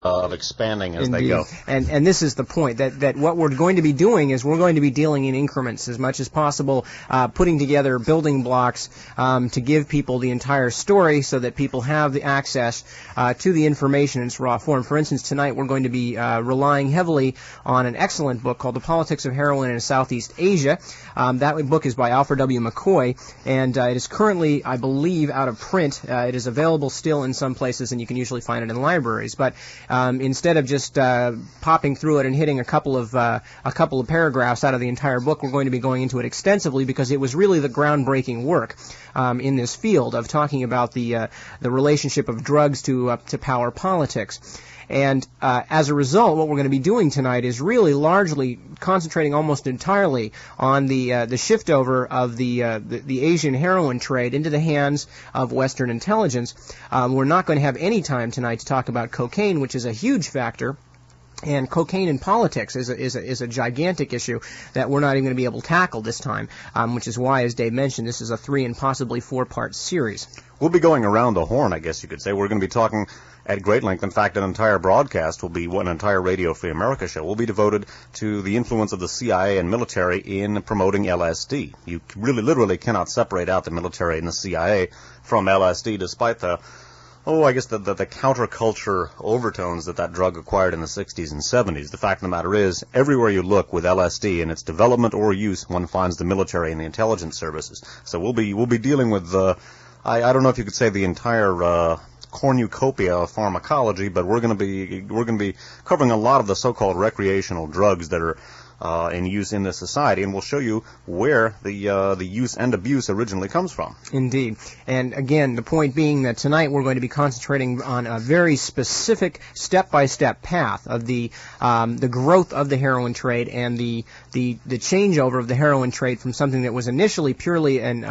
of expanding as Indeed. they go. And this is the point, that what we're going to be doing is we're going to be dealing in increments as much as possible, putting together building blocks to give people the entire story so that people have the access to the information in its raw form. For instance, tonight we're going to be relying heavily on an excellent book called The Politics of Heroin in Southeast Asia. That book is by Alfred W. McCoy, and it is currently, I believe, out of print. It is available still in some places, and you can usually find it in libraries. But instead of just popping through it and hitting a couple of paragraphs out of the entire book, we're going to be going into it extensively because it was really the groundbreaking work in this field of talking about the relationship of drugs to power politics. And as a result, what we're going to be doing tonight is really largely concentrating almost entirely on the shift over of the Asian heroin trade into the hands of Western intelligence. We're not going to have any time tonight to talk about cocaine, which is a huge factor. And cocaine in politics is a gigantic issue that we're not even going to be able to tackle this time, which is why, as Dave mentioned, this is a 3 and possibly 4-part series. We'll be going around the horn, I guess you could say. We're going to be talking at great length. In fact, an entire broadcast will be, an entire Radio Free America show will be devoted to the influence of the CIA and military in promoting LSD. You really literally cannot separate out the military and the CIA from LSD, despite the counterculture overtones that drug acquired in the 60s and 70s. The fact of the matter is, everywhere you look with LSD in its development or use, one finds the military and the intelligence services. So we'll be dealing with, I don't know if you could say the entire cornucopia of pharmacology, but we're going to be covering a lot of the so-called recreational drugs that are in use in this society, and we'll show you where the use and abuse originally comes from. Indeed. And again, the point being that tonight we're going to be concentrating on a very specific step-by-step path of the growth of the heroin trade and the changeover of the heroin trade from something that was initially purely an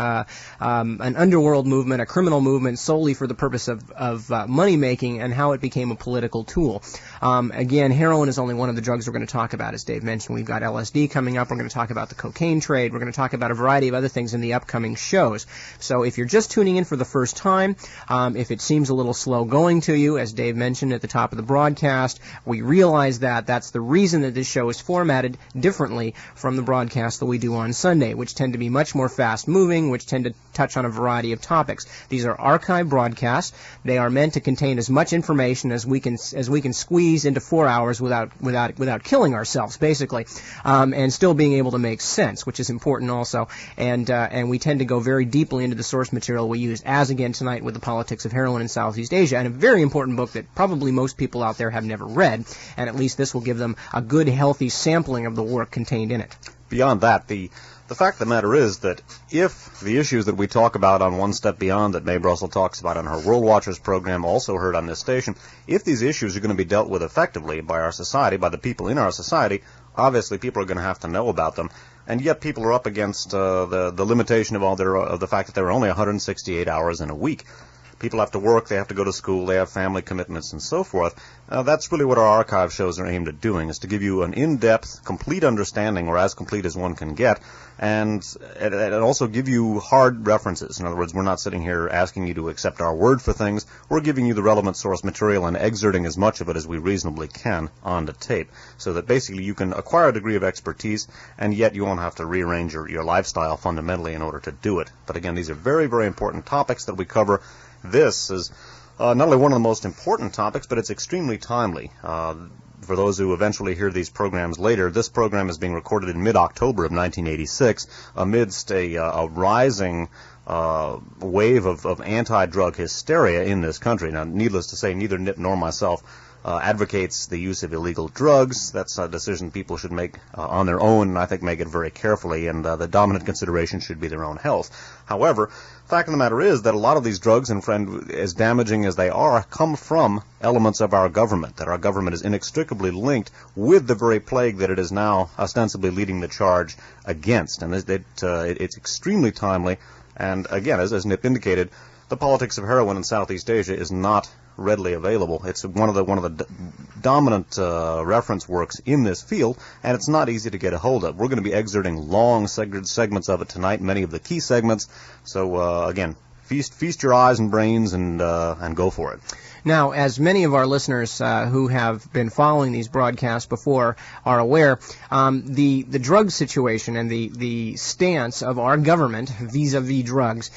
underworld movement, a criminal movement solely for the purpose of money-making, and how it became a political tool. Again, heroin is only one of the drugs we're going to talk about, as Dave mentioned. We've got LSD coming up. We're going to talk about the cocaine trade. We're going to talk about a variety of other things in the upcoming shows. So if you're just tuning in for the first time, if it seems a little slow going to you, as Dave mentioned at the top of the broadcast, we realize that. That's the reason that this show is formatted differently from the broadcasts that we do on Sunday, which tend to be much more fast-moving, which tend to touch on a variety of topics. These are archive broadcasts. They are meant to contain as much information as we can squeeze into 4 hours without killing ourselves, basically. And still being able to make sense, which is important also. And we tend to go very deeply into the source material we use, as again tonight with The Politics of Heroin in Southeast Asia, and a very important book that probably most people out there have never read, and at least this will give them a good, healthy sampling of the work contained in it. Beyond that, the fact of the matter is that if the issues that we talk about on One Step Beyond, that Mae Brussel talks about on her World Watchers program, also heard on this station, if these issues are going to be dealt with effectively by our society, by the people in our society, obviously people are going to have to know about them. And yet people are up against the limitation of the fact that there are only 168 hours in a week. People have to work, they have to go to school, they have family commitments, and so forth. That's really what our archive shows are aimed at doing, is to give you an in-depth, complete understanding, or as complete as one can get, and also give you hard references. In other words, we're not sitting here asking you to accept our word for things. We're giving you the relevant source material and exerting as much of it as we reasonably can onto tape, so that basically you can acquire a degree of expertise, and yet you won't have to rearrange your lifestyle fundamentally in order to do it. But again, these are very, very important topics that we cover. This is not only one of the most important topics, but it's extremely timely. For those who eventually hear these programs later, this program is being recorded in mid-October of 1986 amidst a rising wave of anti-drug hysteria in this country. Now, needless to say, neither Nip nor myself advocates the use of illegal drugs. That's a decision people should make on their own, and I think make it very carefully, and the dominant consideration should be their own health. However, the fact of the matter is that a lot of these drugs, and friend, as damaging as they are, come from elements of our government, that our government is inextricably linked with the very plague that it is now ostensibly leading the charge against. And it's extremely timely, and again, as Nip indicated, The Politics of Heroin in Southeast Asia is not readily available. It's one of the dominant reference works in this field, and it's not easy to get a hold of. We're going to be exerting long segments of it tonight, many of the key segments. So again, feast your eyes and brains and go for it. Now, as many of our listeners who have been following these broadcasts before are aware, the drug situation and the stance of our government vis-a-vis drugs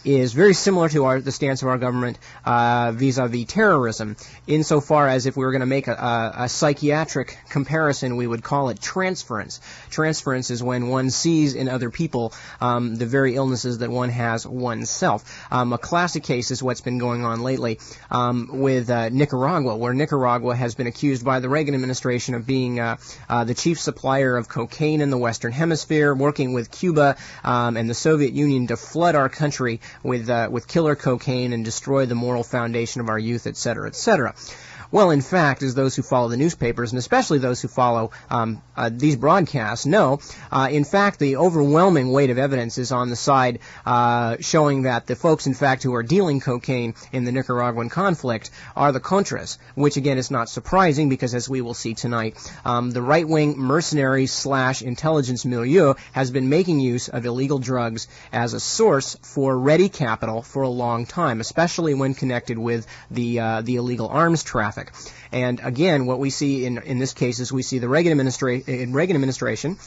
is very similar to the stance of our government vis-a-vis terrorism, insofar as if we were going to make a psychiatric comparison, we would call it transference. Transference is when one sees in other people the very illnesses that one has oneself. A classic case is what's been going on lately with Nicaragua, where Nicaragua has been accused by the Reagan administration of being the chief supplier of cocaine in the Western Hemisphere, working with Cuba and the Soviet Union to flood our country with killer cocaine and destroy the moral foundation of our youth, etc., etc. Well, in fact, as those who follow the newspapers, and especially those who follow these broadcasts know, in fact, the overwhelming weight of evidence is on the side showing that the folks, in fact, who are dealing cocaine in the Nicaraguan conflict are the Contras, which, again, is not surprising because, as we will see tonight, the right-wing mercenary/intelligence milieu has been making use of illegal drugs as a source for ready capital for a long time, especially when connected with the illegal arms traffic. And again, what we see in this case is we see the Reagan administration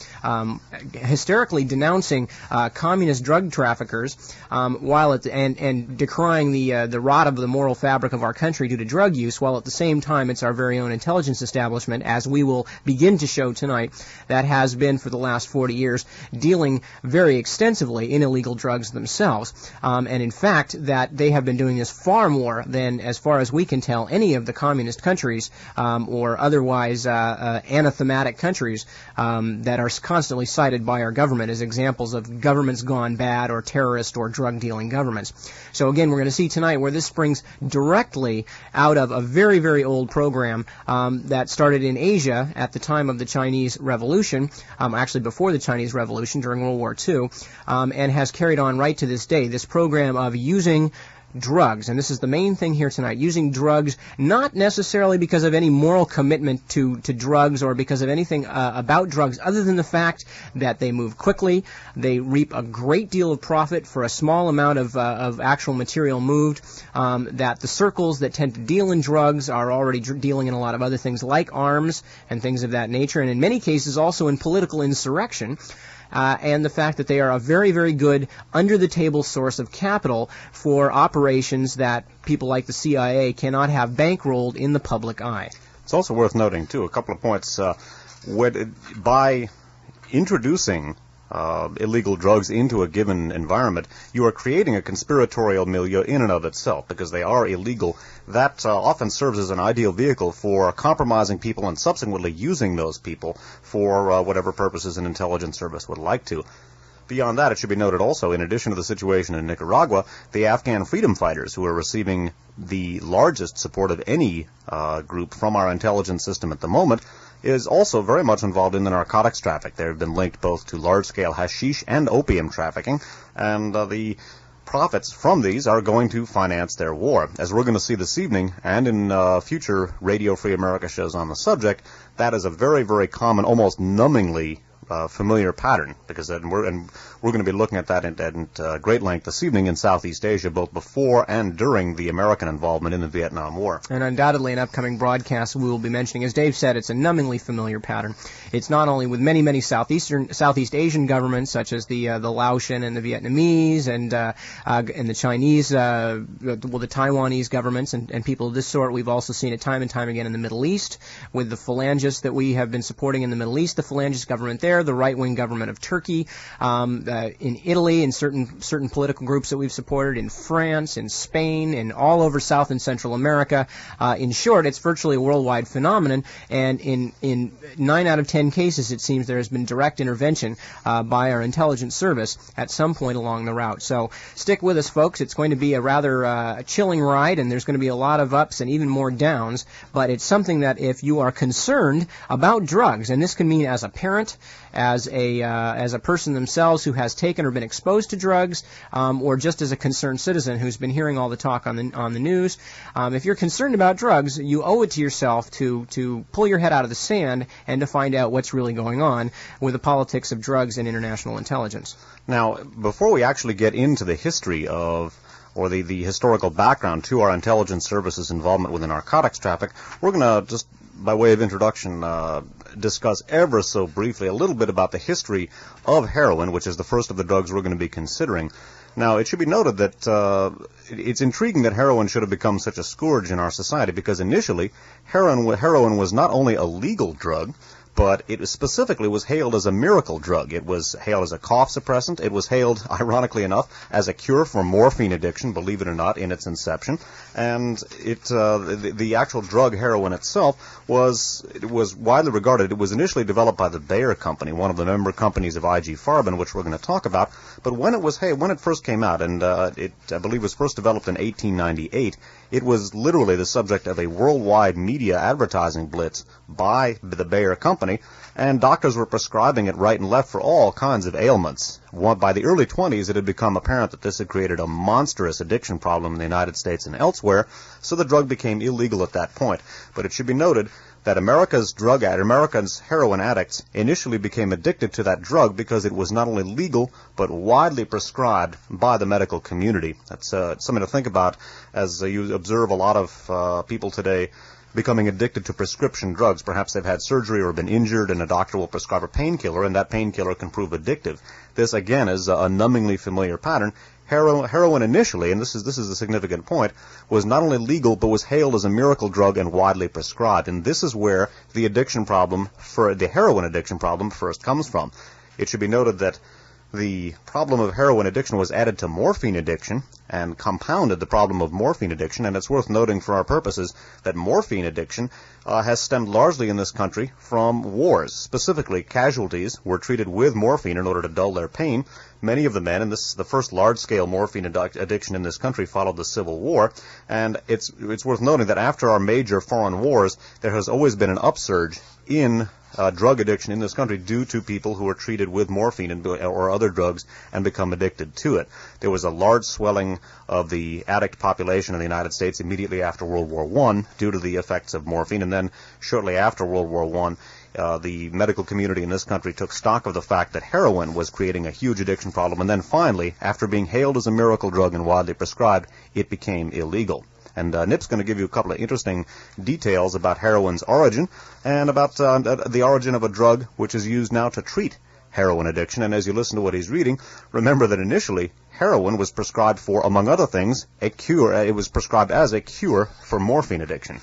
hysterically denouncing communist drug traffickers and decrying the rot of the moral fabric of our country due to drug use, while at the same time it's our very own intelligence establishment, as we will begin to show tonight, that has been for the last 40 years dealing very extensively in illegal drugs themselves. And in fact, that they have been doing this far more than, as far as we can tell, any of the communist countries or otherwise anathematic countries that are constantly cited by our government as examples of governments gone bad or terrorist or drug-dealing governments. So again, we're going to see tonight where this springs directly out of a very, very old program that started in Asia at the time of the Chinese Revolution, actually before the Chinese Revolution during World War II, and has carried on right to this day, this program of using drugs, and this is the main thing here tonight, using drugs not necessarily because of any moral commitment to drugs or because of anything about drugs other than the fact that they move quickly, they reap a great deal of profit for a small amount of actual material moved, that the circles that tend to deal in drugs are already dealing in a lot of other things like arms and things of that nature, and in many cases also in political insurrection. And the fact that they are a very, very good under-the-table source of capital for operations that people like the CIA cannot have bankrolled in the public eye. It's also worth noting, too, a couple of points. By introducing illegal drugs into a given environment, you are creating a conspiratorial milieu in and of itself because they are illegal. That often serves as an ideal vehicle for compromising people and subsequently using those people for whatever purposes an intelligence service would like to. Beyond that, it should be noted also, in addition to the situation in Nicaragua, the Afghan freedom fighters, who are receiving the largest support of any group from our intelligence system at the moment, is also very much involved in the narcotics traffic. They have been linked both to large-scale hashish and opium trafficking, and the profits from these are going to finance their war. As we're going to see this evening, and in future Radio Free America shows on the subject, that is a very, very common, almost numbingly familiar pattern, because we're going to be looking at that at great length this evening in Southeast Asia, both before and during the American involvement in the Vietnam War. And undoubtedly in upcoming broadcasts we will be mentioning, as Dave said, it's a numbingly familiar pattern. It's not only with many, many Southeast Asian governments, such as the Laotian and the Vietnamese and the Chinese, the Taiwanese governments and people of this sort. We've also seen it time and time again in the Middle East with the phalangists that we have been supporting in the Middle East, the phalangist government there, the right-wing government of Turkey, in Italy, in certain political groups that we've supported, in France, in Spain, and all over South and Central America. In short, it's virtually a worldwide phenomenon, and in 9 out of 10 cases, it seems there has been direct intervention by our intelligence service at some point along the route. So stick with us, folks. It's going to be a rather chilling ride, and there's going to be a lot of ups and even more downs, but it's something that if you are concerned about drugs, and this can mean as a parent, as a person themselves who has taken or been exposed to drugs, or just as a concerned citizen who's been hearing all the talk on the news. If you're concerned about drugs, you owe it to yourself to pull your head out of the sand and to find out what's really going on with the politics of drugs and international intelligence. Now, before we actually get into the history of or the historical background to our intelligence services involvement with the narcotics traffic, we're going to just, by way of introduction, discuss ever so briefly a little bit about the history of heroin, which is the first of the drugs we're going to be considering. Now, it should be noted that it's intriguing that heroin should have become such a scourge in our society, because initially heroin was not only a legal drug, but it specifically was hailed as a miracle drug. It was hailed as a cough suppressant. It was hailed, ironically enough, as a cure for morphine addiction, believe it or not, in its inception. And the actual drug heroin itself was widely regarded. It was initially developed by the Bayer Company, one of the member companies of IG Farben, which we're going to talk about. But when it first came out, and I believe was first developed in 1898, it was literally the subject of a worldwide media advertising blitz by the Bayer Company, and doctors were prescribing it right and left for all kinds of ailments. By the early 20s, it had become apparent that this had created a monstrous addiction problem in the United States and elsewhere, so the drug became illegal at that point. But it should be noted that America's heroin addicts initially became addicted to that drug because it was not only legal, but widely prescribed by the medical community. That's something to think about as you observe a lot of people today becoming addicted to prescription drugs. Perhaps they've had surgery or been injured, and a doctor will prescribe a painkiller, and that painkiller can prove addictive. This, again, is a numbingly familiar pattern. Heroin initially, and this is a significant point, was not only legal, but was hailed as a miracle drug and widely prescribed. And this is where the heroin addiction problem first comes from. It should be noted that the problem of heroin addiction was added to morphine addiction and compounded the problem of morphine addiction, and it's worth noting for our purposes that morphine addiction has stemmed largely in this country from wars. Specifically, casualties were treated with morphine in order to dull their pain. Many of the men, and this is the first large-scale morphine addiction in this country, followed the Civil War, and it's worth noting that after our major foreign wars, there has always been an upsurge in drug addiction in this country due to people who are treated with morphine or other drugs and become addicted to it. There was a large swelling of the addict population in the United States immediately after World War I due to the effects of morphine, and then shortly after World War I, the medical community in this country took stock of the fact that heroin was creating a huge addiction problem, and then finally, after being hailed as a miracle drug and widely prescribed, it became illegal. And Nip's going to give you a couple of interesting details about heroin's origin and about the origin of a drug which is used now to treat heroin addiction. And as you listen to what he's reading, remember that initially heroin was prescribed for, among other things, a cure. It was prescribed as a cure for morphine addiction.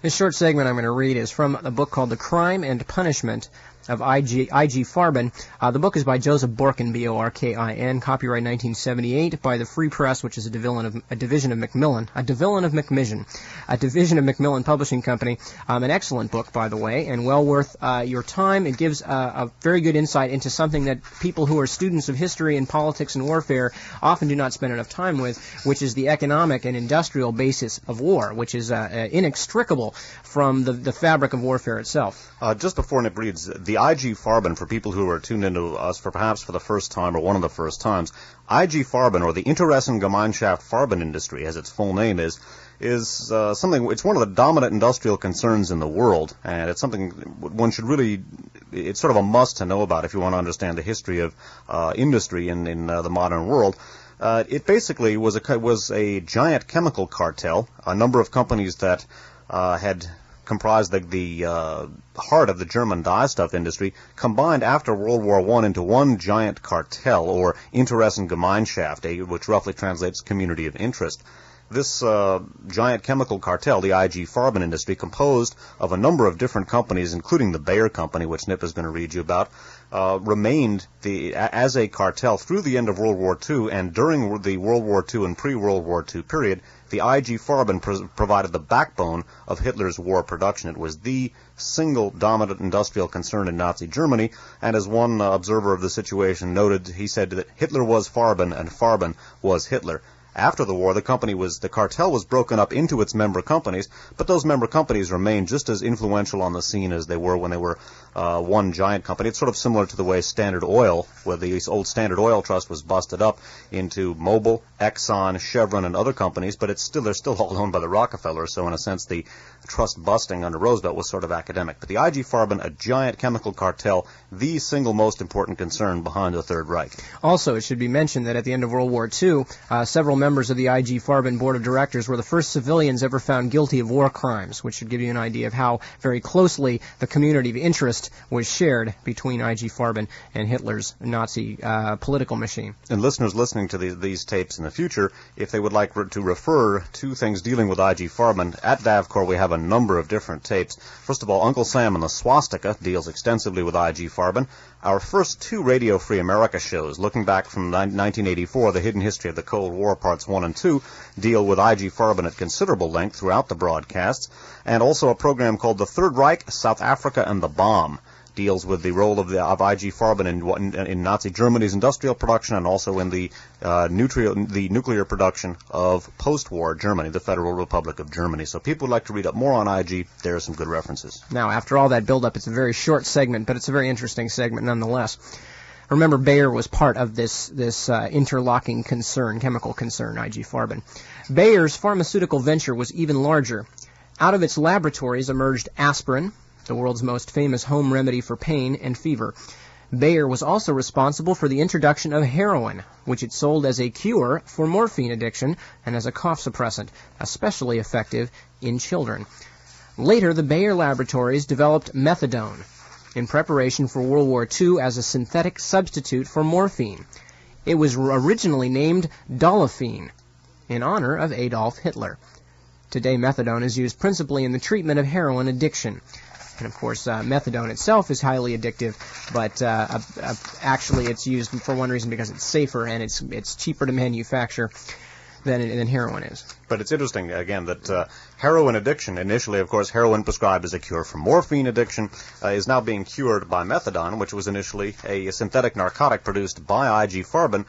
This short segment I'm going to read is from a book called The Crime and Punishment of IG Farben. The book is by Joseph Borkin, B-O-R-K-I-N, copyright 1978 by the Free Press, which is a division of Macmillan Publishing Company. An excellent book, by the way, and well worth your time. It gives a very good insight into something that people who are students of history and politics and warfare often do not spend enough time with, which is the economic and industrial basis of war, which is inextricable from the fabric of warfare itself. Just before Nip reads, the IG Farben, for people who are tuned into us perhaps for the first time or one of the first times, IG Farben, or the Interessengemeinschaft Farben industry, as its full name is something. It's one of the dominant industrial concerns in the world, and it's something one should really. It's sort of a must to know about if you want to understand the history of industry in the modern world. It basically was a giant chemical cartel, a number of companies that had comprised the heart of the German dye-stuff industry, combined after World War I into one giant cartel, or Interessengemeinschaft, which roughly translates community of interest. This giant chemical cartel, the IG Farben industry, composed of a number of different companies, including the Bayer Company, which Nip is going to read you about, remained as a cartel through the end of World War II, and during the World War II and pre-World War II period, the IG Farben provided the backbone of Hitler's war production. It was the single dominant industrial concern in Nazi Germany, and as one observer of the situation noted, he said that Hitler was Farben and Farben was Hitler. After the war, the cartel was broken up into its member companies, but those member companies remained just as influential on the scene as they were when they were one giant company. It's sort of similar to the way Standard Oil, where the old Standard Oil Trust was busted up into Mobil, Exxon, Chevron, and other companies, but they're still all owned by the Rockefellers, so in a sense the trust busting under Roosevelt was sort of academic. But the IG Farben, a giant chemical cartel, the single most important concern behind the Third Reich. Also, it should be mentioned that at the end of World War II, several members of the IG Farben board of directors were the first civilians ever found guilty of war crimes, which should give you an idea of how very closely the community of interest was shared between IG Farben and Hitler's Nazi political machine. And listeners listening to these tapes in the future, if they would like to refer to things dealing with IG Farben, at DAVCOR we have a number of different tapes. First of all, Uncle Sam and the Swastika deals extensively with IG Farben. Our first two Radio Free America shows, looking back from 1984, The Hidden History of the Cold War, Parts 1 and 2, deal with IG Farben at considerable length throughout the broadcasts, and also a program called The Third Reich, South Africa, and the Bomb deals with the role of IG Farben in Nazi Germany's industrial production and also in the nuclear production of post-war Germany, the Federal Republic of Germany. So people would like to read up more on IG, there are some good references. Now, after all that build-up, it's a very short segment, but it's a very interesting segment nonetheless. Remember, Bayer was part of this interlocking concern, chemical concern, IG Farben. Bayer's pharmaceutical venture was even larger. Out of its laboratories emerged aspirin, the world's most famous home remedy for pain and fever. Bayer was also responsible for the introduction of heroin, which it sold as a cure for morphine addiction and as a cough suppressant, especially effective in children. Later, the Bayer laboratories developed methadone in preparation for World War II as a synthetic substitute for morphine. It was originally named Dolafine, in honor of Adolf Hitler. Today, methadone is used principally in the treatment of heroin addiction. And, of course, methadone itself is highly addictive, but actually it's used for one reason, because it's safer and it's cheaper to manufacture than heroin is. But it's interesting, again, that heroin addiction, initially, of course, heroin prescribed as a cure for morphine addiction, is now being cured by methadone, which was initially a synthetic narcotic produced by IG Farben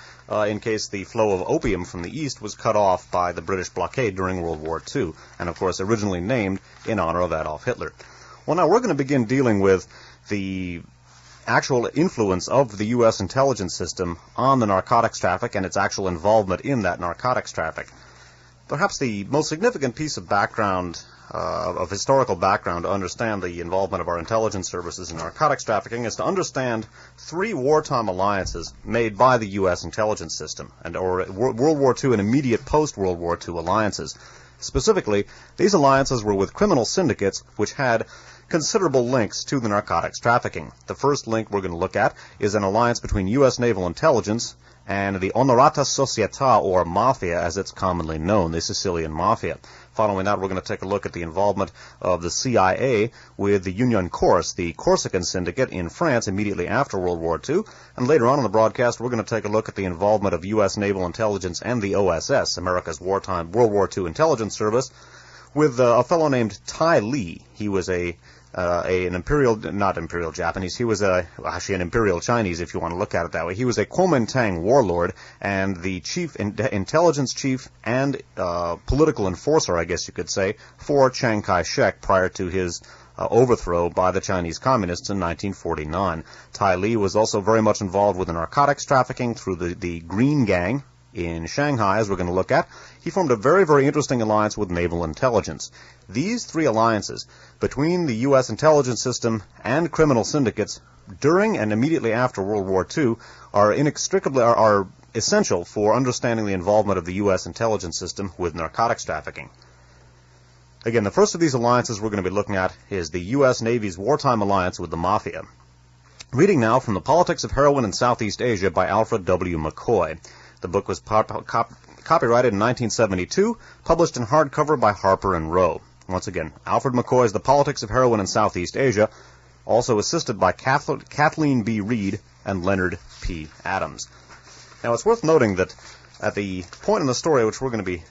in case the flow of opium from the East was cut off by the British blockade during World War II, and, of course, originally named in honor of Adolf Hitler. Well, now we're going to begin dealing with the actual influence of the U.S. intelligence system on the narcotics traffic and its actual involvement in that narcotics traffic. Perhaps the most significant piece of background, of historical background to understand the involvement of our intelligence services in narcotics trafficking is to understand three wartime alliances made by the U.S. intelligence system, or World War II and immediate post-World War II alliances. Specifically, these alliances were with criminal syndicates which had considerable links to the narcotics trafficking. The first link we're going to look at is an alliance between U.S. naval intelligence and the Onorata Società, or Mafia, as it's commonly known, the Sicilian Mafia. Following that, we're going to take a look at the involvement of the CIA with the Union Corse, the Corsican syndicate in France immediately after World War II. And later on in the broadcast, we're going to take a look at the involvement of U.S. naval intelligence and the OSS, America's wartime World War II intelligence service, with a fellow named Tai Li. He was an imperial Japanese. He was actually an imperial Chinese, if you want to look at it that way. He was a Kuomintang warlord and the chief intelligence chief and political enforcer, I guess you could say, for Chiang Kai-shek prior to his overthrow by the Chinese communists in 1949. Tai Li was also very much involved with the narcotics trafficking through the Green Gang in Shanghai, as we're going to look at. He formed a very, very interesting alliance with naval intelligence. These three alliances between the U.S. intelligence system and criminal syndicates during and immediately after World War II are essential for understanding the involvement of the U.S. intelligence system with narcotics trafficking. Again, the first of these alliances we're going to be looking at is the U.S. Navy's wartime alliance with the Mafia. Reading now from The Politics of Heroin in Southeast Asia by Alfred W. McCoy. The book was copyrighted in 1972, published in hardcover by Harper & Row. Once again, Alfred McCoy's The Politics of Heroin in Southeast Asia, also assisted by Kathleen B. Reed and Leonard P. Adams. Now, it's worth noting that at the point in the story which we're going to be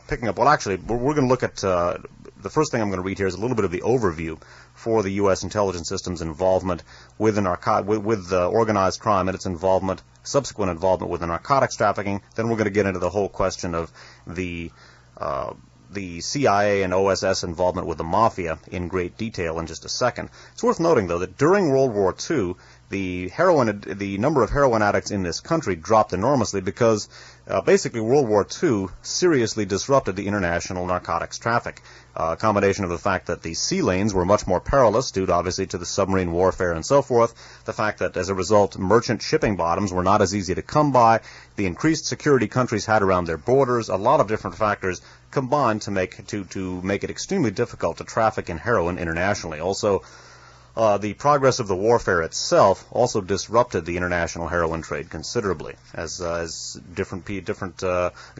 picking up, well, actually, we're going to look at the first thing I'm going to read here is a little bit of the overview for the U.S. intelligence system's involvement with organized crime and its subsequent involvement with the narcotics trafficking. Then we're going to get into the whole question of the CIA and OSS involvement with the Mafia in great detail in just a second. It's worth noting, though, that during World War II, the number of heroin addicts in this country dropped enormously because basically World War II seriously disrupted the international narcotics traffic. A combination of the fact that the sea lanes were much more perilous due, obviously, to the submarine warfare and so forth, the fact that, as a result, merchant shipping bottoms were not as easy to come by, the increased security countries had around their borders, a lot of different factors combined to make it extremely difficult to traffic in heroin internationally. Also, the progress of the warfare itself also disrupted the international heroin trade considerably, as different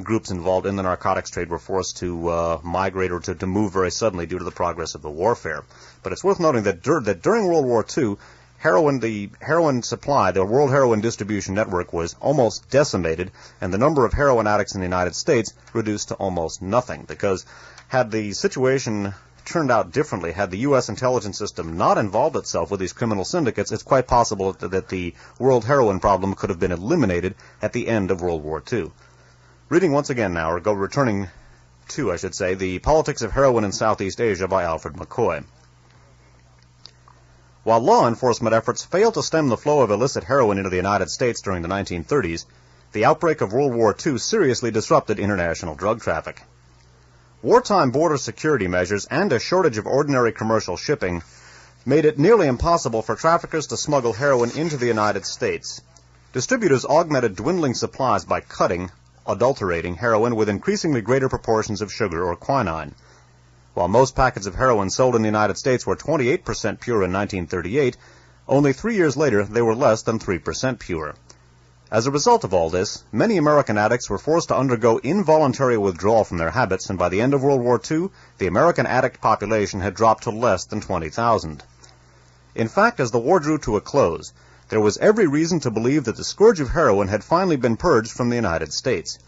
groups involved in the narcotics trade were forced to migrate or to move very suddenly due to the progress of the warfare. But it's worth noting that during World War II, the heroin supply, the World Heroin Distribution Network, was almost decimated, and the number of heroin addicts in the United States reduced to almost nothing, because had the situation turned out differently, had the U.S. intelligence system not involved itself with these criminal syndicates, it's quite possible that the world heroin problem could have been eliminated at the end of World War II. Reading once again now, returning to, I should say, The Politics of Heroin in Southeast Asia by Alfred McCoy. While law enforcement efforts failed to stem the flow of illicit heroin into the United States during the 1930s, the outbreak of World War II seriously disrupted international drug traffic. Wartime border security measures and a shortage of ordinary commercial shipping made it nearly impossible for traffickers to smuggle heroin into the United States. Distributors augmented dwindling supplies by adulterating heroin with increasingly greater proportions of sugar or quinine. While most packets of heroin sold in the United States were 28% pure in 1938, only 3 years later they were less than 3% pure. As a result of all this, many American addicts were forced to undergo involuntary withdrawal from their habits, and by the end of World War II, the American addict population had dropped to less than 20,000. In fact, as the war drew to a close, there was every reason to believe that the scourge of heroin had finally been purged from the United States.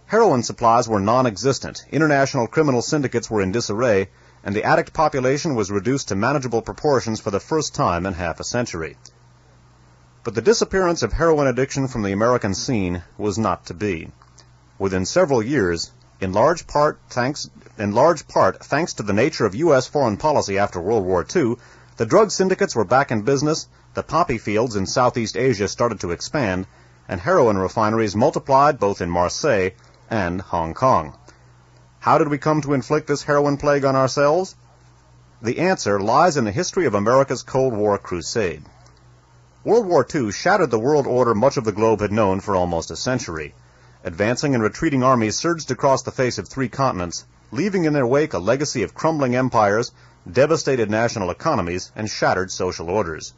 Heroin supplies were non-existent, international criminal syndicates were in disarray, and the addict population was reduced to manageable proportions for the first time in half a century. But the disappearance of heroin addiction from the American scene was not to be. Within several years, in large part thanks to the nature of U.S. foreign policy after World War II, the drug syndicates were back in business, the poppy fields in Southeast Asia started to expand, and heroin refineries multiplied both in Marseille and Hong Kong. How did we come to inflict this heroin plague on ourselves? The answer lies in the history of America's Cold War crusade. World War II shattered the world order much of the globe had known for almost a century. Advancing and retreating armies surged across the face of 3 continents, leaving in their wake a legacy of crumbling empires, devastated national economies, and shattered social orders.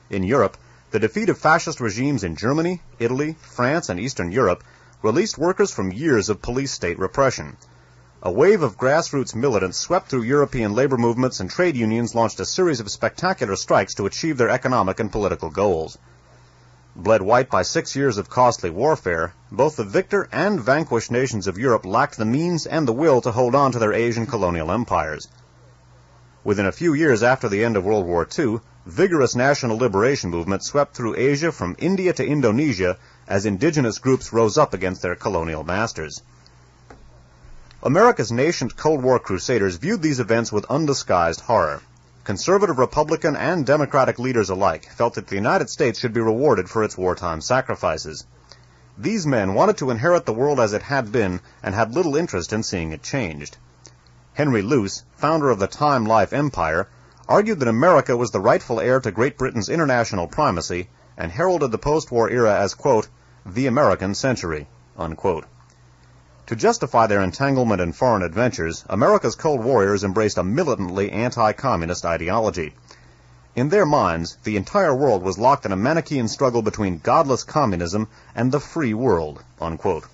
In Europe, the defeat of fascist regimes in Germany, Italy, France, and Eastern Europe released workers from years of police-state repression. A wave of grassroots militants swept through European labor movements, and trade unions launched a series of spectacular strikes to achieve their economic and political goals. Bled white by 6 years of costly warfare, both the victor and vanquished nations of Europe lacked the means and the will to hold on to their Asian colonial empires. Within a few years after the end of World War II, vigorous national liberation movements swept through Asia from India to Indonesia as indigenous groups rose up against their colonial masters. America's nascent Cold War crusaders viewed these events with undisguised horror. Conservative Republican and Democratic leaders alike felt that the United States should be rewarded for its wartime sacrifices. These men wanted to inherit the world as it had been and had little interest in seeing it changed. Henry Luce, founder of the Time Life Empire, argued that America was the rightful heir to Great Britain's international primacy and heralded the post-war era as, quote, the American century, unquote. To justify their entanglement in foreign adventures, America's Cold Warriors embraced a militantly anti-communist ideology. In their minds, the entire world was locked in a Manichaean struggle between godless communism and the free world, unquote.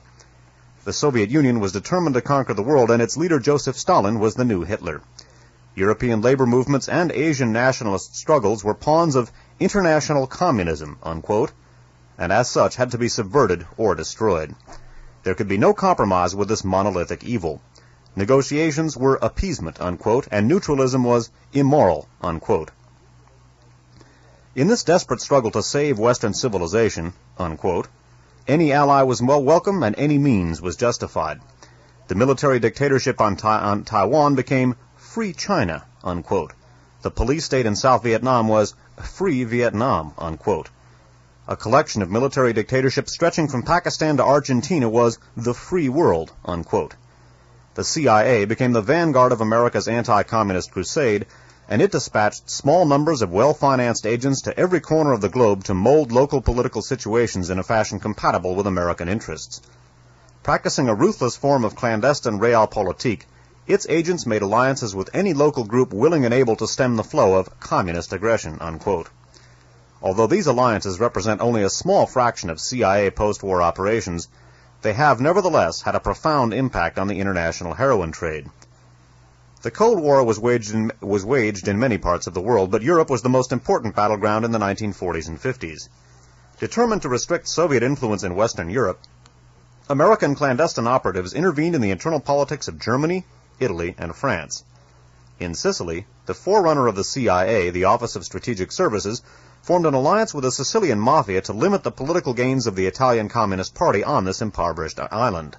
The Soviet Union was determined to conquer the world, and its leader Joseph Stalin was the new Hitler. European labor movements and Asian nationalist struggles were pawns of international communism, unquote, and as such had to be subverted or destroyed. There could be no compromise with this monolithic evil. Negotiations were appeasement, unquote, and neutralism was immoral, unquote. In this desperate struggle to save Western civilization, unquote, any ally was well welcome and any means was justified. The military dictatorship on Taiwan became Free China, unquote. The police state in South Vietnam was Free Vietnam, unquote. A collection of military dictatorships stretching from Pakistan to Argentina was the free world, unquote. The CIA became the vanguard of America's anti-communist crusade, and it dispatched small numbers of well-financed agents to every corner of the globe to mold local political situations in a fashion compatible with American interests. Practicing a ruthless form of clandestine realpolitik, its agents made alliances with any local group willing and able to stem the flow of communist aggression, unquote. Although these alliances represent only a small fraction of CIA post-war operations, they have nevertheless had a profound impact on the international heroin trade. The Cold War was waged in many parts of the world, but Europe was the most important battleground in the 1940s and 50s. Determined to restrict Soviet influence in Western Europe, American clandestine operatives intervened in the internal politics of Germany, Italy, and France. In Sicily, the forerunner of the CIA, the Office of Strategic Services, formed an alliance with the Sicilian Mafia to limit the political gains of the Italian Communist Party on this impoverished island.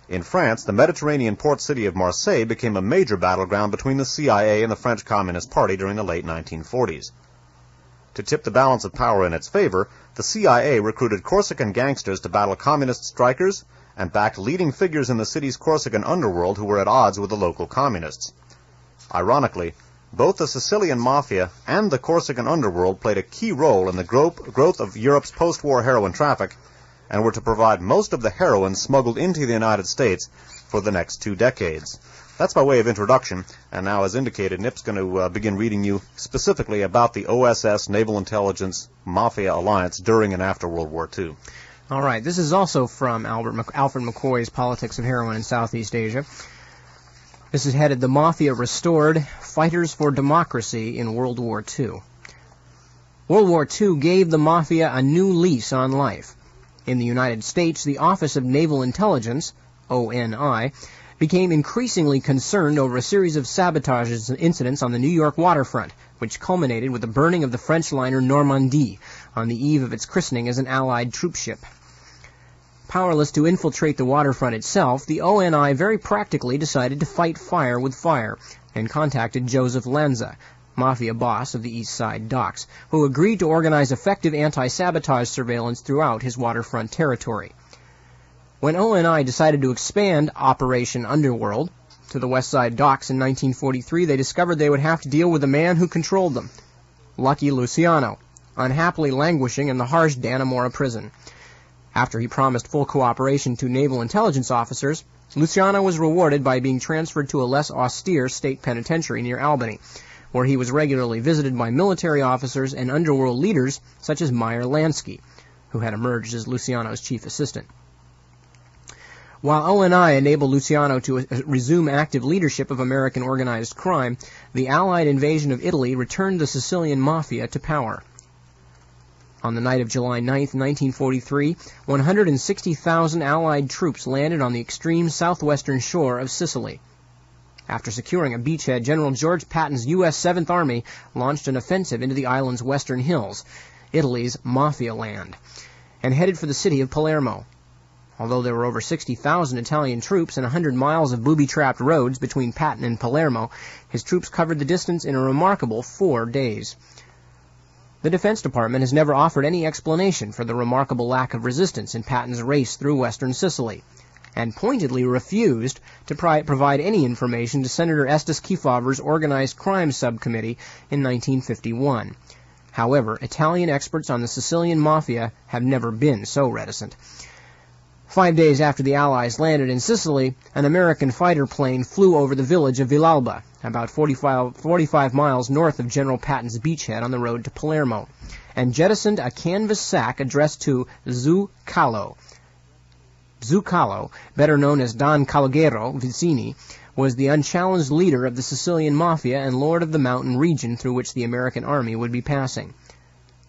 In France, the Mediterranean port city of Marseille became a major battleground between the CIA and the French Communist Party during the late 1940s. To tip the balance of power in its favor, the CIA recruited Corsican gangsters to battle communist strikers and backed leading figures in the city's Corsican underworld who were at odds with the local communists. Ironically, both the Sicilian Mafia and the Corsican underworld played a key role in the growth of Europe's post-war heroin traffic and were to provide most of the heroin smuggled into the United States for the next 2 decades. That's by way of introduction, and now, as indicated, Nip's going to begin reading you specifically about the OSS Naval Intelligence Mafia Alliance during and after World War II. All right, this is also from Alfred McCoy's Politics of Heroin in Southeast Asia. This is headed The Mafia Restored, Fighters for Democracy in World War II. World War II gave the Mafia a new lease on life. In the United States, the Office of Naval Intelligence, ONI, became increasingly concerned over a series of sabotage incidents on the New York waterfront, which culminated with the burning of the French liner Normandie on the eve of its christening as an Allied troop ship. Powerless to infiltrate the waterfront itself, the ONI very practically decided to fight fire with fire, and contacted Joseph Lanza, Mafia boss of the East Side docks, who agreed to organize effective anti-sabotage surveillance throughout his waterfront territory. When ONI decided to expand Operation Underworld to the West Side docks in 1943, they discovered they would have to deal with the man who controlled them, Lucky Luciano, unhappily languishing in the harsh Dannemora prison. After he promised full cooperation to naval intelligence officers, Luciano was rewarded by being transferred to a less austere state penitentiary near Albany, where he was regularly visited by military officers and underworld leaders such as Meyer Lansky, who had emerged as Luciano's chief assistant. While ONI enabled Luciano to resume active leadership of American organized crime, the Allied invasion of Italy returned the Sicilian Mafia to power. On the night of July 9, 1943, 160,000 Allied troops landed on the extreme southwestern shore of Sicily. After securing a beachhead, General George Patton's U.S. 7th Army launched an offensive into the island's western hills, Italy's Mafia land, and headed for the city of Palermo. Although there were over 60,000 Italian troops and 100 miles of booby-trapped roads between Patton and Palermo, his troops covered the distance in a remarkable 4 days. The Defense Department has never offered any explanation for the remarkable lack of resistance in Patton's race through western Sicily, and pointedly refused to provide any information to Senator Estes Kefauver's Organized Crime Subcommittee in 1951. However, Italian experts on the Sicilian Mafia have never been so reticent. 5 days after the Allies landed in Sicily, an American fighter plane flew over the village of Villalba, about 45 miles north of General Patton's beachhead on the road to Palermo, and jettisoned a canvas sack addressed to Zuccallo. Zuccallo, better known as Don Calogero Vicini, was the unchallenged leader of the Sicilian Mafia and lord of the mountain region through which the American army would be passing.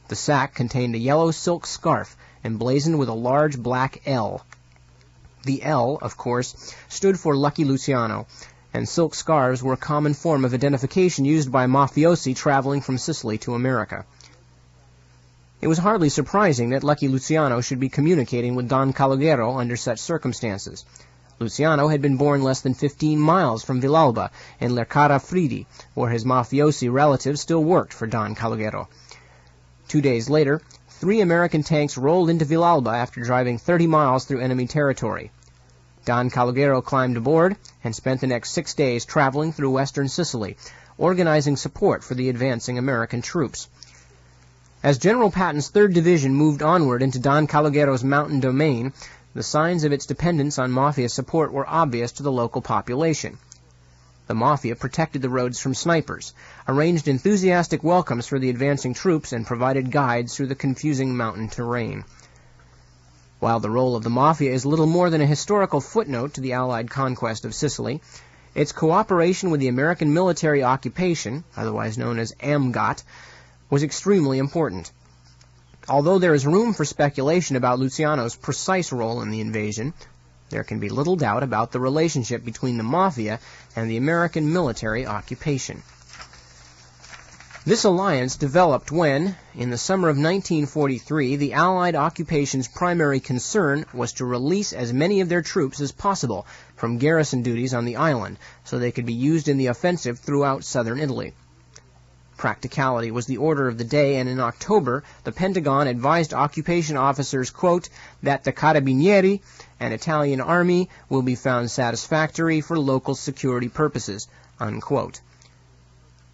The sack contained a yellow silk scarf emblazoned with a large black L. The L, of course, stood for Lucky Luciano, and silk scarves were a common form of identification used by mafiosi traveling from Sicily to America. It was hardly surprising that Lucky Luciano should be communicating with Don Calogero under such circumstances. Luciano had been born less than 15 miles from Villalba in Lercara Fridi, where his mafiosi relatives still worked for Don Calogero. 2 days later, 3 American tanks rolled into Villalba after driving 30 miles through enemy territory. Don Calogero climbed aboard and spent the next 6 days traveling through western Sicily, organizing support for the advancing American troops. As General Patton's 3rd Division moved onward into Don Calogero's mountain domain, the signs of its dependence on Mafia support were obvious to the local population. The Mafia protected the roads from snipers, arranged enthusiastic welcomes for the advancing troops, and provided guides through the confusing mountain terrain. While the role of the Mafia is little more than a historical footnote to the Allied conquest of Sicily, its cooperation with the American military occupation, otherwise known as AMGOT, was extremely important. Although there is room for speculation about Luciano's precise role in the invasion, there can be little doubt about the relationship between the Mafia and the American military occupation. This alliance developed when, in the summer of 1943, the Allied occupation's primary concern was to release as many of their troops as possible from garrison duties on the island so they could be used in the offensive throughout southern Italy. Practicality was the order of the day, and in October, the Pentagon advised occupation officers, quote, that the Carabinieri, an Italian army, will be found satisfactory for local security purposes, unquote.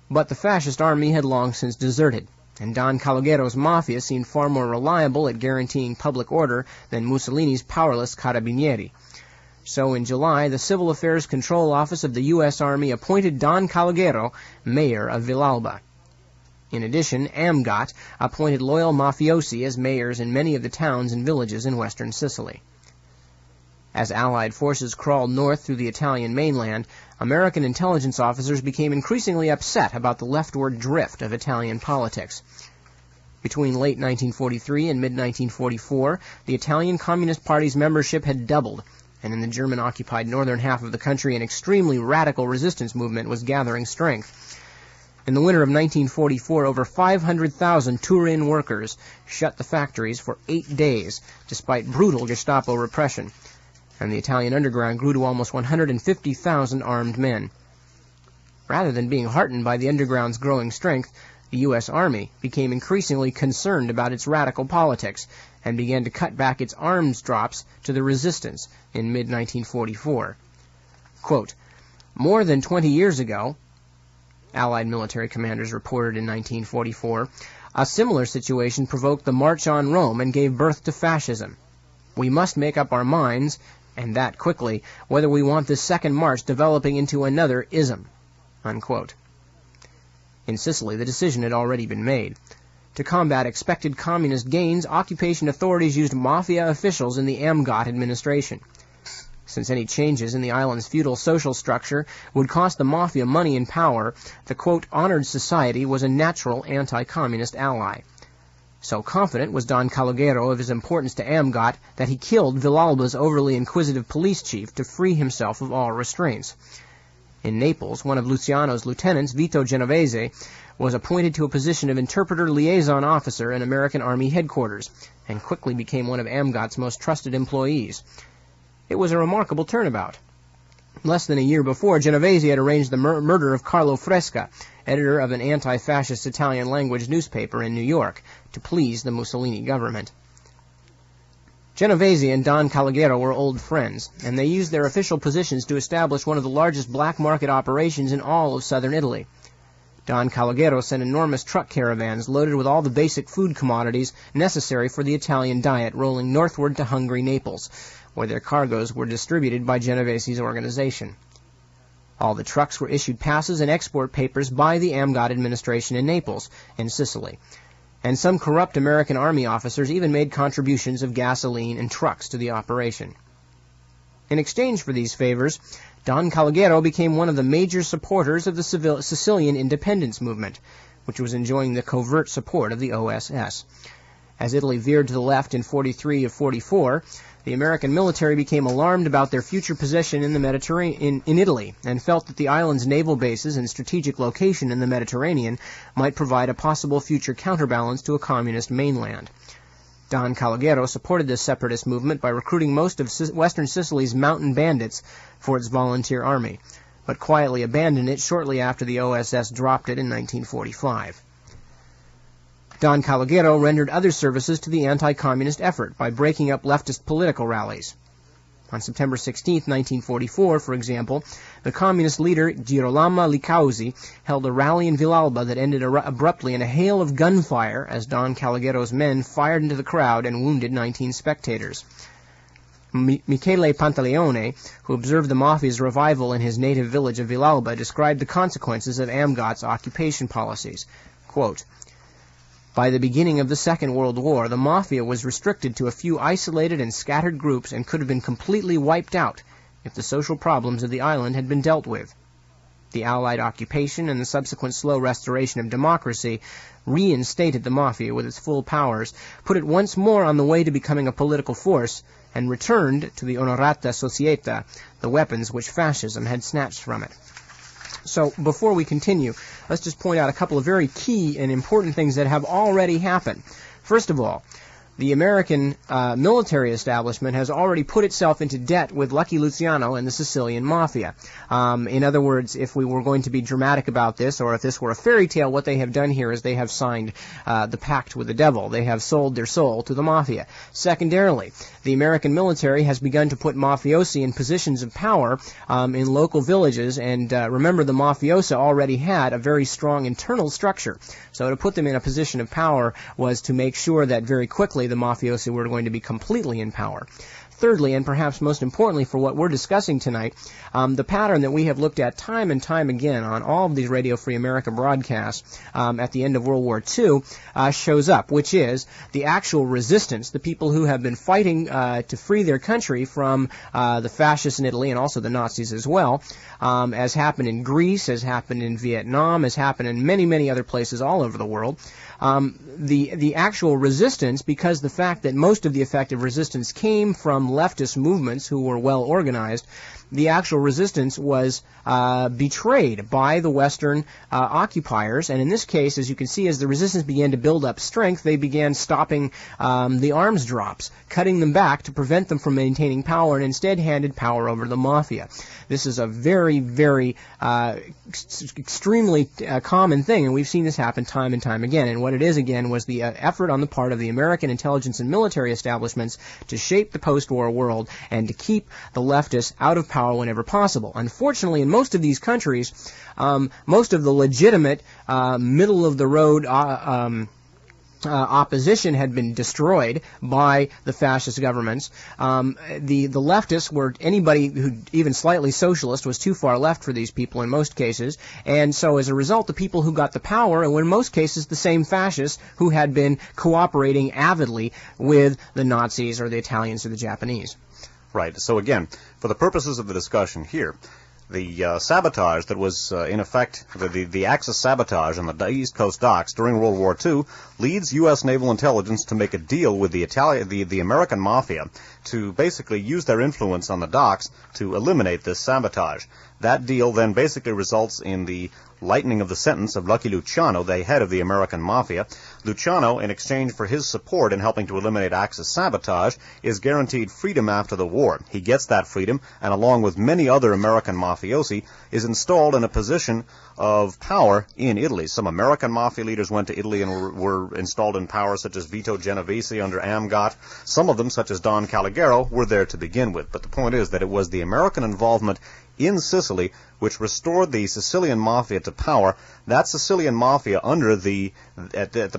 But the fascist army had long since deserted, and Don Calogero's Mafia seemed far more reliable at guaranteeing public order than Mussolini's powerless Carabinieri. So in July, the Civil Affairs Control Office of the U.S. Army appointed Don Calogero mayor of Villalba. In addition, AMGOT appointed loyal mafiosi as mayors in many of the towns and villages in western Sicily. As Allied forces crawled north through the Italian mainland, American intelligence officers became increasingly upset about the leftward drift of Italian politics. Between late 1943 and mid-1944, the Italian Communist Party's membership had doubled, and in the German-occupied northern half of the country an extremely radical resistance movement was gathering strength. In the winter of 1944, over 500,000 Turin workers shut the factories for 8 days, despite brutal Gestapo repression, and the Italian underground grew to almost 150,000 armed men. Rather than being heartened by the underground's growing strength, the U.S. Army became increasingly concerned about its radical politics and began to cut back its arms drops to the resistance in mid-1944. Quote, more than 20 years ago, Allied military commanders reported in 1944, a similar situation provoked the March on Rome and gave birth to fascism. We must make up our minds, and that quickly, whether we want this second march developing into another ism. Unquote. In Sicily, the decision had already been made. To combat expected communist gains, occupation authorities used mafia officials in the AMGOT administration. Since any changes in the island's feudal social structure would cost the mafia money and power, the, quote, honored society was a natural anti-communist ally. So confident was Don Calogero of his importance to AMGOT that he killed Villalba's overly inquisitive police chief to free himself of all restraints. In Naples, one of Luciano's lieutenants, Vito Genovese, was appointed to a position of interpreter liaison officer in American Army headquarters, and quickly became one of AMGOT's most trusted employees. It was a remarkable turnabout. Less than a year before, Genovese had arranged the murder of Carlo Fresca, editor of an anti-fascist Italian-language newspaper in New York, to please the Mussolini government. Genovese and Don Calogero were old friends, and they used their official positions to establish one of the largest black market operations in all of southern Italy. Don Calogero sent enormous truck caravans loaded with all the basic food commodities necessary for the Italian diet, rolling northward to hungry Naples, where their cargoes were distributed by Genovese's organization. All the trucks were issued passes and export papers by the AMGOT administration in Naples and Sicily, and some corrupt American Army officers even made contributions of gasoline and trucks to the operation. In exchange for these favors, Don Calogero became one of the major supporters of the Sicilian independence movement, which was enjoying the covert support of the OSS. As Italy veered to the left in 43 of 44, the American military became alarmed about their future position in the Mediterranean, in Italy, and felt that the island's naval bases and strategic location in the Mediterranean might provide a possible future counterbalance to a communist mainland. Don Calogero supported this separatist movement by recruiting most of western Sicily's mountain bandits for its volunteer army, but quietly abandoned it shortly after the OSS dropped it in 1945. Don Calogero rendered other services to the anti-communist effort by breaking up leftist political rallies. On September 16, 1944, for example, the communist leader Girolamo Licauzi held a rally in Villalba that ended abruptly in a hail of gunfire as Don Calogero's men fired into the crowd and wounded 19 spectators. Michele Pantaleone, who observed the Mafia's revival in his native village of Villalba, described the consequences of Amgot's occupation policies. Quote, "By the beginning of the Second World War, the Mafia was restricted to a few isolated and scattered groups and could have been completely wiped out if the social problems of the island had been dealt with. The Allied occupation and the subsequent slow restoration of democracy reinstated the Mafia with its full powers, put it once more on the way to becoming a political force, and returned to the Onorata Società the weapons which fascism had snatched from it." So before we continue, let's just point out a couple of very key and important things that have already happened. First of all, the American military establishment has already put itself into debt with Lucky Luciano and the Sicilian Mafia. In other words, if we were going to be dramatic about this, or if this were a fairy tale, what they have done here is they have signed the pact with the devil. They have sold their soul to the Mafia. Secondarily, the American military has begun to put mafiosi in positions of power in local villages, and remember, the mafiosa already had a very strong internal structure. So to put them in a position of power was to make sure that very quickly the mafiosi were going to be completely in power. Thirdly, and perhaps most importantly for what we're discussing tonight, the pattern that we have looked at time and time again on all of these Radio Free America broadcasts at the end of World War II shows up, which is the actual resistance, the people who have been fighting to free their country from the fascists in Italy and also the Nazis as well, as happened in Greece, as happened in Vietnam, as happened in many, many other places all over the world. The actual resistance, because the fact that most of the effective resistance came from leftist movements who were well organized, the actual resistance was betrayed by the Western occupiers, and in this case, as you can see, as the resistance began to build up strength, they began stopping the arms drops, cutting them back to prevent them from maintaining power, and instead handed power over to the Mafia. This is a very, very extremely common thing, and we've seen this happen time and time again. And what it is, again, was the effort on the part of the American intelligence and military establishments to shape the post-war world and to keep the leftists out of power whenever possible. Unfortunately, in most of these countries, most of the legitimate middle-of-the-road opposition had been destroyed by the fascist governments. The leftists were anybody who even slightly socialist was too far left for these people in most cases, and so as a result, the people who got the power were in most cases the same fascists who had been cooperating avidly with the Nazis or the Italians or the Japanese. Right. So again, for the purposes of the discussion here, the sabotage that was in effect, the Axis sabotage on the East Coast docks during World War II leads U.S. naval intelligence to make a deal with the American Mafia to basically use their influence on the docks to eliminate this sabotage. That deal then basically results in the lightening of the sentence of Lucky Luciano, the head of the American Mafia. Luciano, in exchange for his support in helping to eliminate Axis sabotage, is guaranteed freedom after the war. He gets that freedom, and along with many other American mafiosi, is installed in a position of power in Italy. Some American mafia leaders went to Italy and were installed in power, such as Vito Genovese under Amgot. Some of them, such as Don Calogero, were there to begin with. But the point is that it was the American involvement in Sicily which restored the Sicilian Mafia to power. That Sicilian Mafia, under at the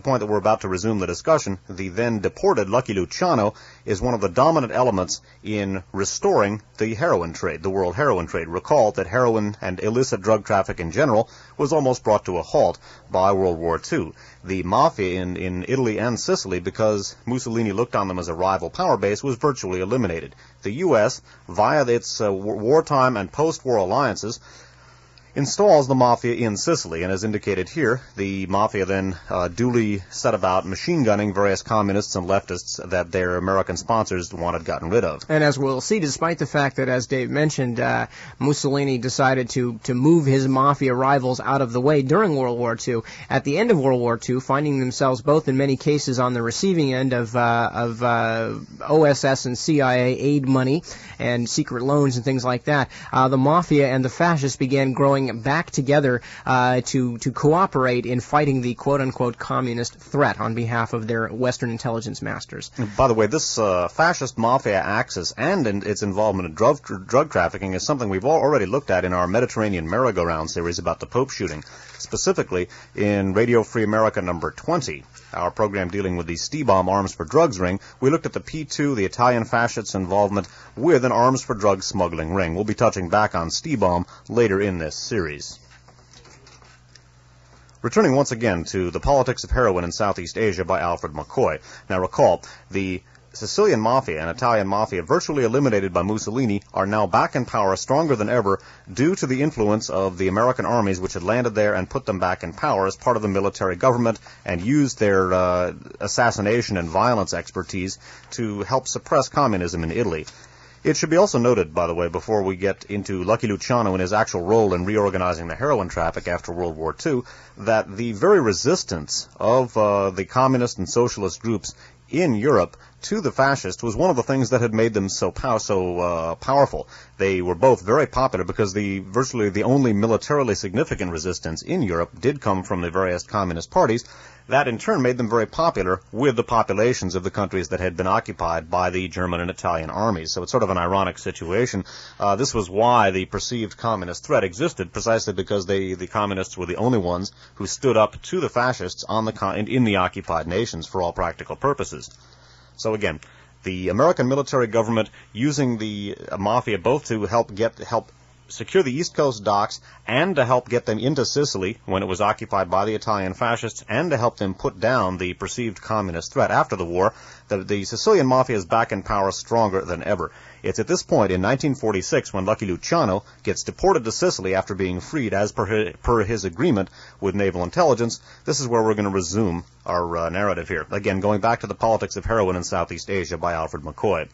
point that we're about to resume the discussion, the then deported Lucky Luciano, is one of the dominant elements in restoring the heroin trade, the world heroin trade. Recall that heroin and illicit drug traffic in general was almost brought to a halt by World War II. The Mafia in Italy and Sicily, because Mussolini looked on them as a rival power base, was virtually eliminated. The U.S., via its wartime and post-war alliances, installs the Mafia in Sicily, and as indicated here, the Mafia then duly set about machine gunning various communists and leftists that their American sponsors wanted gotten rid of. And as we'll see, despite the fact that, as Dave mentioned, Mussolini decided to move his Mafia rivals out of the way during World War II, at the end of World War II, finding themselves both in many cases on the receiving end of OSS and CIA aid money and secret loans and things like that, the Mafia and the fascists began growing bring back together to cooperate in fighting the quote-unquote communist threat on behalf of their Western intelligence masters. By the way, this fascist mafia axis and its involvement in drug trafficking is something we've already looked at in our Mediterranean merry-go-round series about the Pope shooting, specifically in Radio Free America number 20, our program dealing with the Stee-Bomb Arms for Drugs ring. We looked at the P2, the Italian fascists' involvement with an arms for drug smuggling ring. We'll be touching back on Stee-Bomb later in this series. Returning once again to The Politics of Heroin in Southeast Asia by Alfred McCoy. Now recall, the Sicilian Mafia and Italian Mafia, virtually eliminated by Mussolini, are now back in power stronger than ever due to the influence of the American armies which had landed there and put them back in power as part of the military government and used their assassination and violence expertise to help suppress communism in Italy. It should be also noted, by the way, before we get into Lucky Luciano and his actual role in reorganizing the heroin traffic after World War II, that the very resistance of the communist and socialist groups in Europe to the fascists was one of the things that had made them so powerful. They were both very popular because virtually the only militarily significant resistance in Europe did come from the various communist parties. That in turn made them very popular with the populations of the countries that had been occupied by the German and Italian armies. So it's sort of an ironic situation. This was why the perceived communist threat existed, precisely because the communists were the only ones who stood up to the fascists in the occupied nations for all practical purposes. So again, the American military government using the mafia both to help secure the East Coast docks and to help get them into Sicily when it was occupied by the Italian fascists and to help them put down the perceived communist threat after the war. The Sicilian Mafia is back in power stronger than ever. It's at this point in 1946 when Lucky Luciano gets deported to Sicily after being freed as per his agreement with naval intelligence. This is where we're going to resume our narrative here. Again, going back to The Politics of Heroin in Southeast Asia by Alfred McCoy.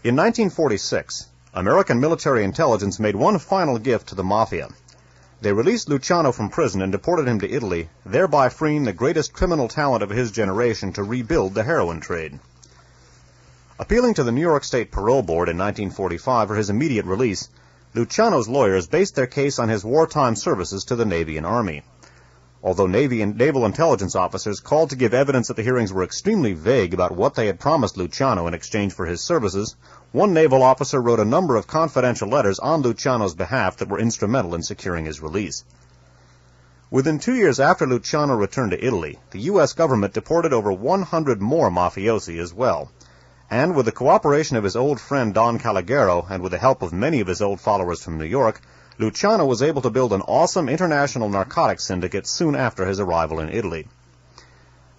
In 1946, American military intelligence made one final gift to the Mafia. They released Luciano from prison and deported him to Italy, thereby freeing the greatest criminal talent of his generation to rebuild the heroin trade. Appealing to the New York State Parole Board in 1945 for his immediate release, Luciano's lawyers based their case on his wartime services to the Navy and Army. Although Navy and naval intelligence officers called to give evidence at the hearings were extremely vague about what they had promised Luciano in exchange for his services, one naval officer wrote a number of confidential letters on Luciano's behalf that were instrumental in securing his release. Within 2 years after Luciano returned to Italy, the U.S. government deported over 100 more mafiosi as well. And with the cooperation of his old friend Don Calogero and with the help of many of his old followers from New York, Luciano was able to build an awesome international narcotics syndicate soon after his arrival in Italy.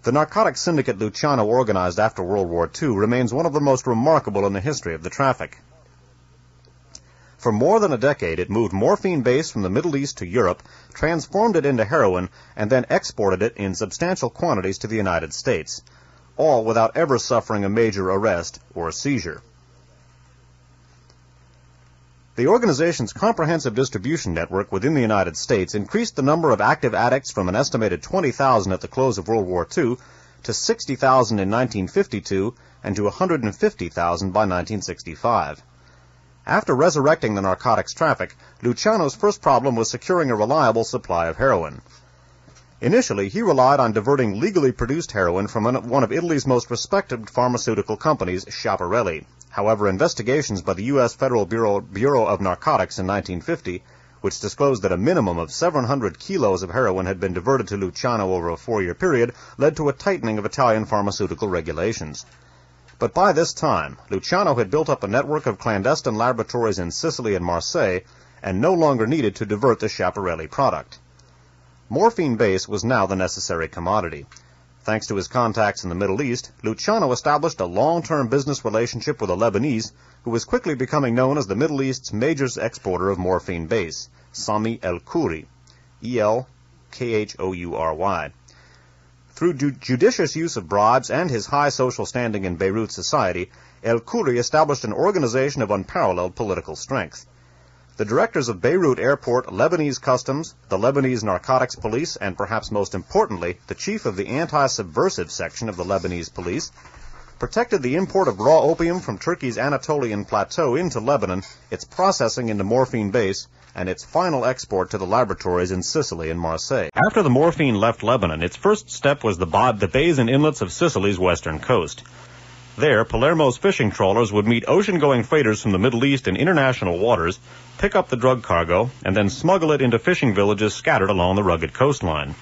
The narcotics syndicate Luciano organized after World War II remains one of the most remarkable in the history of the traffic. For more than a decade, it moved morphine base from the Middle East to Europe, transformed it into heroin, and then exported it in substantial quantities to the United States, all without ever suffering a major arrest or seizure. The organization's comprehensive distribution network within the United States increased the number of active addicts from an estimated 20,000 at the close of World War II to 60,000 in 1952 and to 150,000 by 1965. After resurrecting the narcotics traffic, Luciano's first problem was securing a reliable supply of heroin. Initially, he relied on diverting legally produced heroin from one of Italy's most respected pharmaceutical companies, Schiaparelli. However, investigations by the U.S. Federal Bureau of Narcotics in 1950, which disclosed that a minimum of 700 kilos of heroin had been diverted to Luciano over a 4-year period, led to a tightening of Italian pharmaceutical regulations. But by this time, Luciano had built up a network of clandestine laboratories in Sicily and Marseille, and no longer needed to divert the Schiaparelli product. Morphine base was now the necessary commodity. Thanks to his contacts in the Middle East, Luciano established a long-term business relationship with a Lebanese who was quickly becoming known as the Middle East's major exporter of morphine base, Sami El-Khoury, E-L-Khoury. Through judicious use of bribes and his high social standing in Beirut society, El-Khoury established an organization of unparalleled political strength. The directors of Beirut Airport, Lebanese Customs, the Lebanese Narcotics Police, and perhaps most importantly, the chief of the anti-subversive section of the Lebanese police, protected the import of raw opium from Turkey's Anatolian plateau into Lebanon, its processing into morphine base, and its final export to the laboratories in Sicily and Marseille. After the morphine left Lebanon, its first step was the bays and inlets of Sicily's western coast. There, Palermo's fishing trawlers would meet ocean-going freighters from the Middle East in international waters, pick up the drug cargo, and then smuggle it into fishing villages scattered along the rugged coastline.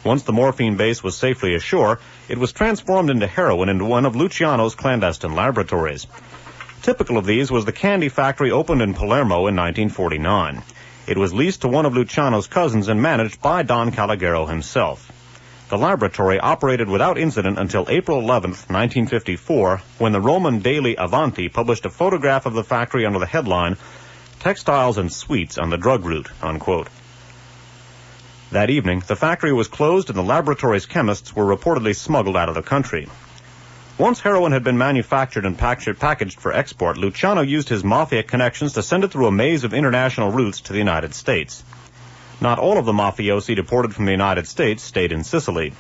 Once the morphine base was safely ashore, it was transformed into heroin into one of Luciano's clandestine laboratories. Typical of these was the candy factory opened in Palermo in 1949. It was leased to one of Luciano's cousins and managed by Don Calogero himself. The laboratory operated without incident until April 11, 1954, when the Roman daily Avanti published a photograph of the factory under the headline, "Textiles and Sweets on the Drug Route," unquote. That evening, the factory was closed and the laboratory's chemists were reportedly smuggled out of the country. Once heroin had been manufactured and packaged for export, Luciano used his mafia connections to send it through a maze of international routes to the United States. Not all of the mafiosi deported from the United States stayed in Sicily.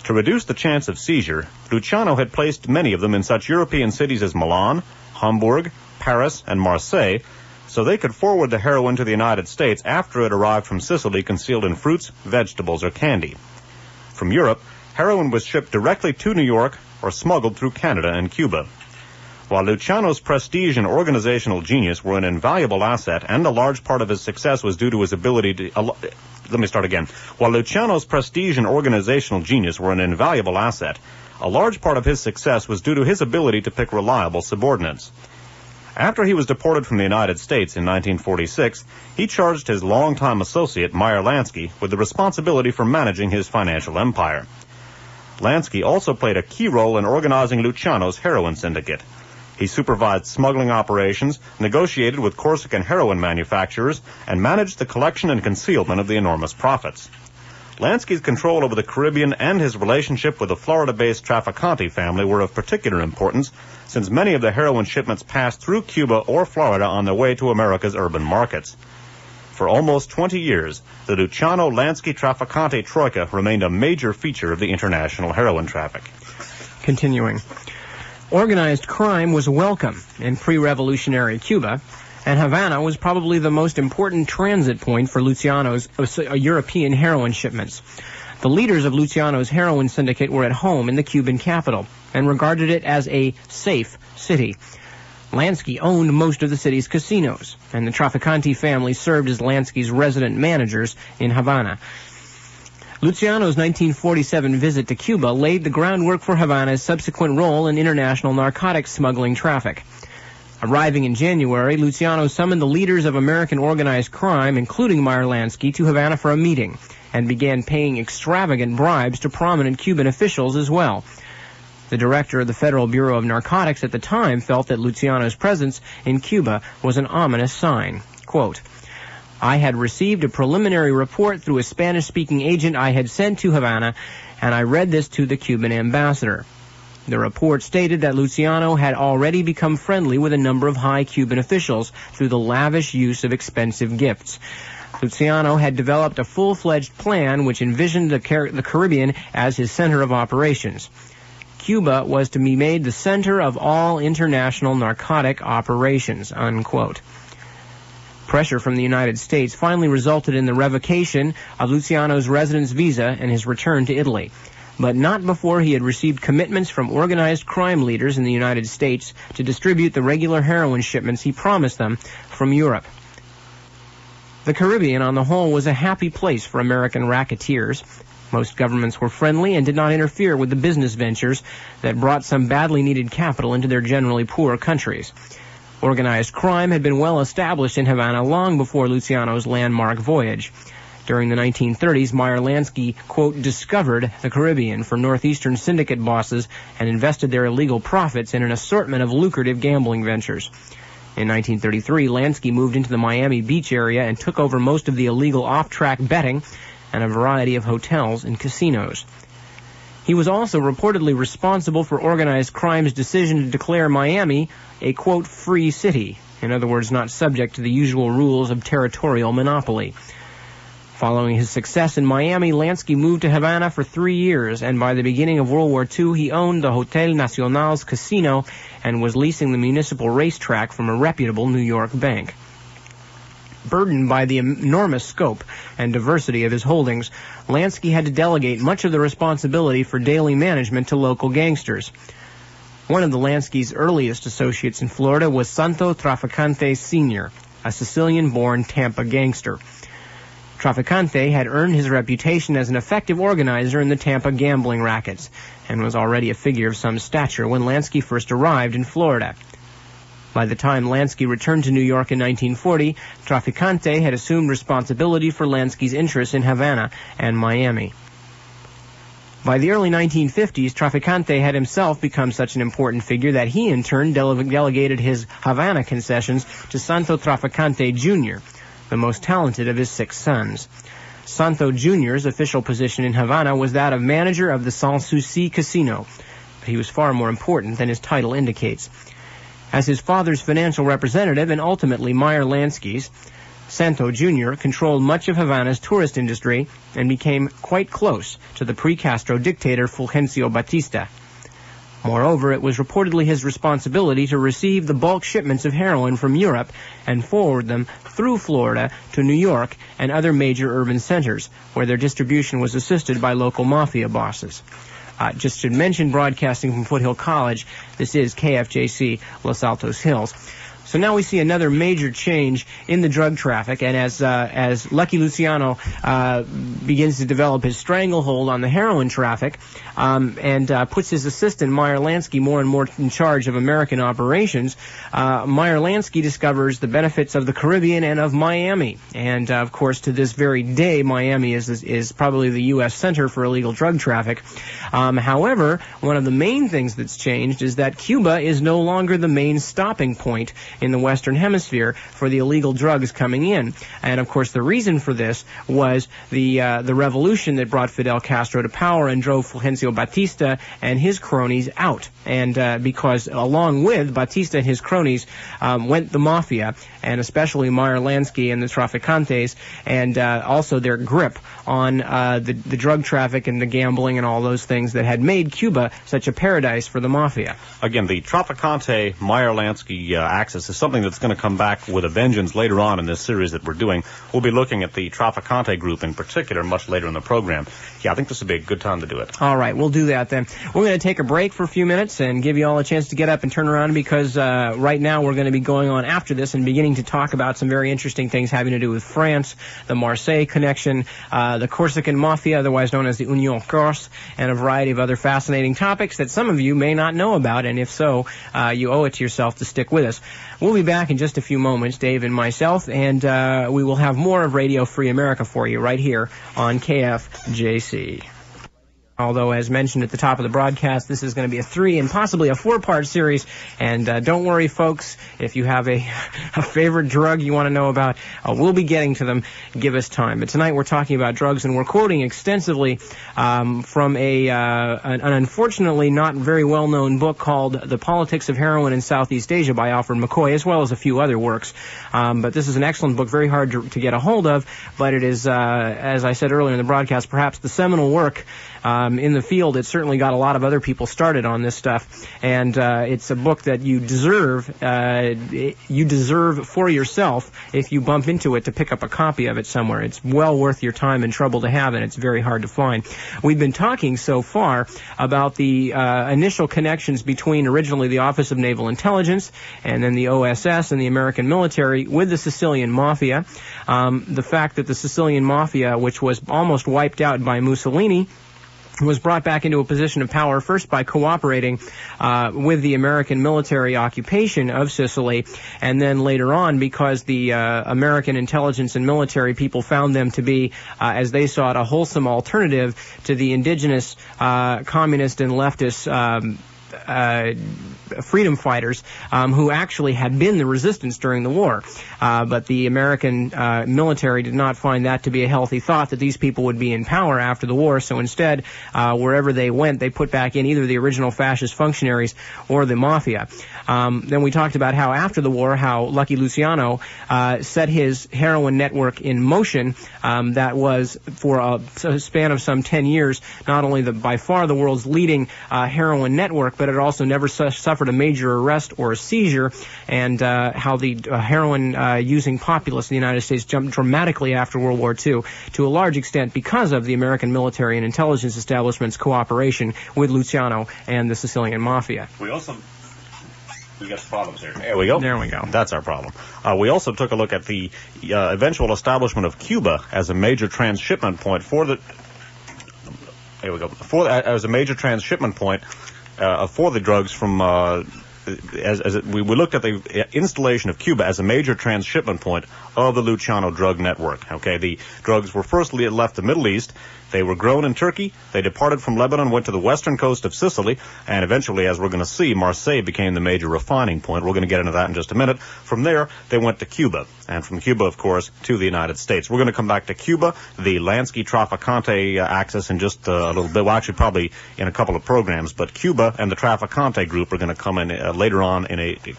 To reduce the chance of seizure, Luciano had placed many of them in such European cities as Milan, Hamburg, Paris, and Marseille, so they could forward the heroin to the United States after it arrived from Sicily concealed in fruits, vegetables, or candy. From Europe, heroin was shipped directly to New York or smuggled through Canada and Cuba. While Luciano's prestige and organizational genius were an invaluable asset, and a large part of his success was due to his ability to... While Luciano's prestige and organizational genius were an invaluable asset, a large part of his success was due to his ability to pick reliable subordinates. After he was deported from the United States in 1946, he charged his longtime associate, Meyer Lansky, with the responsibility for managing his financial empire. Lansky also played a key role in organizing Luciano's heroin syndicate. He supervised smuggling operations, negotiated with Corsican heroin manufacturers, and managed the collection and concealment of the enormous profits. Lansky's control over the Caribbean and his relationship with the Florida-based Trafficante family were of particular importance, since many of the heroin shipments passed through Cuba or Florida on their way to America's urban markets. For almost 20 years, the Luciano-Lansky Trafficante troika remained a major feature of the international heroin traffic. Continuing. Organized crime was welcome in pre-revolutionary Cuba, and Havana was probably the most important transit point for Luciano's European heroin shipments. The leaders of Luciano's heroin syndicate were at home in the Cuban capital and regarded it as a safe city. Lansky owned most of the city's casinos, and the Trafficante family served as Lansky's resident managers in Havana. Luciano's 1947 visit to Cuba laid the groundwork for Havana's subsequent role in international narcotics smuggling traffic. Arriving in January, Luciano summoned the leaders of American organized crime, including Meyer Lansky, to Havana for a meeting, and began paying extravagant bribes to prominent Cuban officials as well. The director of the Federal Bureau of Narcotics at the time felt that Luciano's presence in Cuba was an ominous sign. Quote, "I had received a preliminary report through a Spanish-speaking agent I had sent to Havana, and I read this to the Cuban ambassador. The report stated that Luciano had already become friendly with a number of high Cuban officials through the lavish use of expensive gifts. Luciano had developed a full-fledged plan which envisioned the Caribbean as his center of operations. Cuba was to be made the center of all international narcotic operations," unquote. Pressure from the United States finally resulted in the revocation of Luciano's residence visa and his return to Italy, but not before he had received commitments from organized crime leaders in the United States to distribute the regular heroin shipments he promised them from Europe. The Caribbean, on the whole, was a happy place for American racketeers. Most governments were friendly and did not interfere with the business ventures that brought some badly needed capital into their generally poor countries. Organized crime had been well established in Havana long before Luciano's landmark voyage. During the 1930s, Meyer Lansky, quote, "discovered the Caribbean for northeastern syndicate bosses and invested their illegal profits in an assortment of lucrative gambling ventures." In 1933, Lansky moved into the Miami Beach area and took over most of the illegal off-track betting and a variety of hotels and casinos. He was also reportedly responsible for organized crime's decision to declare Miami a, quote, "free city," in other words, not subject to the usual rules of territorial monopoly. Following his success in Miami, Lansky moved to Havana for 3 years, and by the beginning of World War II, he owned the Hotel Nacional's casino and was leasing the municipal racetrack from a reputable New York bank. Burdened by the enormous scope and diversity of his holdings, Lansky had to delegate much of the responsibility for daily management to local gangsters. One of the Lansky's earliest associates in Florida was Santo Traficante Sr., a Sicilian-born Tampa gangster. Traficante had earned his reputation as an effective organizer in the Tampa gambling rackets and was already a figure of some stature when Lansky first arrived in Florida. By the time Lansky returned to New York in 1940, Traficante had assumed responsibility for Lansky's interests in Havana and Miami. By the early 1950s, Traficante had himself become such an important figure that he in turn delegated his Havana concessions to Santo Traficante Jr., the most talented of his 6 sons. Santo Jr.'s official position in Havana was that of manager of the Sans Souci Casino, but he was far more important than his title indicates. As his father's financial representative and ultimately Meyer Lansky's, Santo Jr. controlled much of Havana's tourist industry and became quite close to the pre-Castro dictator Fulgencio Batista. Moreover, it was reportedly his responsibility to receive the bulk shipments of heroin from Europe and forward them through Florida to New York and other major urban centers, where their distribution was assisted by local mafia bosses. Just should mention, broadcasting from Foothill College, this is KFJC Los Altos Hills. So now we see another major change in the drug traffic, and as Lucky Luciano begins to develop his stranglehold on the heroin traffic, and puts his assistant Meyer Lansky more and more in charge of American operations, Meyer Lansky discovers the benefits of the Caribbean and of Miami. And of course, to this very day, Miami is probably the U.S. center for illegal drug traffic. However, one of the main things that's changed is that Cuba is no longer the main stopping point in the Western Hemisphere for the illegal drugs coming in. And of course, the reason for this was the revolution that brought Fidel Castro to power and drove Fulgencio Batista and his cronies out. And because along with Batista and his cronies went the mafia, and especially Meyer Lansky and the Traficantes, and also their grip on the drug traffic and the gambling and all those things that had made Cuba such a paradise for the mafia. Again, the Traficante Meyer Lansky axis is something that's going to come back with a vengeance later on in this series that we're doing. We'll be looking at the Traficante group in particular much later in the program. Yeah, I think this would be a good time to do it. All right, we'll do that then. We're going to take a break for a few minutes and give you all a chance to get up and turn around, because right now we're going to be going on after this and beginning to talk about some very interesting things having to do with France, the Marseille connection, the Corsican Mafia, otherwise known as the Union Corse, and a variety of other fascinating topics that some of you may not know about, and if so, you owe it to yourself to stick with us. We'll be back in just a few moments, Dave and myself, and we will have more of Radio Free America for you right here on KFJC. Although, as mentioned at the top of the broadcast, this is going to be a 3 and possibly a 4-part series. And don't worry, folks, if you have a favorite drug you want to know about, we'll be getting to them. Give us time. But tonight we're talking about drugs, and we're quoting extensively from an unfortunately not very well-known book called The Politics of Heroin in Southeast Asia by Alfred McCoy, as well as a few other works. But this is an excellent book, very hard to get a hold of, but it is, as I said earlier in the broadcast, perhaps the seminal work in the field. It certainly got a lot of other people started on this stuff, and it's a book that you deserve for yourself if you bump into it to pick up a copy of it somewhere. It's well worth your time and trouble to have, and it's very hard to find. We've been talking so far about the initial connections between originally the Office of Naval Intelligence and then the OSS and the American military with the Sicilian Mafia. The fact that the Sicilian Mafia, which was almost wiped out by Mussolini, was brought back into a position of power first by cooperating with the American military occupation of Sicily, and then later on because the American intelligence and military people found them to be, as they saw it, a wholesome alternative to the indigenous communist and leftist freedom fighters who actually had been the resistance during the war. But the American military did not find that to be a healthy thought, that these people would be in power after the war. So instead, wherever they went, they put back in either the original fascist functionaries or the mafia. Then we talked about how after the war, how Lucky Luciano set his heroin network in motion. That was for a span of some 10 years, not only by far the world's leading heroin network, but it also never suffered a major arrest or a seizure, and how the heroin-using populace in the United States jumped dramatically after World War II, to a large extent because of the American military and intelligence establishment's cooperation with Luciano and the Sicilian Mafia. We got some problems here. There we go. There we go. That's our problem. We also took a look at the eventual establishment of Cuba as a major transshipment point for the... There we go. As a major transshipment point for the drugs from... we looked at the installation of Cuba as a major transshipment point of the Luciano drug network. Okay, the drugs were first left the Middle East. They were grown in Turkey. They departed from Lebanon, went to the western coast of Sicily, and eventually, as we're going to see, Marseille became the major refining point. We're going to get into that in just a minute. From there, they went to Cuba, and from Cuba, of course, to the United States. We're going to come back to Cuba, the Lansky-Trafficante axis in just a little bit. Well, actually, probably in a couple of programs, but Cuba and the Trafficante group are going to come in later on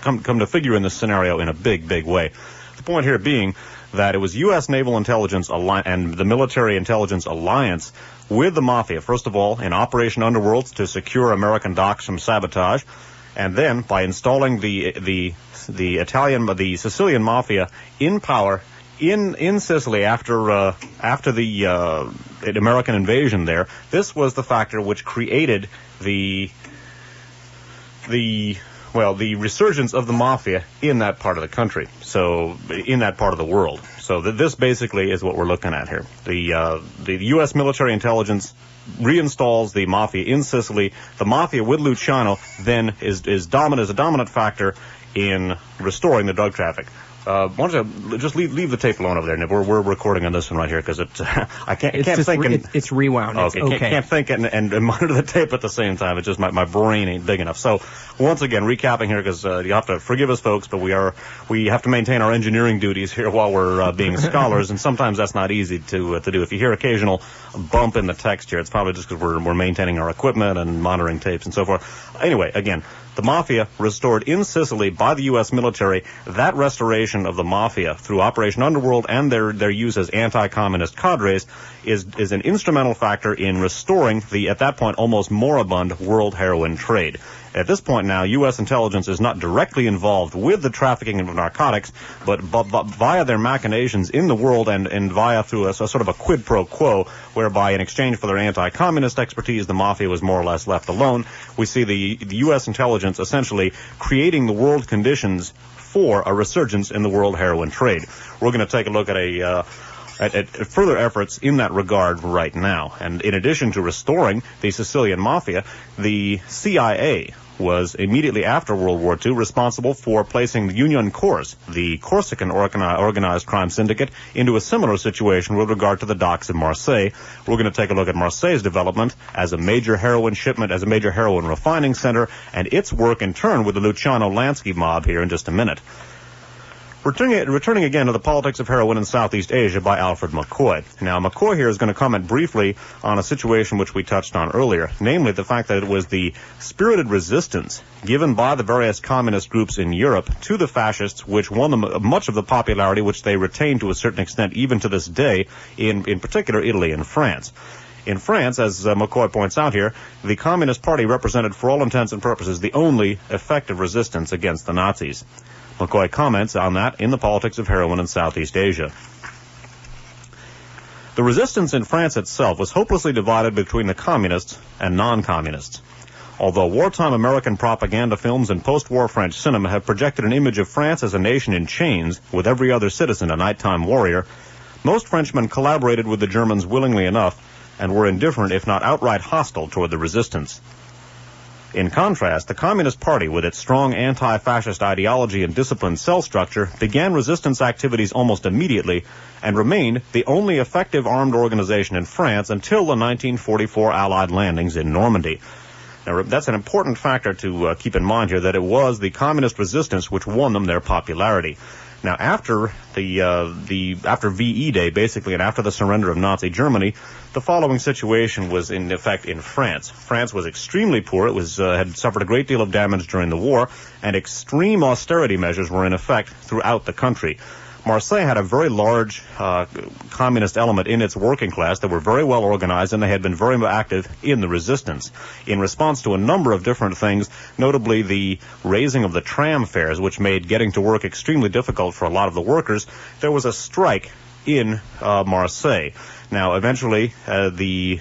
come to figure in this scenario in a big, big way. The point here being that it was U.S. Naval Intelligence and the Military Intelligence Alliance with the Mafia, first of all, in Operation Underworld to secure American docks from sabotage, and then by installing the Sicilian Mafia in power in Sicily after the American invasion there. This was the factor which created the resurgence of the mafia in that part of the country, so in that part of the world. So this basically is what we're looking at here. The U.S. military intelligence reinstalls the mafia in Sicily. The mafia with Luciano then is a dominant factor in restoring the drug traffic. Why don't you just leave the tape alone over there, Nib? We're recording on this one right here because I can't think. It's rewound. Okay. Can't think and monitor the tape at the same time. It's just my brain ain't big enough. So once again, recapping here because you have to forgive us, folks, but we have to maintain our engineering duties here while we're being scholars, and sometimes that's not easy to do. If you hear occasional bump in the text here, it's probably just because we're maintaining our equipment and monitoring tapes and so forth. Anyway, again. The mafia restored in Sicily by the U.S. military. That restoration of the mafia through Operation Underworld and their use as anti-communist cadres is an instrumental factor in restoring the, at that point, almost moribund world heroin trade. At this point now, U.S. intelligence is not directly involved with the trafficking of narcotics, but via their machinations in the world and via through a sort of a quid pro quo, whereby in exchange for their anti-communist expertise, the mafia was more or less left alone. We see the U.S. intelligence essentially creating the world conditions for a resurgence in the world heroin trade. We're going to take a look at further efforts in that regard right now. And in addition to restoring the Sicilian mafia, the CIA was immediately after World War II responsible for placing the Union Corps, the Corsican organized crime syndicate, into a similar situation with regard to the docks in Marseille. We're going to take a look at Marseille's development as a major heroin shipment, as a major heroin refining center, and its work in turn with the Luciano Lansky mob here in just a minute. Returning again to the politics of heroin in Southeast Asia by Alfred McCoy. Now, McCoy here is going to comment briefly on a situation which we touched on earlier, namely the fact that it was the spirited resistance given by the various communist groups in Europe to the fascists which won them much of the popularity which they retained to a certain extent even to this day, in particular Italy and France. In France, as McCoy points out here, the Communist Party represented for all intents and purposes the only effective resistance against the Nazis. McCoy comments on that in the politics of heroin in Southeast Asia. The resistance in France itself was hopelessly divided between the communists and non-communists. Although wartime American propaganda films and post-war French cinema have projected an image of France as a nation in chains, with every other citizen a nighttime warrior, most Frenchmen collaborated with the Germans willingly enough and were indifferent, if not outright hostile, toward the resistance. In contrast, the Communist Party, with its strong anti-fascist ideology and disciplined cell structure, began resistance activities almost immediately and remained the only effective armed organization in France until the 1944 Allied landings in Normandy. Now, that's an important factor to keep in mind here, that it was the communist resistance which won them their popularity. Now, after after VE Day, basically, and after the surrender of Nazi Germany, the following situation was in effect in France. France was extremely poor. It was had suffered a great deal of damage during the war, and extreme austerity measures were in effect throughout the country. Marseille had a very large communist element in its working class that were very well organized, and they had been very active in the resistance. In response to a number of different things, notably the raising of the tram fares, which made getting to work extremely difficult for a lot of the workers, there was a strike in Marseille. Now, eventually, the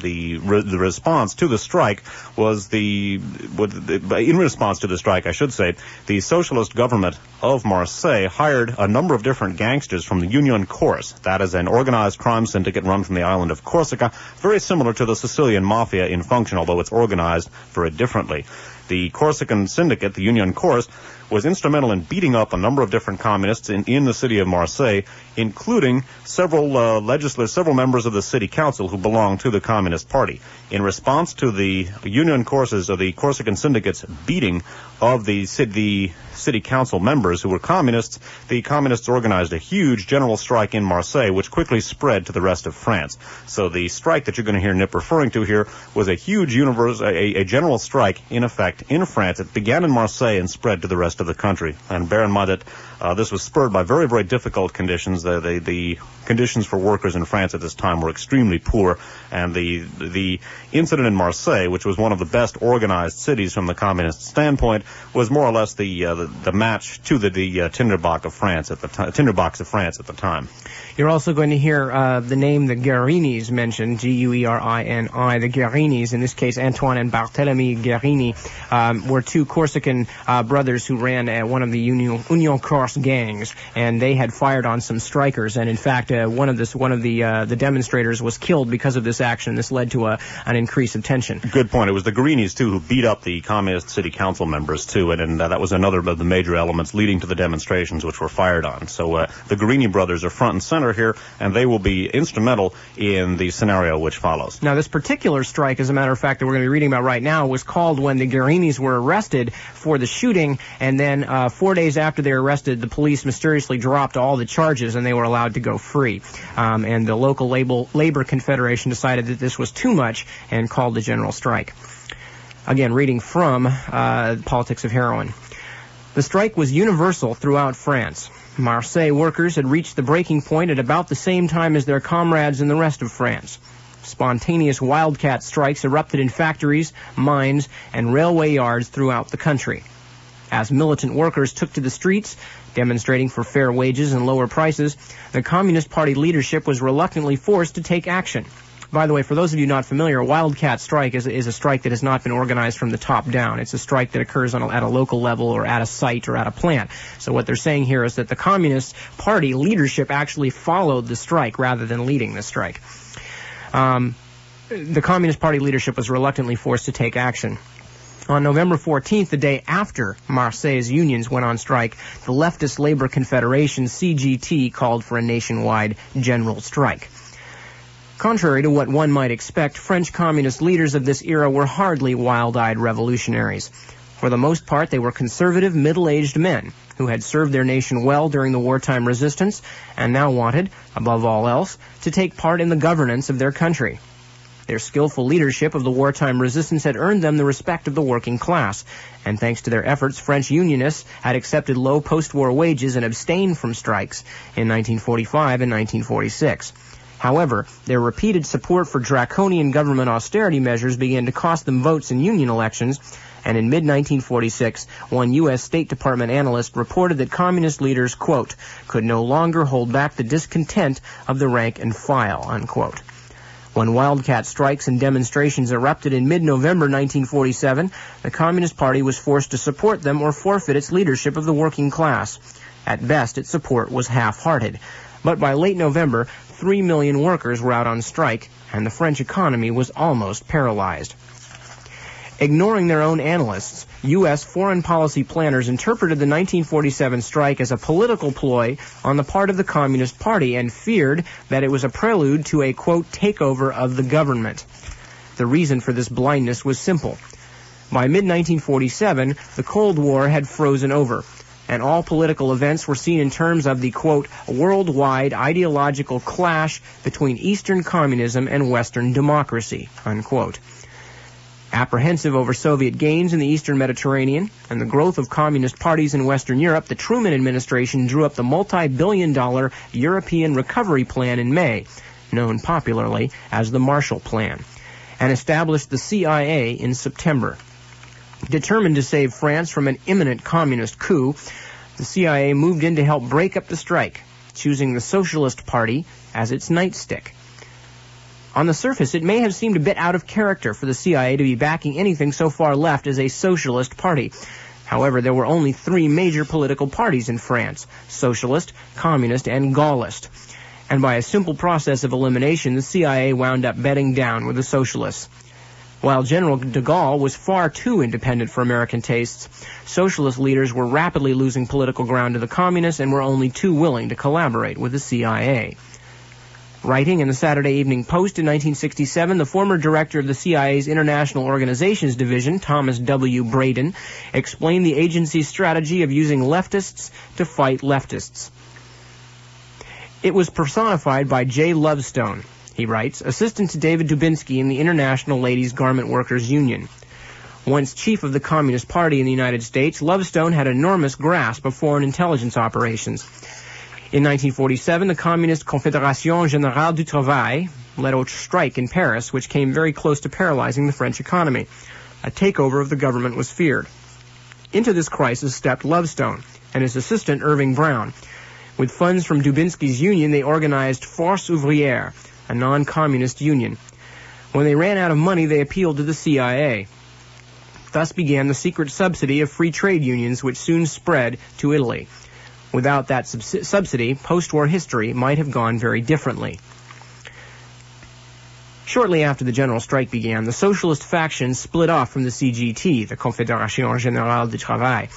response to the strike was in response to the strike, I should say, the socialist government of Marseille hired a number of different gangsters from the Union Corse. That is an organized crime syndicate run from the island of Corsica, very similar to the Sicilian mafia in function, although it's organized very differently. The Corsican syndicate, the Union Corse, was instrumental in beating up a number of different communists in the city of Marseille, including several members of the city council who belonged to the Communist Party. In response to the Union Corses, or the Corsican syndicate's beating of the city council members who were communists, the communists organized a huge general strike in Marseille, which quickly spread to the rest of France. So the strike that you're going to hear Nip referring to here was a huge a general strike in effect in France. It began in Marseille and spread to the rest of the country. And bear in mind that this was spurred by very, very difficult conditions. The conditions for workers in France at this time were extremely poor, and the incident in Marseille, which was one of the best organized cities from the communist standpoint, was more or less the match to the Tinderbox of France at the time. You're also going to hear the name the Guérinis mentioned, G-U-E-R-I-N-I. The Guérinis, in this case Antoine and Barthélemy Guérini, were two Corsican brothers who ran one of the Union Corse gangs, and they had fired on some strikers. And in fact, one of the demonstrators was killed because of this action. This led to an increase of tension. Good point. It was the Guérinis too who beat up the communist city council members too, and that was another of the major elements leading to the demonstrations which were fired on. So the Guérini brothers are front and center here, and they will be instrumental in the scenario which follows. Now, this particular strike, as a matter of fact, that we're going to be reading about right now, was called when the Guérinis were arrested for the shooting, and then 4 days after they were arrested, the police mysteriously dropped all the charges, and they were allowed to go free. And the local labor confederation decided that this was too much and called the general strike. Again, reading from Politics of Heroin. The strike was universal throughout France. Marseille workers had reached the breaking point at about the same time as their comrades in the rest of France. Spontaneous wildcat strikes erupted in factories, mines, and railway yards throughout the country. As militant workers took to the streets, demonstrating for fair wages and lower prices, the Communist Party leadership was reluctantly forced to take action. By the way, for those of you not familiar, a wildcat strike is a strike that has not been organized from the top down. It's a strike that occurs at a local level or at a site or at a plant. So what they're saying here is that the Communist Party leadership actually followed the strike rather than leading the strike. The Communist Party leadership was reluctantly forced to take action. On November 14th, the day after Marseille's unions went on strike, the leftist labor confederation, CGT, called for a nationwide general strike. Contrary to what one might expect, French communist leaders of this era were hardly wild-eyed revolutionaries. For the most part, they were conservative, middle-aged men who had served their nation well during the wartime resistance and now wanted, above all else, to take part in the governance of their country. Their skillful leadership of the wartime resistance had earned them the respect of the working class, and thanks to their efforts, French unionists had accepted low post-war wages and abstained from strikes in 1945 and 1946. However, their repeated support for draconian government austerity measures began to cost them votes in union elections, and in mid-1946, one U.S. State Department analyst reported that communist leaders, quote, could no longer hold back the discontent of the rank and file, unquote. When wildcat strikes and demonstrations erupted in mid-November 1947, the Communist Party was forced to support them or forfeit its leadership of the working class. At best, its support was half-hearted. But by late November, 3 million workers were out on strike, and the French economy was almost paralyzed. Ignoring their own analysts, U.S. foreign policy planners interpreted the 1947 strike as a political ploy on the part of the Communist Party and feared that it was a prelude to a, quote, takeover of the government. The reason for this blindness was simple. By mid-1947, the Cold War had frozen over, and all political events were seen in terms of the, quote, worldwide ideological clash between Eastern communism and Western democracy, unquote. Apprehensive over Soviet gains in the Eastern Mediterranean and the growth of communist parties in Western Europe, the Truman administration drew up the multi-billion-dollar European Recovery Plan in May, known popularly as the Marshall Plan, and established the CIA in September. Determined to save France from an imminent communist coup, the CIA moved in to help break up the strike, choosing the Socialist Party as its nightstick. On the surface, it may have seemed a bit out of character for the CIA to be backing anything so far left as a socialist party. However, there were only three major political parties in France: socialist, communist, and Gaullist. And by a simple process of elimination, the CIA wound up bedding down with the socialists. While General de Gaulle was far too independent for American tastes, socialist leaders were rapidly losing political ground to the communists and were only too willing to collaborate with the CIA. Writing in the Saturday Evening Post in 1967, the former director of the CIA's International Organizations Division, Thomas W. Braden, explained the agency's strategy of using leftists to fight leftists. It was personified by J. Lovestone, he writes, assistant to David Dubinsky in the International Ladies Garment Workers Union. Once chief of the Communist Party in the United States, Lovestone had enormous grasp of foreign intelligence operations. In 1947, the Communist Confédération Générale du Travail led a strike in Paris, which came very close to paralyzing the French economy. A takeover of the government was feared. Into this crisis stepped Lovestone and his assistant Irving Brown. With funds from Dubinsky's union, they organized Force Ouvrière, a non-communist union. When they ran out of money, they appealed to the CIA. Thus began the secret subsidy of free trade unions, which soon spread to Italy. Without that subsidy, post-war history might have gone very differently. Shortly after the general strike began, the socialist faction split off from the CGT, the Confédération Générale du Travail,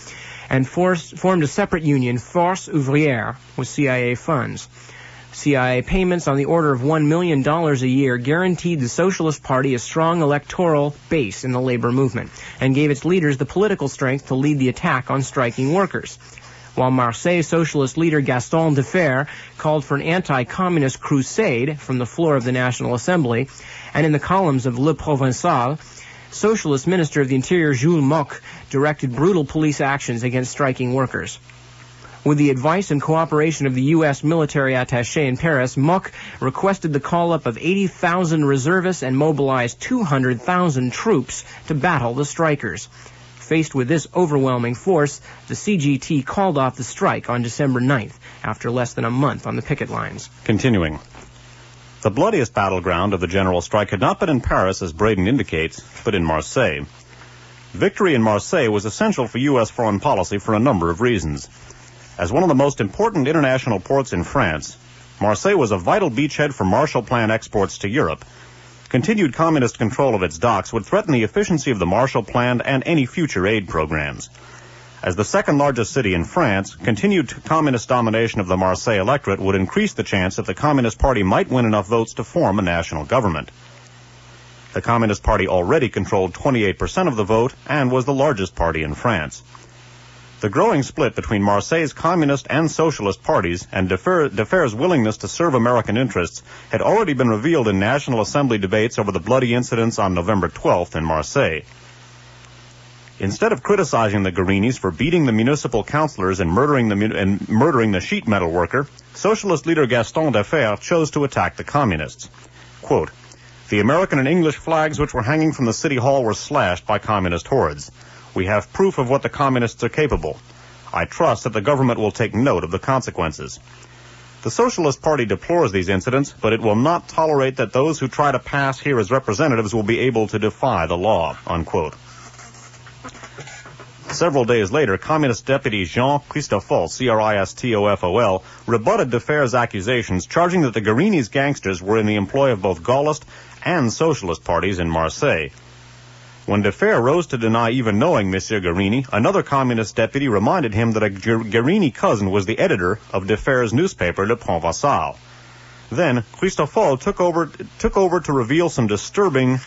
and formed a separate union, Force Ouvrière, with CIA funds. CIA payments on the order of $1 million a year guaranteed the Socialist Party a strong electoral base in the labor movement and gave its leaders the political strength to lead the attack on striking workers. While Marseille socialist leader Gaston Defferre called for an anti-communist crusade from the floor of the National Assembly, and in the columns of Le Provençal, Socialist Minister of the Interior Jules Moch directed brutal police actions against striking workers. With the advice and cooperation of the U.S. military attaché in Paris, Moch requested the call-up of 80,000 reservists and mobilized 200,000 troops to battle the strikers. Faced with this overwhelming force, the CGT called off the strike on December 9th, after less than a month on the picket lines. Continuing. The bloodiest battleground of the general strike had not been in Paris, as Braden indicates, but in Marseille. Victory in Marseille was essential for U.S. foreign policy for a number of reasons. As one of the most important international ports in France, Marseille was a vital beachhead for Marshall Plan exports to Europe. Continued communist control of its docks would threaten the efficiency of the Marshall Plan and any future aid programs. As the second largest city in France, continued communist domination of the Marseille electorate would increase the chance that the Communist Party might win enough votes to form a national government. The Communist Party already controlled 28% of the vote and was the largest party in France. The growing split between Marseille's communist and socialist parties and Defferre's willingness to serve American interests had already been revealed in National Assembly debates over the bloody incidents on November 12th in Marseille. Instead of criticizing the Guerinis for beating the municipal councillors and murdering the sheet metal worker, socialist leader Gaston Defferre chose to attack the communists. Quote, "The American and English flags which were hanging from the city hall were slashed by communist hordes. We have proof of what the communists are capable. I trust that the government will take note of the consequences." The Socialist Party deplores these incidents, but it will not tolerate that those who try to pass here as representatives will be able to defy the law, unquote. Several days later, Communist Deputy Jean Christofol, Christofol, rebutted Defferre's accusations, charging that the Guerinis gangsters were in the employ of both Gaullist and Socialist parties in Marseille. When Defferre rose to deny even knowing Monsieur Guerini, another communist deputy reminded him that a Guerini cousin was the editor of Defferre's newspaper, Le Provençal. Then, Christofol took over to reveal some disturbing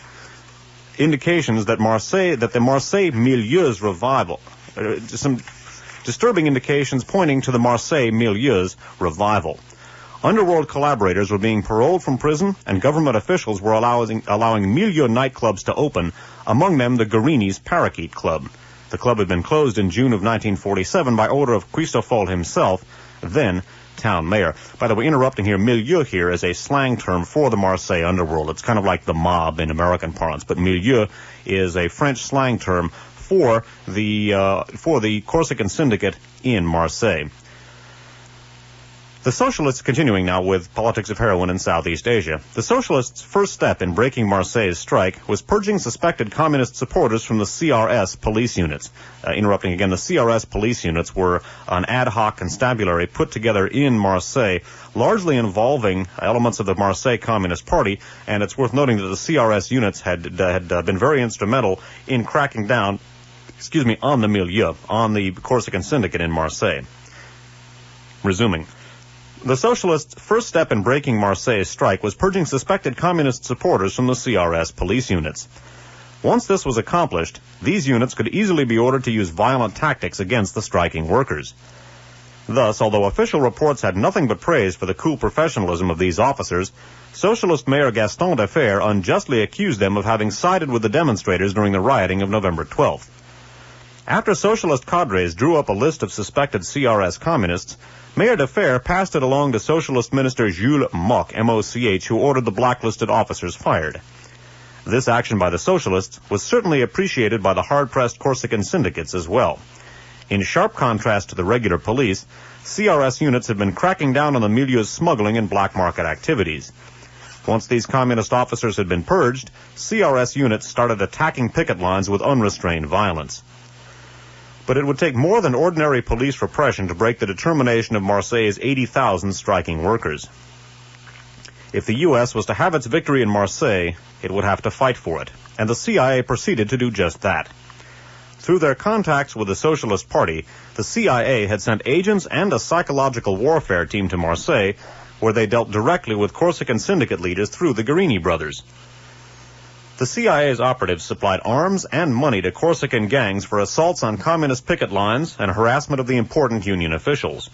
indications that the Marseille milieu's revival, some disturbing indications pointing to the Marseille milieu's revival. Underworld collaborators were being paroled from prison, and government officials were allowing milieu nightclubs to open, among them the Guarini's Parakeet Club. The club had been closed in June of 1947 by order of Cristofol himself, then town mayor. By the way, interrupting here, milieu here is a slang term for the Marseille underworld. It's kind of like the mob in American parlance, but milieu is a French slang term for the Corsican syndicate in Marseille. The socialists, continuing now with politics of heroin in Southeast Asia, the socialists' first step in breaking Marseille's strike was purging suspected communist supporters from the CRS police units. Interrupting again, the CRS police units were an ad hoc constabulary put together in Marseille, largely involving elements of the Marseille Communist Party, and it's worth noting that the CRS units had been very instrumental in cracking down, on the milieu, on the Corsican syndicate in Marseille. Resuming. The socialists' first step in breaking Marseille's strike was purging suspected communist supporters from the CRS police units. Once this was accomplished, these units could easily be ordered to use violent tactics against the striking workers. Thus, although official reports had nothing but praise for the cool professionalism of these officers, Socialist Mayor Gaston Defferre unjustly accused them of having sided with the demonstrators during the rioting of November 12th. After socialist cadres drew up a list of suspected CRS communists, Mayor Defferre passed it along to Socialist Minister Jules Moch, M-O-C-H, who ordered the blacklisted officers fired. This action by the socialists was certainly appreciated by the hard-pressed Corsican syndicates as well. In sharp contrast to the regular police, CRS units had been cracking down on the milieu's smuggling and black market activities. Once these communist officers had been purged, CRS units started attacking picket lines with unrestrained violence. But it would take more than ordinary police repression to break the determination of Marseille's 80,000 striking workers. If the U.S. was to have its victory in Marseille, it would have to fight for it, and the CIA proceeded to do just that. Through their contacts with the Socialist Party, the CIA had sent agents and a psychological warfare team to Marseille, where they dealt directly with Corsican syndicate leaders through the Guarini brothers. The CIA's operatives supplied arms and money to Corsican gangs for assaults on communist picket lines and harassment of the important union officials.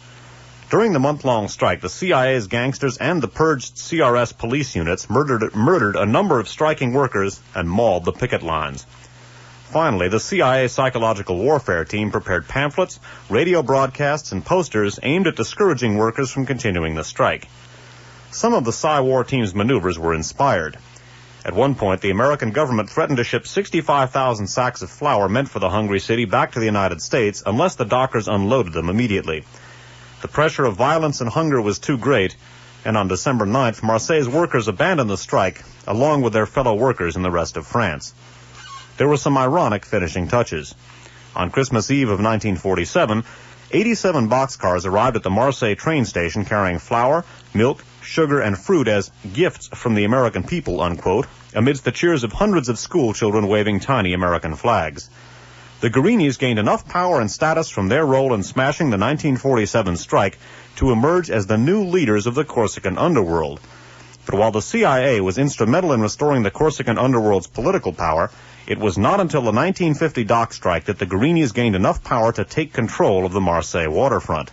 During the month-long strike, the CIA's gangsters and the purged CRS police units murdered a number of striking workers and mauled the picket lines. Finally, the CIA psychological warfare team prepared pamphlets, radio broadcasts, and posters aimed at discouraging workers from continuing the strike. Some of the Psy-War team's maneuvers were inspired. At one point, the American government threatened to ship 65,000 sacks of flour meant for the hungry city back to the United States unless the dockers unloaded them immediately. The pressure of violence and hunger was too great, and on December 9th, Marseille's workers abandoned the strike, along with their fellow workers in the rest of France. There were some ironic finishing touches. On Christmas Eve of 1947, 87 boxcars arrived at the Marseille train station carrying flour, milk, sugar, and fruit as gifts from the American people, unquote, amidst the cheers of hundreds of school children waving tiny American flags. The Guarinis gained enough power and status from their role in smashing the 1947 strike to emerge as the new leaders of the Corsican underworld. But while the CIA was instrumental in restoring the Corsican underworld's political power, it was not until the 1950 dock strike that the Guarinis gained enough power to take control of the Marseille waterfront.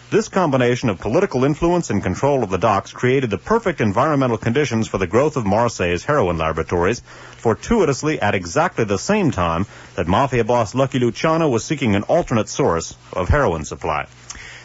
This combination of political influence and control of the docks created the perfect environmental conditions for the growth of Marseille's heroin laboratories, fortuitously at exactly the same time that mafia boss Lucky Luciano was seeking an alternate source of heroin supply.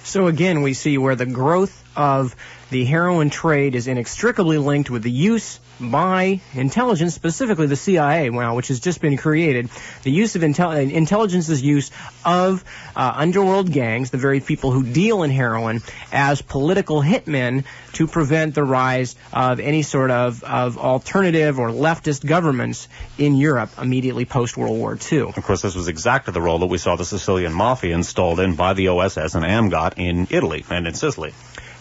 So again, we see where the growth of the heroin trade is inextricably linked with the use by intelligence, specifically the CIA, which has just been created, the use of intelligence's use of underworld gangs, the very people who deal in heroin, as political hitmen to prevent the rise of any sort of alternative or leftist governments in Europe immediately post-World War II. Of course, this was exactly the role that we saw the Sicilian Mafia installed in by the OSS and AMGOT in Italy and in Sicily.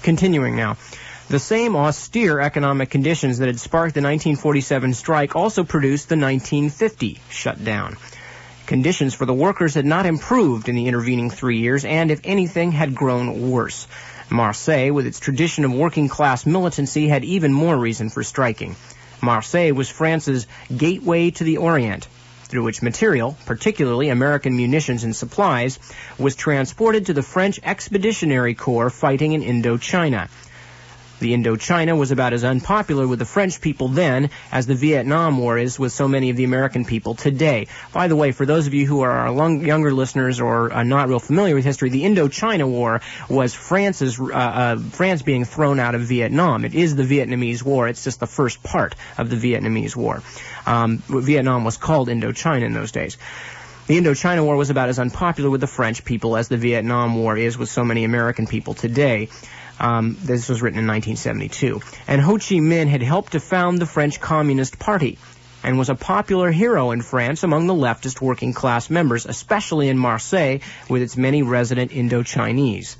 Continuing now. The same austere economic conditions that had sparked the 1947 strike also produced the 1950 shutdown. Conditions for the workers had not improved in the intervening 3 years and, if anything, had grown worse. Marseille, with its tradition of working-class militancy, had even more reason for striking. Marseille was France's gateway to the Orient, through which material, particularly American munitions and supplies, was transported to the French Expeditionary Corps fighting in Indochina. The Indochina was about as unpopular with the French people then as the Vietnam War is with so many of the American people today. By the way, for those of you who are our younger listeners or are not real familiar with history, the Indochina War was France being thrown out of Vietnam. It is the Vietnamese War. It's just the first part of the Vietnamese War. Vietnam was called Indochina in those days. The Indochina War was about as unpopular with the French people as the Vietnam War is with so many American people today. This was written in 1972. And Ho Chi Minh had helped to found the French Communist Party and was a popular hero in France among the leftist working class members, especially in Marseille with its many resident Indo-Chinese.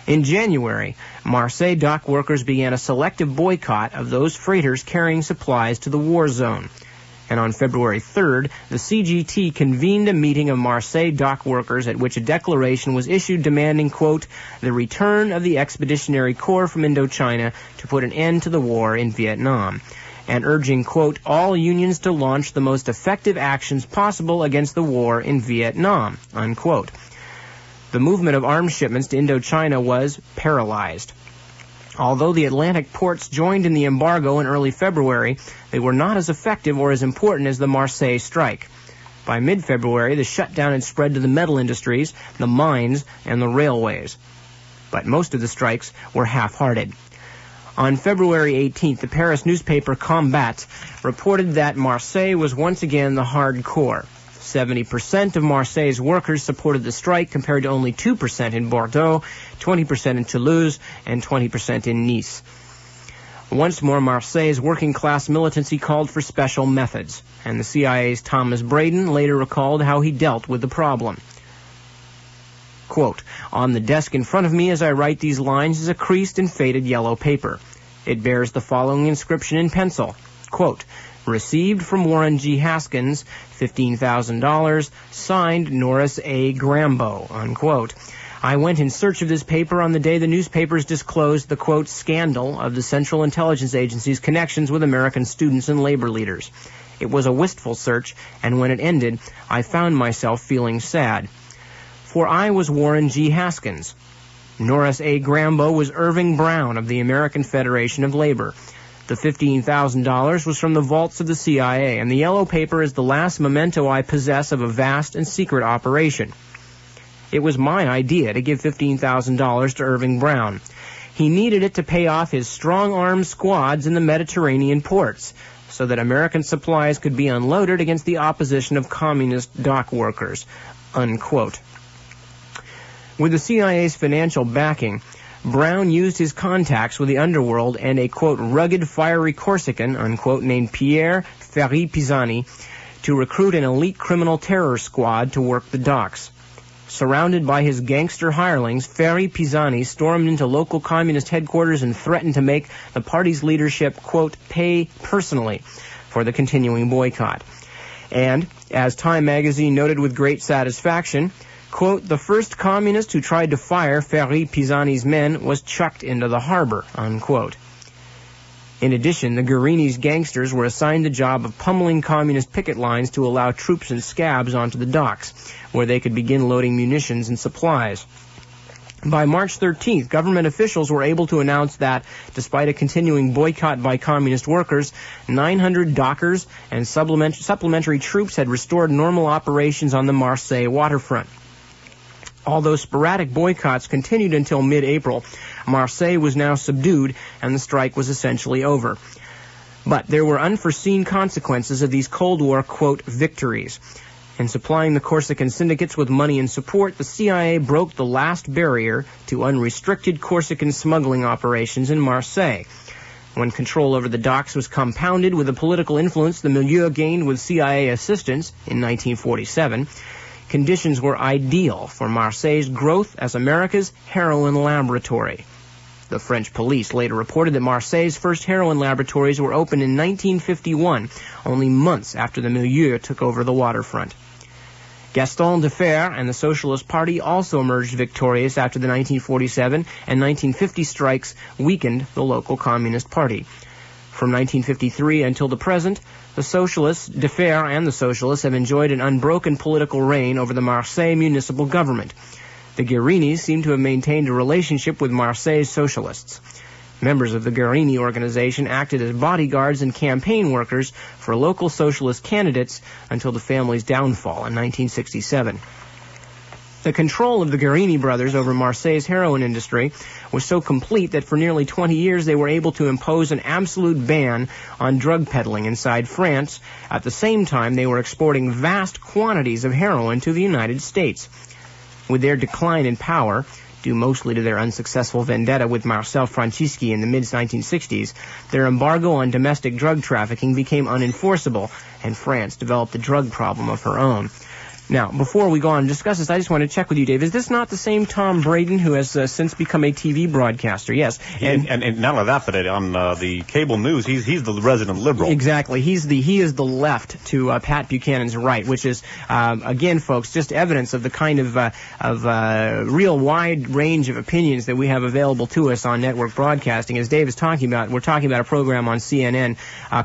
In January, Marseille dock workers began a selective boycott of those freighters carrying supplies to the war zone. And on February 3rd, the CGT convened a meeting of Marseille dock workers at which a declaration was issued demanding, quote, the return of the Expeditionary Corps from Indochina to put an end to the war in Vietnam, and urging, quote, all unions to launch the most effective actions possible against the war in Vietnam, unquote. The movement of arms shipments to Indochina was paralyzed. Although the Atlantic ports joined in the embargo in early February, they were not as effective or as important as the Marseille strike. By mid-February, the shutdown had spread to the metal industries, the mines, and the railways. But most of the strikes were half-hearted. On February 18th, the Paris newspaper Combat reported that Marseille was once again the hardcore. 70% of Marseille's workers supported the strike compared to only 2% in Bordeaux, 20% in Toulouse, and 20% in Nice. Once more, Marseille's working-class militancy called for special methods, and the CIA's Thomas Braden later recalled how he dealt with the problem. Quote, on the desk in front of me as I write these lines is a creased and faded yellow paper. It bears the following inscription in pencil, quote, received from Warren G. Haskins, $15,000, signed Norris A. Grambo, unquote. I went in search of this paper on the day the newspapers disclosed the, quote, scandal of the Central Intelligence Agency's connections with American students and labor leaders. It was a wistful search, and when it ended, I found myself feeling sad. For I was Warren G. Haskins. Norris A. Grambo was Irving Brown of the American Federation of Labor. The $15,000 was from the vaults of the CIA, and the yellow paper is the last memento I possess of a vast and secret operation. It was my idea to give $15,000 to Irving Brown. He needed it to pay off his strong-armed squads in the Mediterranean ports, so that American supplies could be unloaded against the opposition of communist dock workers, unquote. With the CIA's financial backing, Brown used his contacts with the underworld and a, quote, rugged, fiery Corsican, unquote, named Pierre Ferri Pisani to recruit an elite criminal terror squad to work the docks. Surrounded by his gangster hirelings, Ferri Pisani stormed into local communist headquarters and threatened to make the party's leadership, quote, pay personally for the continuing boycott. And, as Time magazine noted with great satisfaction, quote, the first communist who tried to fire Ferri Pisani's men was chucked into the harbor, unquote. In addition, the Guarini's gangsters were assigned the job of pummeling communist picket lines to allow troops and scabs onto the docks, where they could begin loading munitions and supplies. By March 13th, government officials were able to announce that, despite a continuing boycott by communist workers, 900 dockers and supplementary troops had restored normal operations on the Marseille waterfront. Although sporadic boycotts continued until mid-April, Marseille was now subdued and the strike was essentially over. But there were unforeseen consequences of these Cold War, quote, victories. In supplying the Corsican syndicates with money and support, the CIA broke the last barrier to unrestricted Corsican smuggling operations in Marseille. When control over the docks was compounded with the political influence the milieu gained with CIA assistance in 1947, conditions were ideal for Marseille's growth as America's heroin laboratory. The French police later reported that Marseille's first heroin laboratories were opened in 1951, only months after the milieu took over the waterfront. Gaston Defferre and the Socialist Party also emerged victorious after the 1947 and 1950 strikes weakened the local Communist Party. From 1953 until the present, the socialists, de Fer and the socialists, have enjoyed an unbroken political reign over the Marseille municipal government. The Guérinis seem to have maintained a relationship with Marseille's socialists. Members of the Guérini organization acted as bodyguards and campaign workers for local socialist candidates until the family's downfall in 1967. The control of the Guérini brothers over Marseille's heroin industry was so complete that for nearly 20 years they were able to impose an absolute ban on drug peddling inside France. At the same time, they were exporting vast quantities of heroin to the United States. With their decline in power, due mostly to their unsuccessful vendetta with Marcel Francisci in the mid-1960s, their embargo on domestic drug trafficking became unenforceable, and France developed a drug problem of her own. Now, before we go on and discuss this, I just want to check with you, Dave. Is this not the same Tom Braden who has since become a TV broadcaster? Yes. And not only that, but on the cable news, he's the resident liberal. Exactly. He is the left to Pat Buchanan's right, which is, again, folks, just evidence of the kind of real wide range of opinions that we have available to us on network broadcasting. As Dave is talking about, we're talking about a program on CNN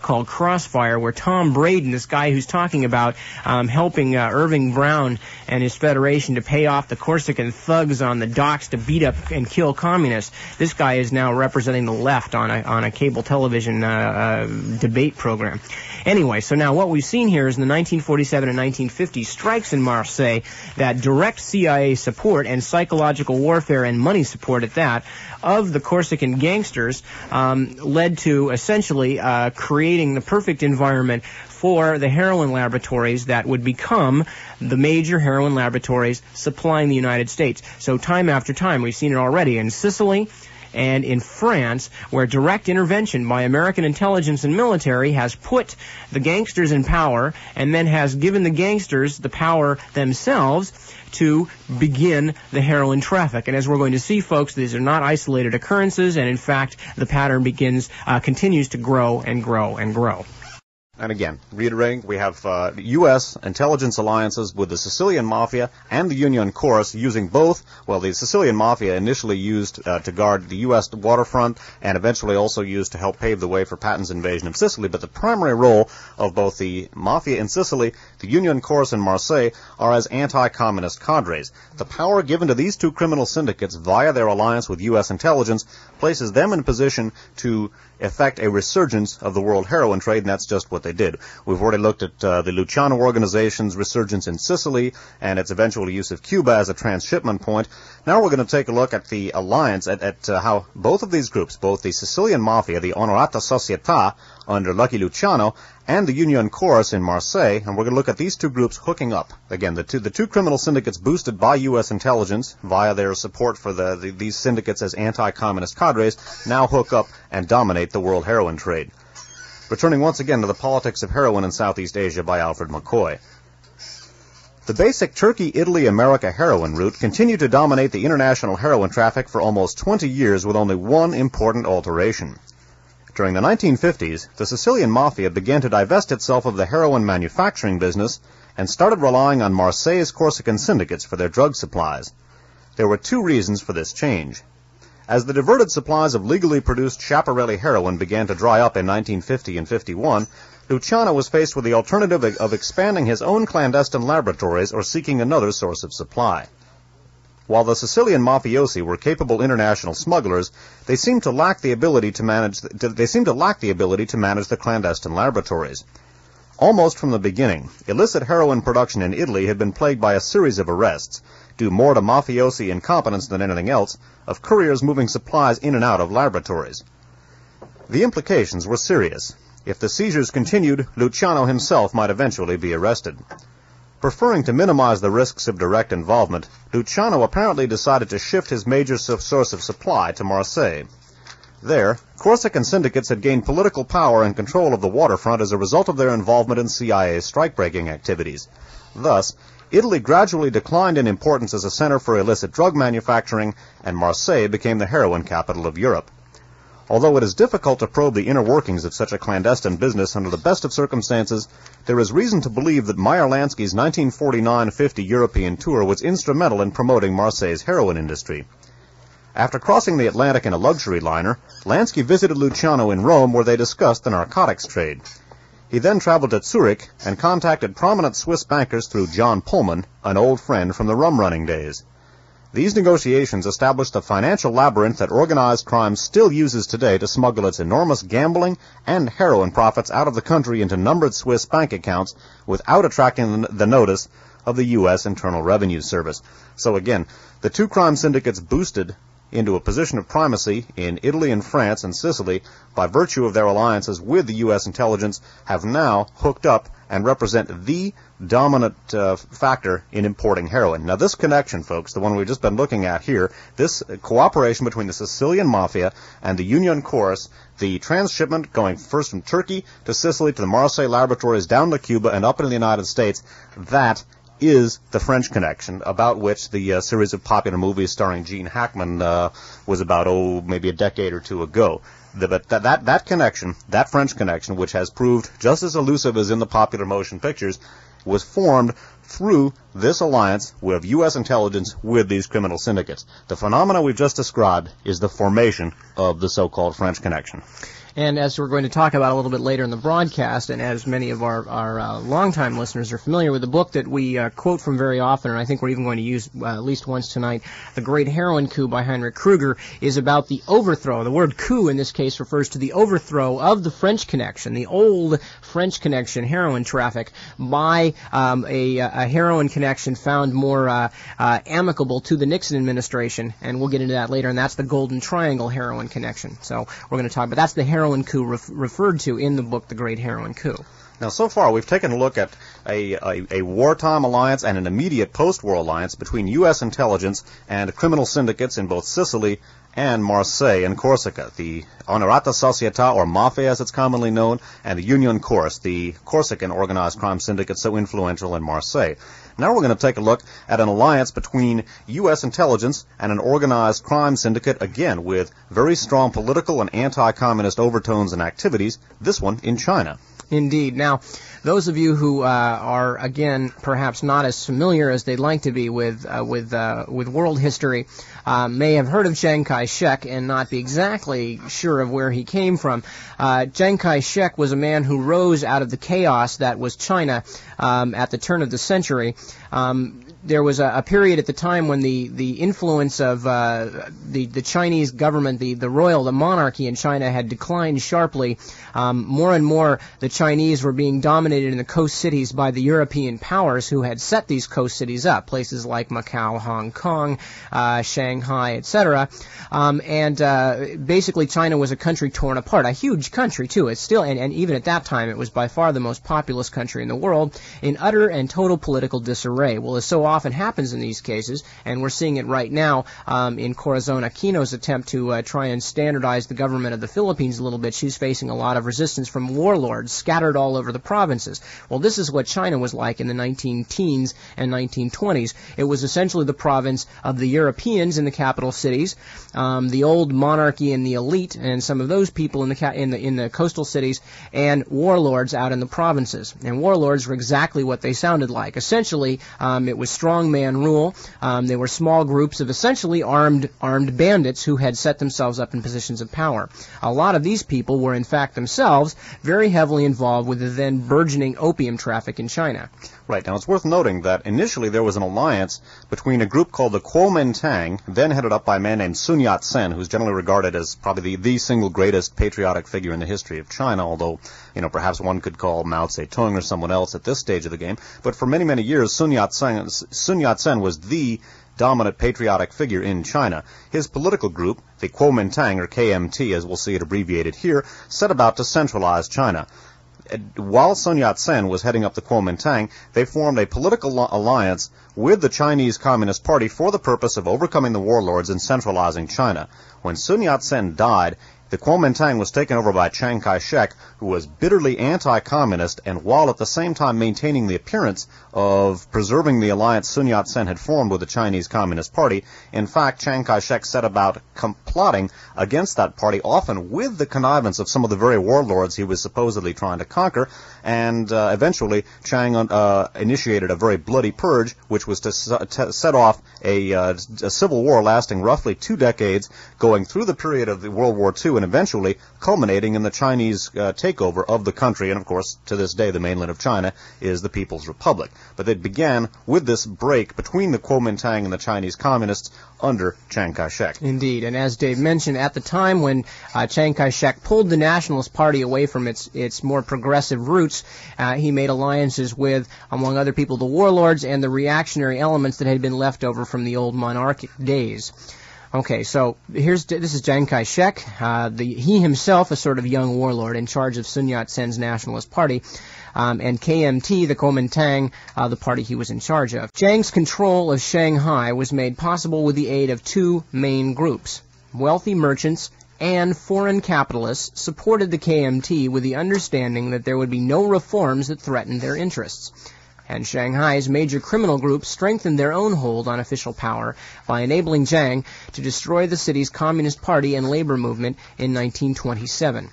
called Crossfire, where Tom Braden, this guy who's talking about helping Irving Brown and his federation to pay off the Corsican thugs on the docks to beat up and kill communists. This guy is now representing the left on a cable television debate program. Anyway, so now what we've seen here is in the 1947 and 1950 strikes in Marseille, that direct CIA support and psychological warfare and money support at that of the Corsican gangsters led to essentially creating the perfect environment for the heroin laboratories that would become the major heroin laboratories supplying the United States. So time after time, we've seen it already in Sicily and in France, where direct intervention by American intelligence and military has put the gangsters in power and then has given the gangsters the power themselves to begin the heroin traffic. And as we're going to see, folks, these are not isolated occurrences, and in fact, the pattern continues to grow and grow and grow. And again, reiterating, we have U.S. intelligence alliances with the Sicilian Mafia and the Union Chorus, using both. Well, the Sicilian Mafia initially used to guard the U.S. waterfront and eventually also used to help pave the way for Patton's invasion of Sicily. But the primary role of both the Mafia in Sicily, the Union Chorus in Marseille, are as anti-communist cadres. The power given to these two criminal syndicates via their alliance with U.S. intelligence places them in a position to effect a resurgence of the world heroin trade, and that's just what they did. We've already looked at the Luciano organization's resurgence in Sicily and its eventual use of Cuba as a transshipment point. Now we're going to take a look at the alliance, at how both of these groups, both the Sicilian Mafia, the Onorata Società under Lucky Luciano, and the Union Chorus in Marseille, and we're going to look at these two groups hooking up. Again, the two criminal syndicates boosted by U.S. intelligence via their support for these syndicates as anti-communist cadres now hook up and dominate the world heroin trade. Returning once again to the politics of heroin in Southeast Asia by Alfred McCoy. The basic Turkey-Italy-America heroin route continued to dominate the international heroin traffic for almost 20 years with only one important alteration. During the 1950s, the Sicilian Mafia began to divest itself of the heroin manufacturing business and started relying on Marseille's Corsican syndicates for their drug supplies. There were two reasons for this change. As the diverted supplies of legally produced Schiaparelli heroin began to dry up in 1950 and 51, Luciano was faced with the alternative of expanding his own clandestine laboratories or seeking another source of supply. While the Sicilian mafiosi were capable international smugglers, they seemed to lack the ability to manage the clandestine laboratories. Almost from the beginning, illicit heroin production in Italy had been plagued by a series of arrests, due more to mafiosi incompetence than anything else, of couriers moving supplies in and out of laboratories. The implications were serious. If the seizures continued, Luciano himself might eventually be arrested. Preferring to minimize the risks of direct involvement, Luciano apparently decided to shift his major source of supply to Marseille. There, Corsican syndicates had gained political power and control of the waterfront as a result of their involvement in CIA strike-breaking activities. Thus, Italy gradually declined in importance as a center for illicit drug manufacturing, and Marseille became the heroin capital of Europe. Although it is difficult to probe the inner workings of such a clandestine business under the best of circumstances, there is reason to believe that Meyer Lansky's 1949-50 European tour was instrumental in promoting Marseille's heroin industry. After crossing the Atlantic in a luxury liner, Lansky visited Luciano in Rome where they discussed the narcotics trade. He then traveled to Zurich and contacted prominent Swiss bankers through John Pullman, an old friend from the rum-running days. These negotiations established a financial labyrinth that organized crime still uses today to smuggle its enormous gambling and heroin profits out of the country into numbered Swiss bank accounts without attracting the notice of the U.S. Internal Revenue Service. So again, the two crime syndicates boosted into a position of primacy in Italy and France and Sicily by virtue of their alliances with the U.S. intelligence have now hooked up and represent the dominant factor in importing heroin. Now this connection, folks, the one we've just been looking at here, this cooperation between the Sicilian Mafia and the Union Chorus, the transshipment going first from Turkey to Sicily to the Marseille laboratories down to Cuba and up into the United States, that is the French Connection, about which the series of popular movies starring Gene Hackman was about, maybe a decade or two ago. But that connection, that French Connection, which has proved just as elusive as in the popular motion pictures, was formed through this alliance with U.S. intelligence with these criminal syndicates. The phenomena we've just described is the formation of the so-called French Connection. And as we're going to talk about a little bit later in the broadcast, and as many of our longtime listeners are familiar with, the book that we quote from very often, and I think we're even going to use at least once tonight, The Great Heroin Coup by Heinrich Krüger, is about the overthrow. The word coup in this case refers to the overthrow of the French Connection, the old French Connection heroin traffic, by a heroin connection found more amicable to the Nixon administration, and we'll get into that later, and that's the Golden Triangle heroin connection. So we're going to talk about that's the heroin coup referred to in the book, The Great Heroin Coup. Now, so far, we've taken a look at a wartime alliance and an immediate post-war alliance between U.S. intelligence and criminal syndicates in both Sicily and Marseille and Corsica, the Onorata Società, or Mafia as it's commonly known, and the Union Chorus, the Corsican organized crime syndicate so influential in Marseille. Now we're going to take a look at an alliance between U.S. intelligence and an organized crime syndicate, again, with very strong political and anti-communist overtones and activities, this one in China. Indeed. Now, those of you who are, again, perhaps not as familiar as they'd like to be with world history may have heard of Chiang Kai-shek and not be exactly sure of where he came from. Chiang Kai-shek was a man who rose out of the chaos that was China at the turn of the century. There was a period at the time when the influence of the Chinese government, the monarchy in China had declined sharply. More and more, the Chinese were being dominated in the coast cities by the European powers who had set these coast cities up, places like Macau, Hong Kong, Shanghai, etc. Basically, China was a country torn apart, a huge country too. It's still, and even at that time, it was by far the most populous country in the world, in utter and total political disarray. Well, as so often happens in these cases, and we're seeing it right now in Corazon Aquino's attempt to try and standardize the government of the Philippines a little bit. She's facing a lot of resistance from warlords scattered all over the provinces. Well, this is what China was like in the 19-teens and 1920s. It was essentially the province of the Europeans in the capital cities, the old monarchy and the elite, and some of those people in the coastal cities, and warlords out in the provinces. And warlords were exactly what they sounded like. Essentially, it was strongman rule. They were small groups of essentially armed bandits who had set themselves up in positions of power. A lot of these people were in fact themselves very heavily involved with the then burgeoning opium traffic in China. Right. Now, it's worth noting that initially there was an alliance between a group called the Kuomintang, then headed up by a man named Sun Yat-sen, who's generally regarded as probably the single greatest patriotic figure in the history of China, although, perhaps one could call Mao Zedong or someone else at this stage of the game. But for many, many years, Sun Yat-sen was the dominant patriotic figure in China. His political group, the Kuomintang, or KMT, as we'll see it abbreviated here, set about to centralize China. While Sun Yat-sen was heading up the Kuomintang, they formed a political alliance with the Chinese Communist Party for the purpose of overcoming the warlords and centralizing China. When Sun Yat-sen died, the Kuomintang was taken over by Chiang Kai-shek, who was bitterly anti-communist, and while at the same time maintaining the appearance of preserving the alliance Sun Yat-sen had formed with the Chinese Communist Party, in fact, Chiang Kai-shek set about plotting against that party, often with the connivance of some of the very warlords he was supposedly trying to conquer, and eventually Chiang initiated a very bloody purge, which was to set off a civil war lasting roughly 2 decades, going through the period of the World War II and eventually culminating in the Chinese takeover of the country. And of course, to this day, the mainland of China is the People's Republic. But it began with this break between the Kuomintang and the Chinese communists under Chiang Kai-shek. Indeed, and as Dave mentioned, at the time when Chiang Kai-shek pulled the Nationalist Party away from its more progressive roots, he made alliances with, among other people, the warlords and the reactionary elements that had been left over from the old monarchic days. Okay, so this is Chiang Kai-shek, he himself a sort of young warlord in charge of Sun Yat-sen's Nationalist Party, and KMT, the Kuomintang, the party he was in charge of. Chiang's control of Shanghai was made possible with the aid of 2 main groups. Wealthy merchants and foreign capitalists supported the KMT with the understanding that there would be no reforms that threatened their interests. And Shanghai's major criminal groups strengthened their own hold on official power by enabling Chiang to destroy the city's Communist Party and labor movement in 1927.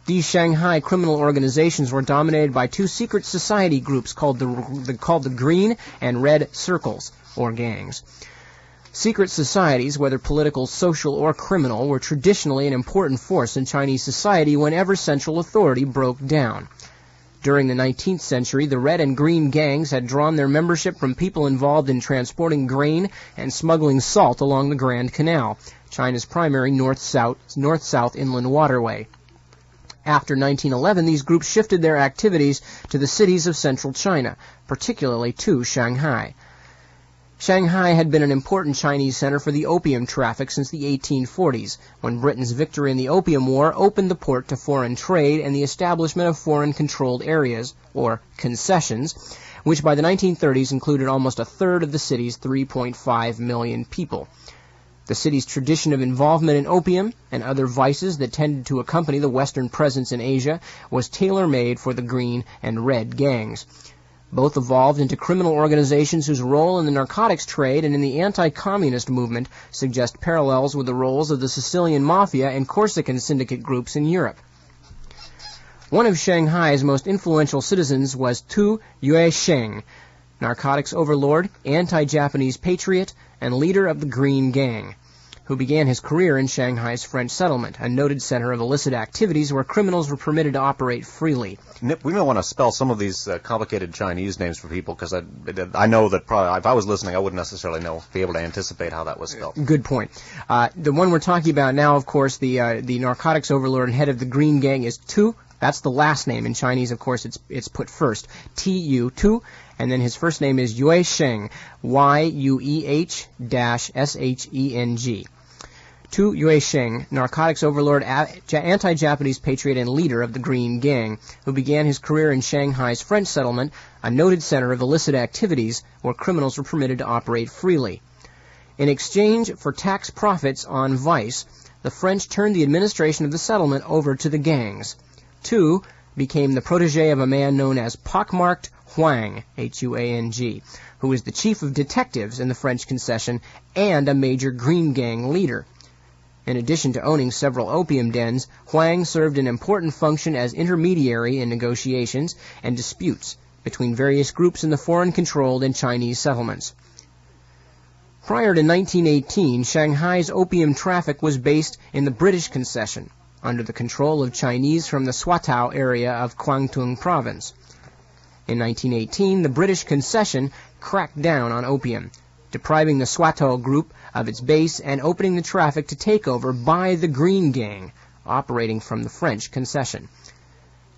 These Shanghai criminal organizations were dominated by 2 secret society groups called the Green and Red Circles, or gangs. Secret societies, whether political, social, or criminal, were traditionally an important force in Chinese society whenever central authority broke down. During the 19th century, the Red and Green gangs had drawn their membership from people involved in transporting grain and smuggling salt along the Grand Canal, China's primary north-south inland waterway. After 1911, these groups shifted their activities to the cities of central China, particularly to Shanghai. Shanghai had been an important Chinese center for the opium traffic since the 1840s, when Britain's victory in the Opium War opened the port to foreign trade and the establishment of foreign-controlled areas, or concessions, which by the 1930s included almost a third of the city's 3.5 million people. The city's tradition of involvement in opium and other vices that tended to accompany the Western presence in Asia was tailor-made for the Green and Red gangs. Both evolved into criminal organizations whose role in the narcotics trade and in the anti-communist movement suggest parallels with the roles of the Sicilian Mafia and Corsican syndicate groups in Europe. One of Shanghai's most influential citizens was Tu Yuesheng, narcotics overlord, anti-Japanese patriot, and leader of the Green Gang, who began his career in Shanghai's French settlement, a noted center of illicit activities where criminals were permitted to operate freely. Nip, we may want to spell some of these complicated Chinese names for people, because I know that probably if I was listening, I wouldn't necessarily be able to anticipate how that was spelled. Good point. The one we're talking about now, of course, the narcotics overlord and head of the Green Gang is Tu. That's the last name. In Chinese, of course, it's put first. T-U, Tu. And then his first name is Yuesheng, Y-U-E-H-S-H-E-N-G. Tu Yuesheng, narcotics overlord, anti-Japanese patriot, and leader of the Green Gang, who began his career in Shanghai's French settlement, a noted center of illicit activities where criminals were permitted to operate freely. In exchange for tax profits on vice, the French turned the administration of the settlement over to the gangs. Tu became the protege of a man known as Pockmarked Huang, H-U-A-N-G, who was the chief of detectives in the French concession and a major Green Gang leader. In addition to owning several opium dens, Huang served an important function as intermediary in negotiations and disputes between various groups in the foreign-controlled and Chinese settlements. Prior to 1918, Shanghai's opium traffic was based in the British concession, under the control of Chinese from the Swatow area of Kwangtung province. In 1918, the British concession cracked down on opium, depriving the Swatow group of its base and opening the traffic to takeover by the Green Gang, operating from the French concession.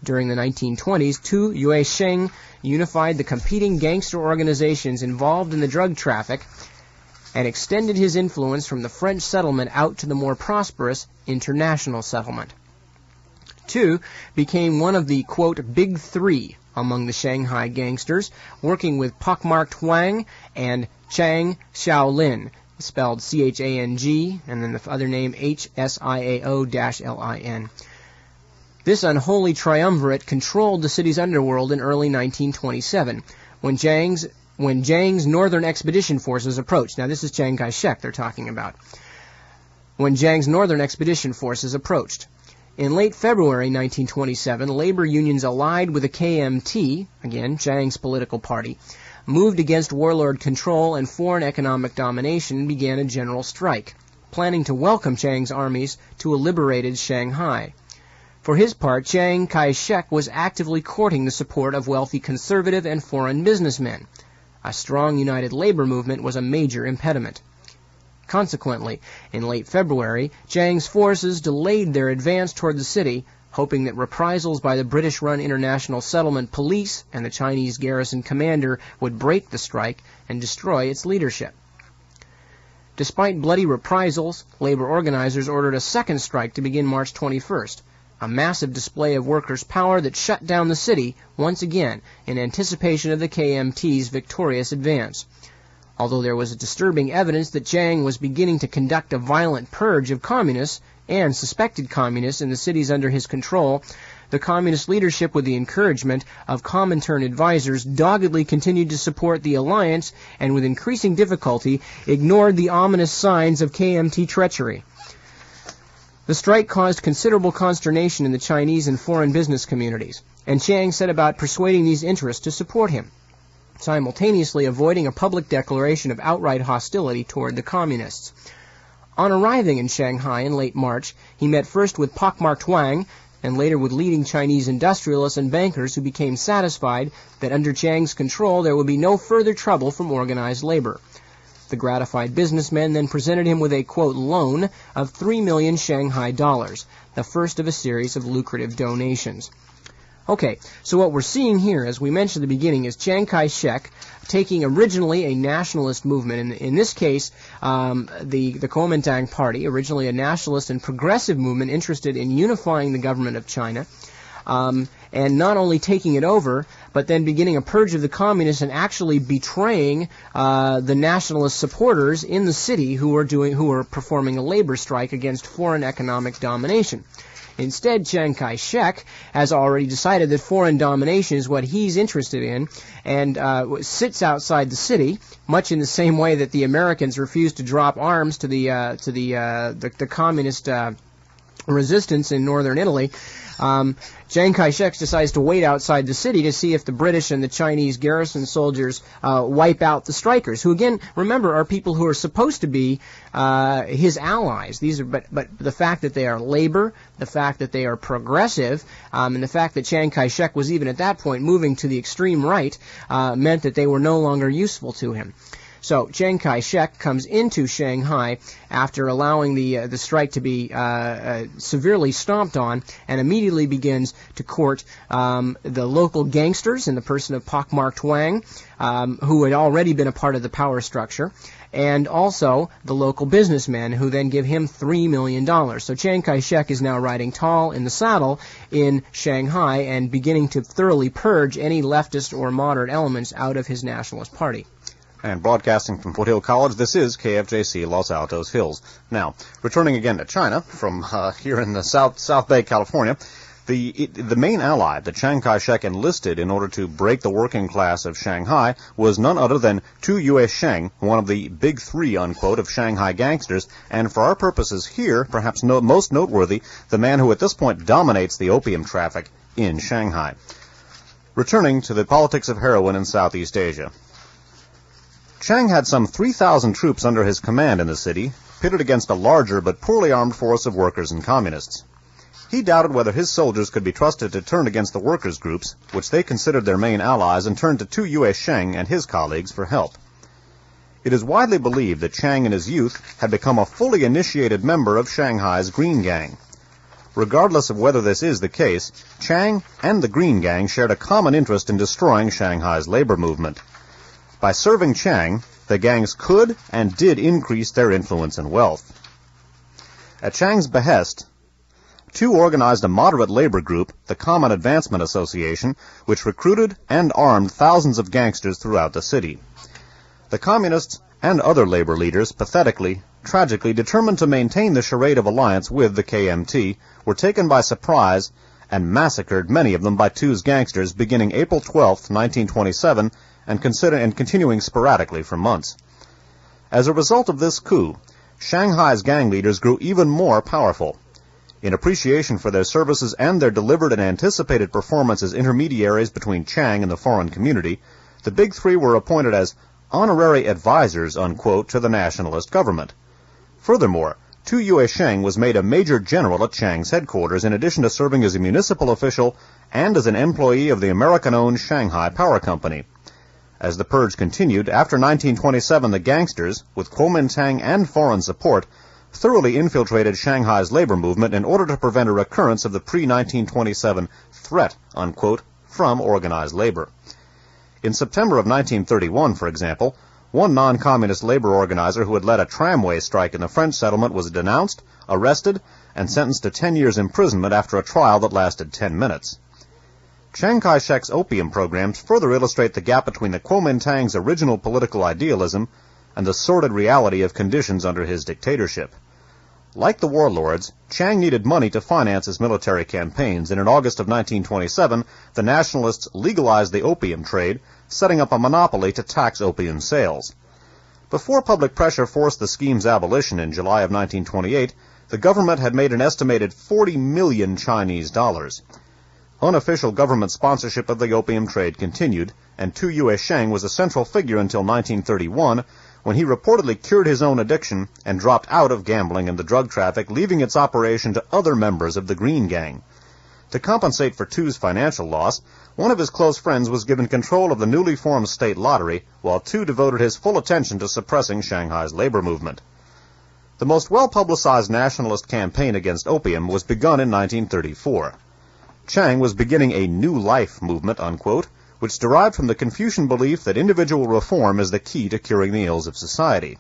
During the 1920s, Tu Yuesheng unified the competing gangster organizations involved in the drug traffic and extended his influence from the French settlement out to the more prosperous international settlement. Tu became one of the, quote, Big Three among the Shanghai gangsters, working with Pockmarked Huang and Chang Xiaolin, spelled C-H-A-N-G, and then the other name H-S-I-A-O-L-I-N. This unholy triumvirate controlled the city's underworld in early 1927, when Chiang's Northern Expedition Forces approached. Now, this is Chiang Kai-shek they're talking about. When Chiang's Northern Expedition Forces approached. In late February 1927, labor unions allied with the KMT, again, Chiang's political party, moved against warlord control and foreign economic domination and began a general strike, planning to welcome Chiang's armies to a liberated Shanghai. For his part, Chiang Kai-shek was actively courting the support of wealthy conservative and foreign businessmen. A strong united labor movement was a major impediment. Consequently, in late February, Chiang's forces delayed their advance toward the city, hoping that reprisals by the British-run International Settlement Police and the Chinese garrison commander would break the strike and destroy its leadership. Despite bloody reprisals, labor organizers ordered a second strike to begin March 21st. A massive display of workers' power that shut down the city once again in anticipation of the KMT's victorious advance. Although there was disturbing evidence that Chiang was beginning to conduct a violent purge of communists and suspected communists in the cities under his control, the communist leadership, with the encouragement of Comintern advisors, doggedly continued to support the alliance and with increasing difficulty ignored the ominous signs of KMT treachery. The strike caused considerable consternation in the Chinese and foreign business communities, and Chiang set about persuading these interests to support him, simultaneously avoiding a public declaration of outright hostility toward the communists. On arriving in Shanghai in late March, he met first with pockmarked Wang, and later with leading Chinese industrialists and bankers who became satisfied that under Chiang's control there would be no further trouble from organized labor. The gratified businessmen then presented him with a, quote, loan of 3 million Shanghai dollars, the first of a series of lucrative donations. Okay, so what we're seeing here, as we mentioned at the beginning, is Chiang Kai-shek taking originally a nationalist movement. In this case, the Kuomintang Party, originally a nationalist and progressive movement interested in unifying the government of China, and not only taking it over, but then beginning a purge of the communists and actually betraying the nationalist supporters in the city who were performing a labor strike against foreign economic domination. Instead, Chiang Kai-shek has already decided that foreign domination is what he's interested in, and sits outside the city, much in the same way that the Americans refused to drop arms to the communist resistance in northern Italy. Chiang Kai-shek decides to wait outside the city to see if the British and the Chinese garrison soldiers wipe out the strikers, who, again, remember, are people who are supposed to be his allies. But the fact that they are labor, the fact that they are progressive, and the fact that Chiang Kai-shek was even at that point moving to the extreme right meant that they were no longer useful to him. So Chiang Kai-shek comes into Shanghai after allowing the strike to be severely stomped on, and immediately begins to court the local gangsters in the person of pockmarked Wang, who had already been a part of the power structure, and also the local businessmen, who then give him $3 million. So Chiang Kai-shek is now riding tall in the saddle in Shanghai and beginning to thoroughly purge any leftist or moderate elements out of his nationalist party. And broadcasting from Foothill College, this is KFJC Los Altos Hills. Now, returning again to China, from here in the South Bay, California, the main ally that Chiang Kai-shek enlisted in order to break the working class of Shanghai was none other than Tu Yue-sheng, one of the big three, unquote, of Shanghai gangsters, and for our purposes here, perhaps most noteworthy, the man who at this point dominates the opium traffic in Shanghai. Returning to the politics of heroin in Southeast Asia. Chiang had some 3,000 troops under his command in the city, pitted against a larger but poorly armed force of workers and communists. He doubted whether his soldiers could be trusted to turn against the workers' groups, which they considered their main allies, and turned to Tu Yue-sheng and his colleagues for help. It is widely believed that Chiang in his youth had become a fully initiated member of Shanghai's Green Gang. Regardless of whether this is the case, Chiang and the Green Gang shared a common interest in destroying Shanghai's labor movement. By serving Chiang, the gangs could and did increase their influence and wealth. At Chiang's behest, Tu organized a moderate labor group, the Common Advancement Association, which recruited and armed thousands of gangsters throughout the city. The communists and other labor leaders, pathetically, tragically determined to maintain the charade of alliance with the KMT, were taken by surprise and massacred, many of them by Tu's gangsters, beginning April 12, 1927, and continuing sporadically for months. As a result of this coup, Shanghai's gang leaders grew even more powerful. In appreciation for their services and their delivered and anticipated performance as intermediaries between Chiang and the foreign community, the Big Three were appointed as honorary advisors, unquote, to the nationalist government. Furthermore, Tu Yuesheng was made a major general at Chiang's headquarters, in addition to serving as a municipal official and as an employee of the American-owned Shanghai Power Company. As the purge continued, after 1927, the gangsters, with Kuomintang and foreign support, thoroughly infiltrated Shanghai's labor movement in order to prevent a recurrence of the pre-1927 threat, unquote, from organized labor. In September of 1931, for example, one non-communist labor organizer who had led a tramway strike in the French settlement was denounced, arrested, and sentenced to 10 years imprisonment after a trial that lasted 10 minutes. Chiang Kai-shek's opium programs further illustrate the gap between the Kuomintang's original political idealism and the sordid reality of conditions under his dictatorship. Like the warlords, Chiang needed money to finance his military campaigns, and in August of 1927, the nationalists legalized the opium trade, setting up a monopoly to tax opium sales. Before public pressure forced the scheme's abolition in July of 1928, the government had made an estimated 40 million Chinese dollars. Unofficial government sponsorship of the opium trade continued, and Tu Yuesheng was a central figure until 1931, when he reportedly cured his own addiction and dropped out of gambling and the drug traffic, leaving its operation to other members of the Green Gang. To compensate for Tu's financial loss, one of his close friends was given control of the newly formed state lottery, while Tu devoted his full attention to suppressing Shanghai's labor movement. The most well-publicized nationalist campaign against opium was begun in 1934. Chiang was beginning a new life movement, unquote, which derived from the Confucian belief that individual reform is the key to curing the ills of society.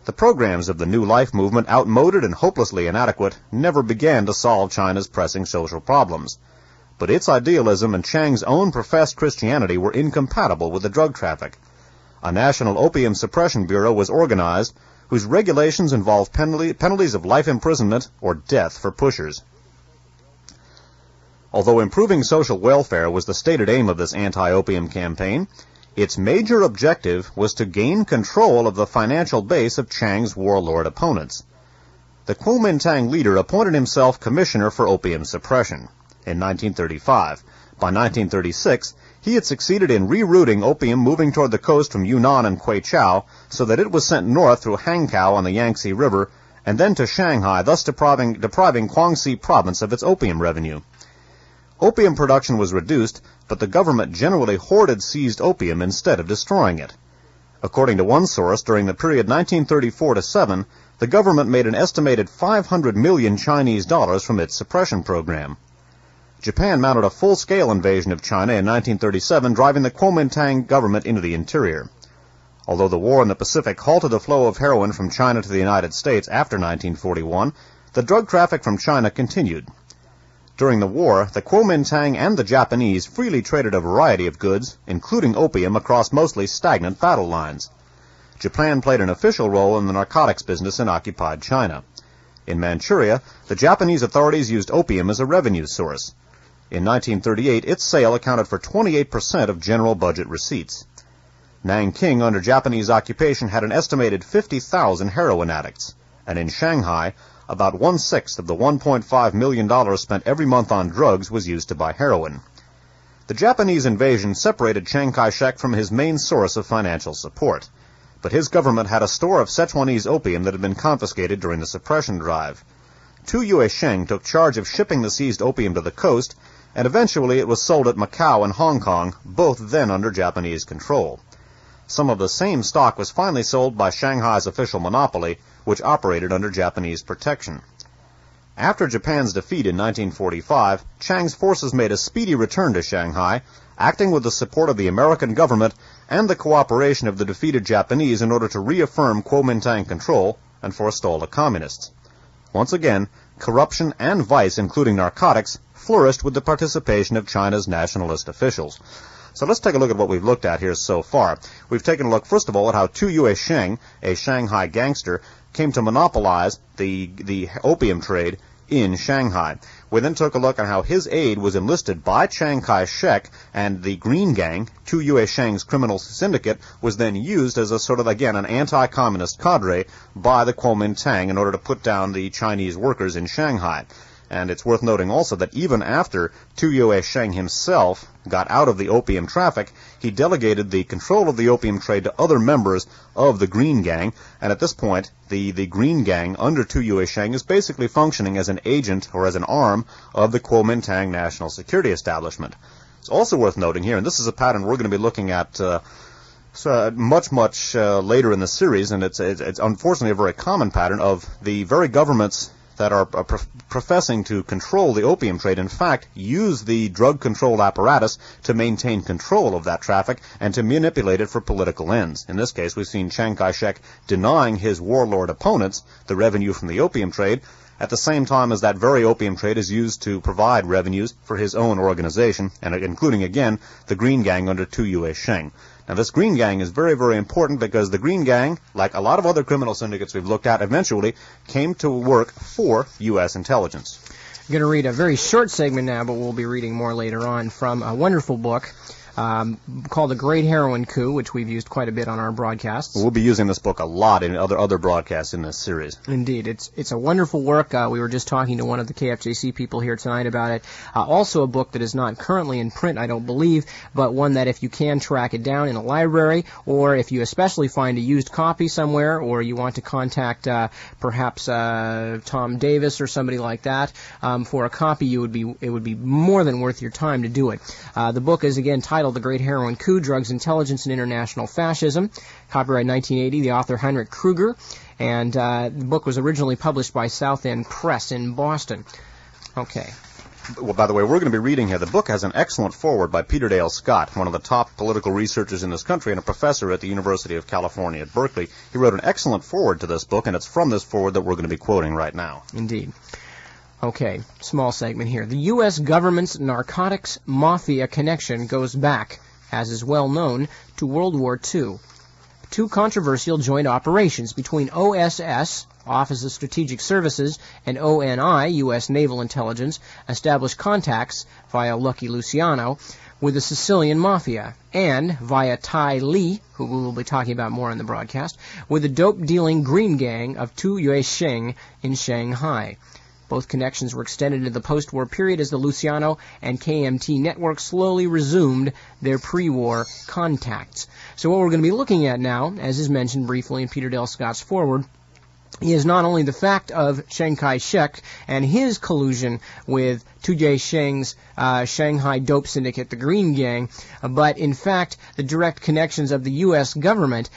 The programs of the New Life movement, outmoded and hopelessly inadequate, never began to solve China's pressing social problems. But its idealism and Chiang's own professed Christianity were incompatible with the drug traffic. A national opium suppression bureau was organized, whose regulations involved penalties of life imprisonment or death for pushers. Although improving social welfare was the stated aim of this anti-opium campaign, its major objective was to gain control of the financial base of Chiang's warlord opponents. The Kuomintang leader appointed himself commissioner for opium suppression in 1935. By 1936, he had succeeded in rerouting opium moving toward the coast from Yunnan and Kweichow so that it was sent north through Hankow on the Yangtze River and then to Shanghai, thus depriving Guangxi province of its opium revenue. Opium production was reduced, but the government generally hoarded seized opium instead of destroying it. According to one source, during the period 1934-7, the government made an estimated 500 million Chinese dollars from its suppression program. Japan mounted a full-scale invasion of China in 1937, driving the Kuomintang government into the interior. Although the war in the Pacific halted the flow of heroin from China to the United States after 1941, the drug traffic from China continued. During the war, the Kuomintang and the Japanese freely traded a variety of goods, including opium, across mostly stagnant battle lines. Japan played an official role in the narcotics business in occupied China. In Manchuria, the Japanese authorities used opium as a revenue source. In 1938, its sale accounted for 28% of general budget receipts. Nanking, under Japanese occupation, had an estimated 50,000 heroin addicts, and in Shanghai, about one-sixth of the $1.5 million spent every month on drugs was used to buy heroin. The Japanese invasion separated Chiang Kai-shek from his main source of financial support, but his government had a store of Sichuanese opium that had been confiscated during the suppression drive. Tu Yuesheng took charge of shipping the seized opium to the coast, and eventually it was sold at Macau and Hong Kong, both then under Japanese control. Some of the same stock was finally sold by Shanghai's official monopoly, which operated under Japanese protection. After Japan's defeat in 1945, Chiang's forces made a speedy return to Shanghai, acting with the support of the American government and the cooperation of the defeated Japanese in order to reaffirm Kuomintang control and forestall the communists. Once again, corruption and vice, including narcotics, flourished with the participation of China's nationalist officials. So let's take a look at what we've looked at here so far. We've taken a look, first of all, at how Tu Yue Sheng, a Shanghai gangster, came to monopolize the opium trade in Shanghai. We then took a look at how his aid was enlisted by Chiang Kai-shek, and the Green Gang, Tu Yue Sheng's criminal syndicate, was then used as a sort of, again, an anti-communist cadre by the Kuomintang in order to put down the Chinese workers in Shanghai. And it's worth noting also that even after Tu Yue Sheng himself got out of the opium traffic, he delegated the control of the opium trade to other members of the Green Gang, and at this point, the Green Gang under Tu Yue Sheng is basically functioning as an agent or as an arm of the Kuomintang National Security Establishment. It's also worth noting here, and this is a pattern we're going to be looking at much later in the series, and it's unfortunately a very common pattern of the very governments that are professing to control the opium trade, in fact, use the drug control apparatus to maintain control of that traffic and to manipulate it for political ends. In this case, we've seen Chiang Kai-shek denying his warlord opponents the revenue from the opium trade, at the same time as that very opium trade is used to provide revenues for his own organization, and including, again, the Green Gang under Tu Yue Sheng. Now, this Green Gang is very, very important because the Green Gang, like a lot of other criminal syndicates we've looked at, eventually came to work for U.S. intelligence. I'm going to read a very short segment now, but we'll be reading more later on from a wonderful book called The Great Heroin Coup, which we've used quite a bit on our broadcasts. We'll be using this book a lot in other broadcasts in this series. Indeed. It's a wonderful work. We were just talking to one of the KFJC people here tonight about it. Also a book that is not currently in print, I don't believe, but one that if you can track it down in a library, or if you especially find a used copy somewhere, or you want to contact perhaps Tom Davis or somebody like that for a copy, it would be more than worth your time to do it. The book is again titled The Great Heroin Coup, Drugs, Intelligence, and International Fascism. Copyright 1980, the author Heinrich Kruger, and the book was originally published by South End Press in Boston. Okay. Well, by the way, we're going to be reading here. The book has an excellent foreword by Peter Dale Scott, one of the top political researchers in this country and a professor at the University of California at Berkeley. He wrote an excellent foreword to this book, and it's from this foreword that we're going to be quoting right now. Indeed. Okay, small segment here. The U.S. government's narcotics mafia connection goes back, as is well known, to World War II. Two controversial joint operations between OSS, Office of Strategic Services, and ONI, U.S. Naval Intelligence, established contacts via Lucky Luciano with the Sicilian Mafia, and via Tai Li, who we will be talking about more in the broadcast, with the dope-dealing Green Gang of Tu Yue Sheng in Shanghai. Both connections were extended into the post-war period as the Luciano and KMT networks slowly resumed their pre-war contacts. So what we're going to be looking at now, as is mentioned briefly in Peter Dale Scott's foreword, is not only the fact of Chiang Kai-shek and his collusion with Tu Yue Sheng's Shanghai dope syndicate, the Green Gang, but in fact the direct connections of the U.S. government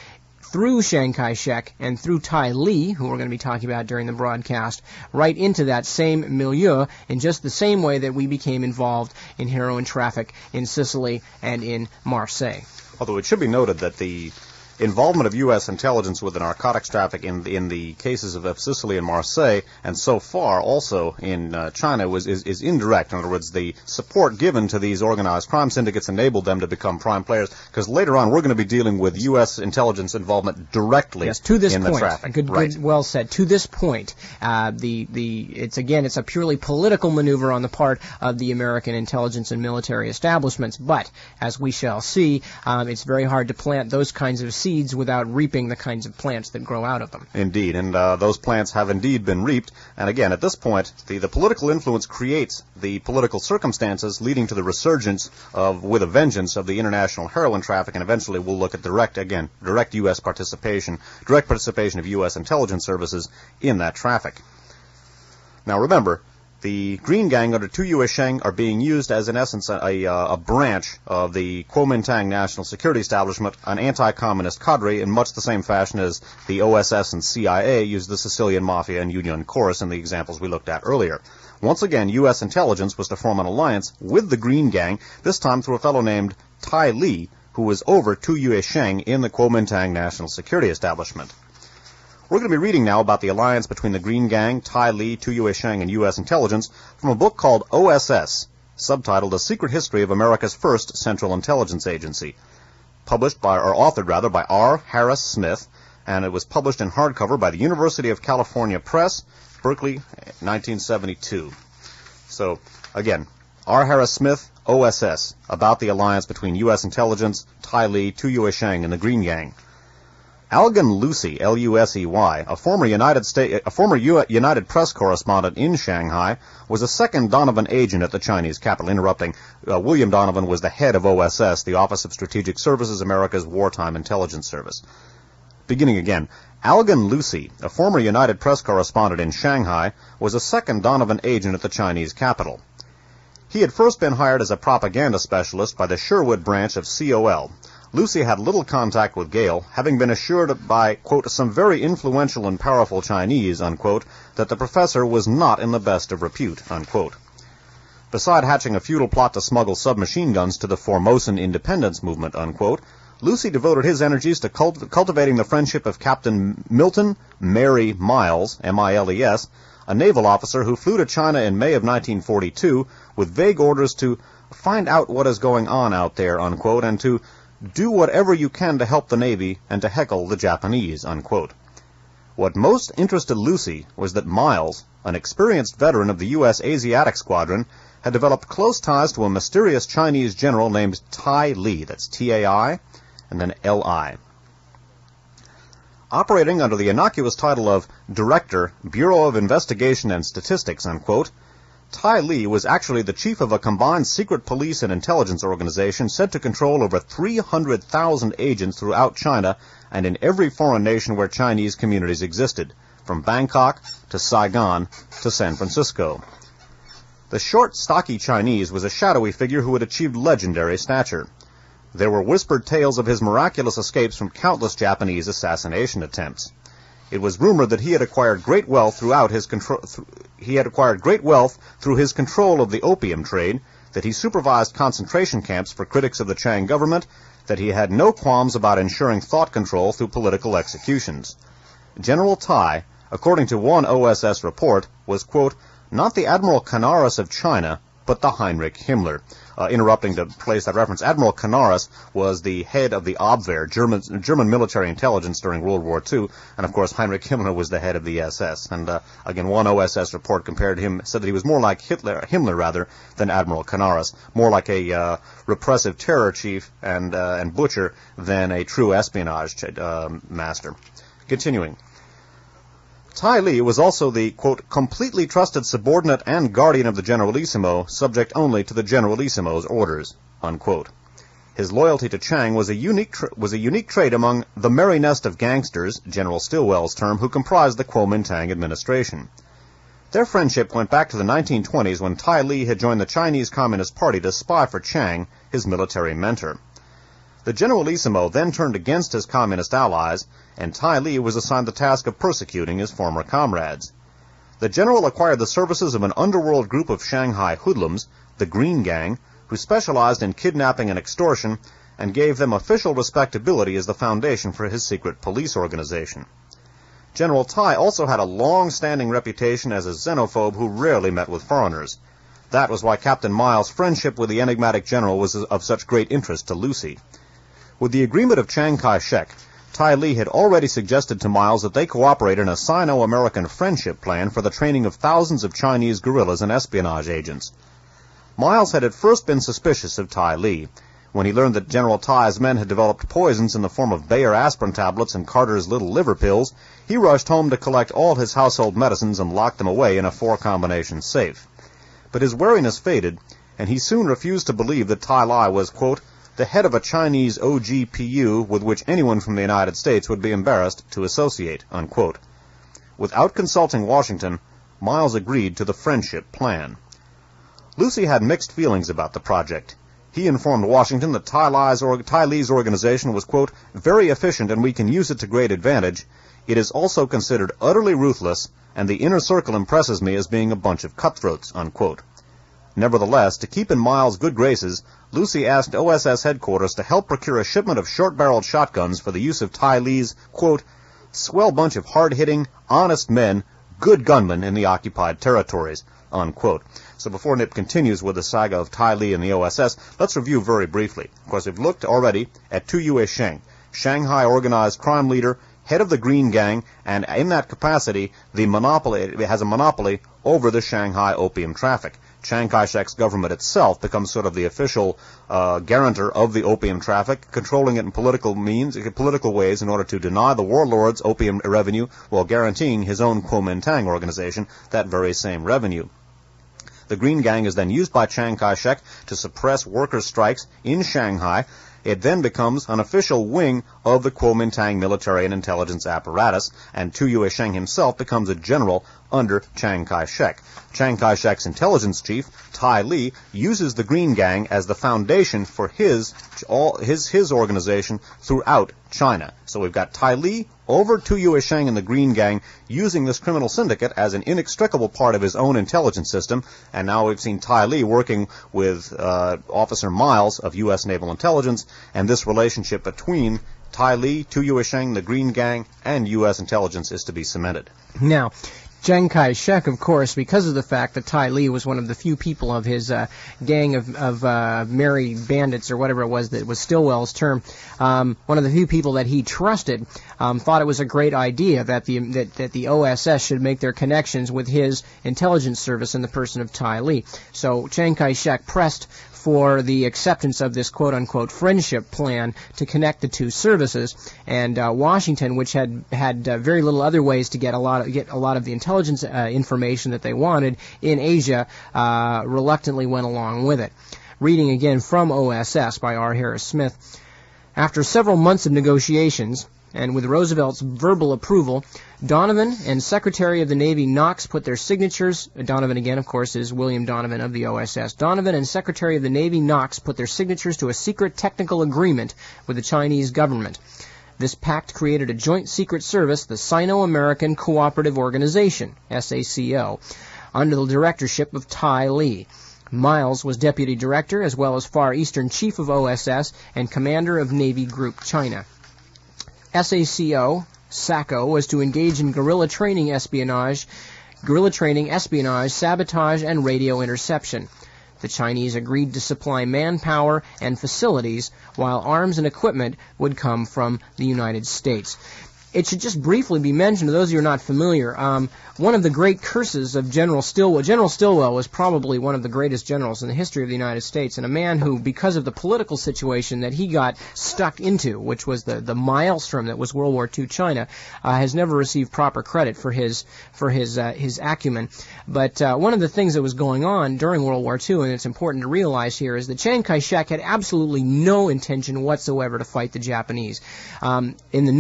through Chiang Kai-shek and through Tai Li, who we're going to be talking about during the broadcast, right into that same milieu in just the same way that we became involved in heroin traffic in Sicily and in Marseille. Although it should be noted that the involvement of U.S. intelligence with the narcotics traffic in the cases of Sicily and Marseille, and so far also in China, is indirect. In other words, the support given to these organized crime syndicates enabled them to become prime players, because later on we're going to be dealing with U.S. intelligence involvement directly to this in point. The traffic. Good, well said. To this point, it's a purely political maneuver on the part of the American intelligence and military establishments, but as we shall see, it's very hard to plant those kinds of seeds without reaping the kinds of plants that grow out of them. Indeed, and those plants have indeed been reaped. And again, at this point, the political influence creates the political circumstances leading to the resurgence with a vengeance of the international heroin traffic, and eventually we'll look at direct U.S. participation of U.S. intelligence services in that traffic. Now remember, the Green Gang under Tu Yue Sheng are being used as, in essence, a branch of the Kuomintang National Security Establishment, an anti-communist cadre in much the same fashion as the OSS and CIA used the Sicilian Mafia and Union Chorus in the examples we looked at earlier. Once again, U.S. intelligence was to form an alliance with the Green Gang, this time through a fellow named Tai Li, who was over Tu Yue Sheng in the Kuomintang National Security Establishment. We're going to be reading now about the alliance between the Green Gang, Tai Li, Tu Yue Sheng, and U.S. intelligence from a book called OSS, subtitled A Secret History of America's First Central Intelligence Agency, authored by R. Harris Smith, and it was published in hardcover by the University of California Press, Berkeley, 1972. So, again, R. Harris Smith, OSS, about the alliance between U.S. intelligence, Tai Li, Tu Yuesheng, and the Green Gang. Algan Lucy, L-U-S-E-Y, a former United Press correspondent in Shanghai, was a second Donovan agent at the Chinese capital. William Donovan was the head of OSS, the Office of Strategic Services, America's wartime intelligence service. Beginning again, Algan Lucy, a former United Press correspondent in Shanghai, was a second Donovan agent at the Chinese capital. He had first been hired as a propaganda specialist by the Sherwood branch of COL. Lucy had little contact with Gale, having been assured by, quote, some very influential and powerful Chinese, unquote, that the professor was not in the best of repute, unquote. Beside hatching a futile plot to smuggle submachine guns to the Formosan independence movement, unquote, Lucy devoted his energies to cultivating the friendship of Captain Milton Mary Miles, M-I-L-E-S, a naval officer who flew to China in May of 1942 with vague orders to find out what is going on out there, unquote, and to do whatever you can to help the Navy and to heckle the Japanese, unquote. What most interested Lucy was that Miles, an experienced veteran of the U.S. Asiatic Squadron, had developed close ties to a mysterious Chinese general named Tai Li, that's T-A-I, and then L-I. Operating under the innocuous title of Director, Bureau of Investigation and Statistics, unquote, Tai Li was actually the chief of a combined secret police and intelligence organization said to control over 300,000 agents throughout China and in every foreign nation where Chinese communities existed, from Bangkok to Saigon to San Francisco. The short, stocky Chinese was a shadowy figure who had achieved legendary stature. There were whispered tales of his miraculous escapes from countless Japanese assassination attempts. It was rumored that he had acquired great wealth through his control of the opium trade, that he supervised concentration camps for critics of the Chiang government, that he had no qualms about ensuring thought control through political executions. General Tai, according to one OSS report, was, quote, not the Admiral Canaris of China, but the Heinrich Himmler. Interrupting to place that reference, Admiral Canaris was the head of the Abwehr, German military intelligence during World War II, and of course Heinrich Himmler was the head of the SS. And again, one OSS report said that he was more like Himmler than Admiral Canaris, more like a repressive terror chief and butcher than a true espionage master. Continuing. Tai Li was also the, quote, completely trusted subordinate and guardian of the Generalissimo, subject only to the Generalissimo's orders, unquote. His loyalty to Chiang was a unique trait among the merry nest of gangsters, General Stilwell's term, who comprised the Kuomintang administration. Their friendship went back to the 1920s when Tai Li had joined the Chinese Communist Party to spy for Chiang, his military mentor. The Generalissimo then turned against his communist allies, and Tai Li was assigned the task of persecuting his former comrades. The general acquired the services of an underworld group of Shanghai hoodlums, the Green Gang, who specialized in kidnapping and extortion, and gave them official respectability as the foundation for his secret police organization. General Tai also had a long-standing reputation as a xenophobe who rarely met with foreigners. That was why Captain Miles' friendship with the enigmatic general was of such great interest to Lucy. With the agreement of Chiang Kai-shek, Tai Li had already suggested to Miles that they cooperate in a Sino-American friendship plan for the training of thousands of Chinese guerrillas and espionage agents. Miles had at first been suspicious of Tai Li. When he learned that General Tai's men had developed poisons in the form of Bayer aspirin tablets and Carter's little liver pills, he rushed home to collect all his household medicines and lock them away in a 4-combination safe. But his wariness faded, and he soon refused to believe that Tai Li was, quote, the head of a Chinese OGPU with which anyone from the United States would be embarrassed to associate, unquote. Without consulting Washington, Miles agreed to the friendship plan. Lucy had mixed feelings about the project. He informed Washington that Tai Li's organization was, quote, very efficient and we can use it to great advantage. It is also considered utterly ruthless, and the inner circle impresses me as being a bunch of cutthroats, unquote. Nevertheless, to keep in Miles' good graces, Lucy asked OSS headquarters to help procure a shipment of short-barreled shotguns for the use of Tai Li's, quote, swell bunch of hard-hitting, honest men, good gunmen in the occupied territories, unquote. So before Nip continues with the saga of Tai Li and the OSS, let's review very briefly. Of course, we've looked already at Tu Yuesheng, Shanghai organized crime leader, head of the Green Gang, and in that capacity, it has a monopoly over the Shanghai opium traffic. Chiang Kai-shek's government itself becomes sort of the official guarantor of the opium traffic, controlling it in political ways in order to deny the warlords opium revenue while guaranteeing his own Kuomintang organization that very same revenue. The Green Gang is then used by Chiang Kai-shek to suppress workers' strikes in Shanghai. It then becomes an official wing of the Kuomintang military and intelligence apparatus, and Tu Yuesheng himself becomes a general under Chiang Kai-shek. Chiang Kai-shek's intelligence chief, Tai Li, uses the Green Gang as the foundation for his organization throughout China. So we've got Tai Li over Tu Yuesheng and the Green Gang using this criminal syndicate as an inextricable part of his own intelligence system, and now we've seen Tai Li working with Officer Miles of U.S. Naval Intelligence, and this relationship between Tai Li, Tu Yuesheng, the Green Gang, and U.S. intelligence is to be cemented. Now, Chiang Kai-shek, of course, because of the fact that Tai Li was one of the few people of his gang of merry bandits, or whatever it was that was Stilwell's term, one of the few people that he trusted, thought it was a great idea that the OSS should make their connections with his intelligence service in the person of Tai Li. So Chiang Kai-shek pressed for the acceptance of this quote-unquote friendship plan to connect the two services, and Washington, which had very little other ways to get a lot of the intelligence information that they wanted in Asia, reluctantly went along with it. Reading again from OSS by R. Harris Smith. After several months of negotiations, and with Roosevelt's verbal approval, Donovan and Secretary of the Navy Knox put their signatures, Donovan again, of course, is William Donovan of the OSS. Donovan and Secretary of the Navy Knox put their signatures to a secret technical agreement with the Chinese government. This pact created a joint secret service, the Sino-American Cooperative Organization, SACO, under the directorship of Tai Li. Miles was deputy director as well as Far Eastern chief of OSS and commander of Navy Group China. SACO was to engage in guerrilla training, espionage, sabotage, and radio interception. The Chinese agreed to supply manpower and facilities, while arms and equipment would come from the United States. It should just briefly be mentioned, to those of you who are not familiar, one of the great curses of General Stilwell was probably one of the greatest generals in the history of the United States, and a man who, because of the political situation that he got stuck into, which was the maelstrom that was World War II China, has never received proper credit for his acumen. But one of the things that was going on during World War II, and it's important to realize here, is that Chiang Kai-shek had absolutely no intention whatsoever to fight the Japanese. In the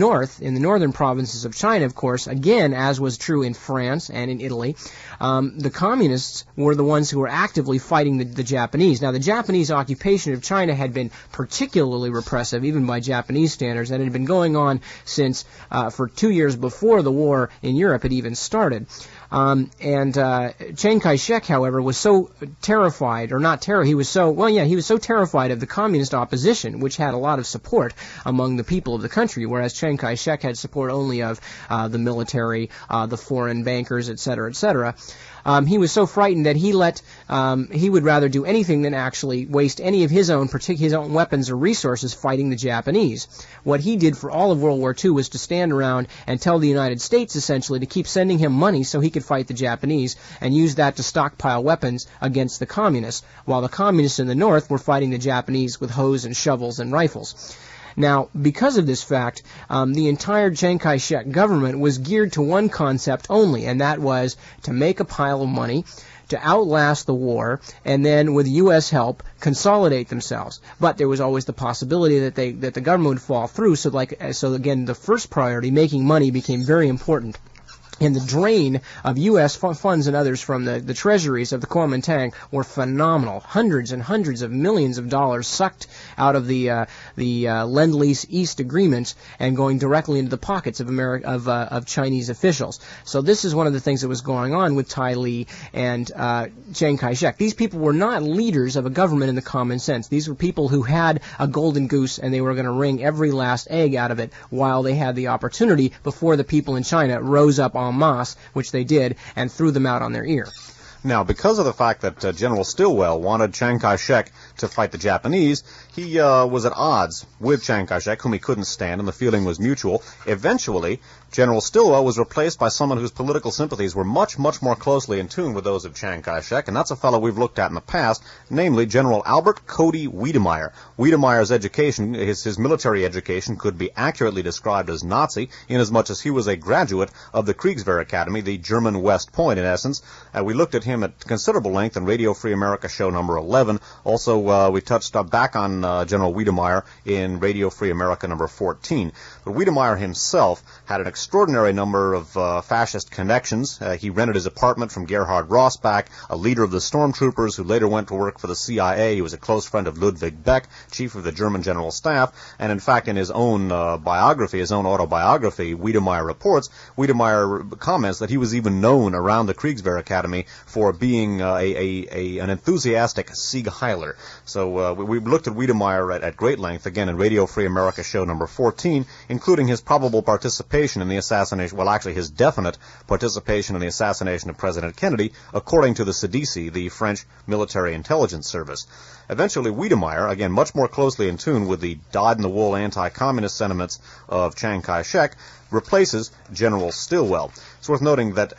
northern provinces of China, of course, again, as was true in France and in Italy, the communists were the ones who were actively fighting the Japanese. Now, the Japanese occupation of China had been particularly repressive, even by Japanese standards, and it had been going on since for 2 years before the war in Europe had even started. Chiang Kai-shek, however, was so terrified, he was so terrified of the communist opposition, which had a lot of support among the people of the country, whereas Chiang Kai-shek had support only of the military, the foreign bankers, etc., etc. He was so frightened that he would rather do anything than actually waste any of his own weapons or resources fighting the Japanese. What he did for all of World War II was to stand around and tell the United States essentially to keep sending him money so he could fight the Japanese, and use that to stockpile weapons against the communists, while the communists in the north were fighting the Japanese with hoes and shovels and rifles. Now, because of this fact, the entire Chiang Kai-shek government was geared to one concept only, and that was to make a pile of money, to outlast the war, and then, with U.S. help, consolidate themselves. But there was always the possibility that the government would fall through. So again, the first priority, making money, became very important. And the drain of U.S. funds and others from the treasuries of the Kuomintang were phenomenal. Hundreds and hundreds of millions of dollars sucked out of the Lend-Lease East agreements and going directly into the pockets of Chinese officials. So this is one of the things that was going on with Tai Li and Chiang Kai-shek. These people were not leaders of a government in the common sense. These were people who had a golden goose, and they were going to wring every last egg out of it while they had the opportunity before the people in China rose up en masse, which they did, and threw them out on their ear. Now, because of the fact that General Stilwell wanted Chiang Kai-shek to fight the Japanese, he was at odds with Chiang Kai-shek, whom he couldn't stand, and the feeling was mutual. Eventually, General Stilwell was replaced by someone whose political sympathies were much, much more closely in tune with those of Chiang Kai-shek, and that's a fellow we've looked at in the past, namely General Albert Cody Wiedemeyer. Wiedemeyer's education, his military education, could be accurately described as Nazi, inasmuch as he was a graduate of the Kriegswehr Academy, the German West Point, in essence. We looked at him at considerable length in Radio Free America show number 11. Also, we touched back on General Wiedemeyer in Radio Free America number 14. But Wiedemeyer himself had an extraordinary number of fascist connections. He rented his apartment from Gerhard Rossbach, a leader of the stormtroopers who later went to work for the CIA. He was a close friend of Ludwig Beck, chief of the German General Staff, and in fact in his own biography, his own autobiography, Wiedemeyer reports, Wiedemeyer comments that he was even known around the Kriegswehr Academy for being an enthusiastic Sieg Heiler. So we looked at Wiedemeyer at great length, again in Radio Free America show number 14, including his probable participation in the assassination, well actually his definite participation in the assassination of President Kennedy, according to the CDC, the French Military Intelligence Service. Eventually, Wiedemeyer, again much more closely in tune with the dyed-in-the-wool anti-communist sentiments of Chiang Kai-shek, replaces General Stilwell. It's worth noting that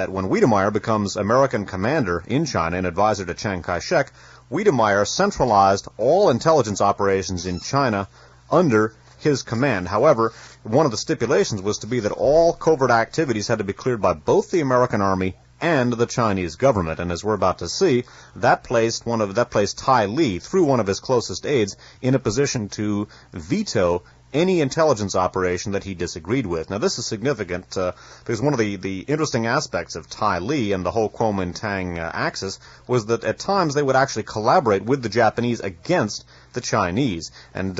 when Wiedemeyer becomes American commander in China and advisor to Chiang Kai-shek, Wiedemeyer centralized all intelligence operations in China under his command. However, one of the stipulations was to be that all covert activities had to be cleared by both the American Army and the Chinese government, and as we're about to see, that placed Tai Li, through one of his closest aides, in a position to veto any intelligence operation that he disagreed with. Now, this is significant because one of the interesting aspects of Tai Li and the whole Kuomintang axis was that at times they would actually collaborate with the Japanese against the Chinese, and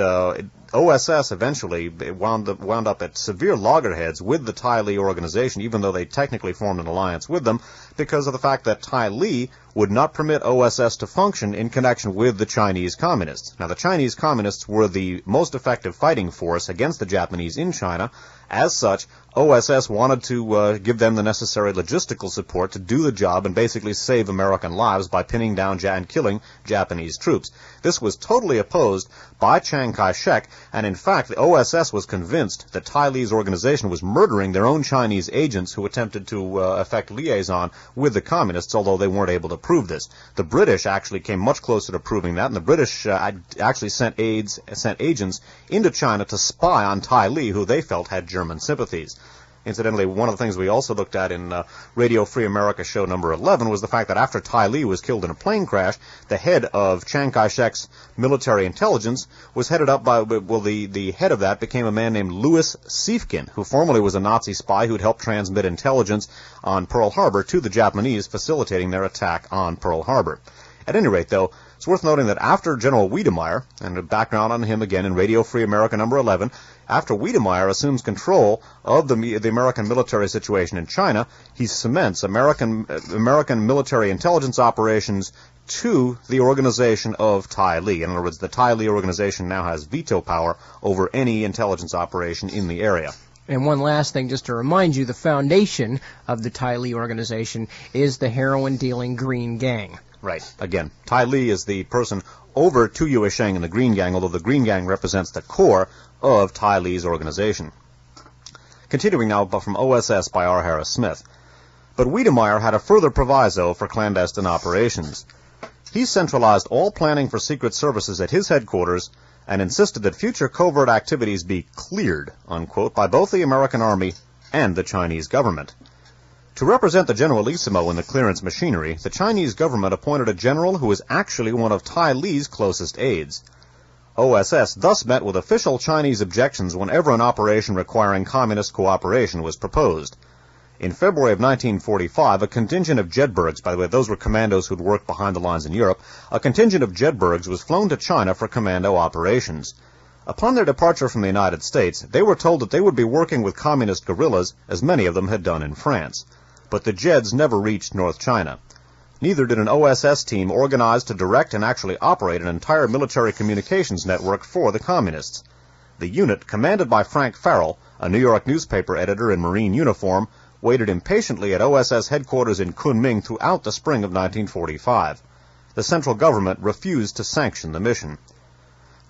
OSS eventually wound up at severe loggerheads with the Tai Li organization, even though they technically formed an alliance with them, because of the fact that Tai Li would not permit OSS to function in connection with the Chinese communists. Now, the Chinese communists were the most effective fighting force against the Japanese in China. As such, OSS wanted to give them the necessary logistical support to do the job and basically save American lives by pinning down and killing Japanese troops. This was totally opposed by Chiang Kai-shek, and in fact, the OSS was convinced that Tai Li's organization was murdering their own Chinese agents who attempted to effect liaison with the communists, although they weren't able to prove this. The British actually came much closer to proving that, and the British actually sent agents into China to spy on Tai Li, who they felt had German sympathies. Incidentally, one of the things we also looked at in Radio Free America show number 11 was the fact that after Tai Li was killed in a plane crash, the head of Chiang Kai-shek's military intelligence was headed up by, well, the head of that became a man named Louis Siefkin, who formerly was a Nazi spy who'd helped transmit intelligence on Pearl Harbor to the Japanese, facilitating their attack on Pearl Harbor. At any rate, though, it's worth noting that after General Wiedemeyer, and a background on him again in Radio Free America number 11, after Wiedemeyer assumes control of the American military situation in China, he cements American military intelligence operations to the organization of Tai Li. In other words, the Tai Li organization now has veto power over any intelligence operation in the area. And one last thing, just to remind you, the foundation of the Tai Li organization is the heroin-dealing Green Gang. Right. Again, Tai Li is the person over Tu Yuesheng in the Green Gang, although the Green Gang represents the core of Tai Li's organization. Continuing now from OSS by R. Harris Smith. But Wiedemeyer had a further proviso for clandestine operations. He centralized all planning for secret services at his headquarters and insisted that future covert activities be cleared, unquote, by both the American Army and the Chinese government. To represent the Generalissimo in the clearance machinery, the Chinese government appointed a general who was actually one of Tai Li's closest aides. OSS thus met with official Chinese objections whenever an operation requiring communist cooperation was proposed. In February of 1945, a contingent of Jedburghs, by the way, those were commandos who'd worked behind the lines in Europe, a contingent of Jedburghs was flown to China for commando operations. Upon their departure from the United States, they were told that they would be working with communist guerrillas, as many of them had done in France. But the Jeds never reached North China. Neither did an OSS team organized to direct and actually operate an entire military communications network for the communists. The unit, commanded by Frank Farrell, a New York newspaper editor in Marine uniform, waited impatiently at OSS headquarters in Kunming throughout the spring of 1945. The central government refused to sanction the mission.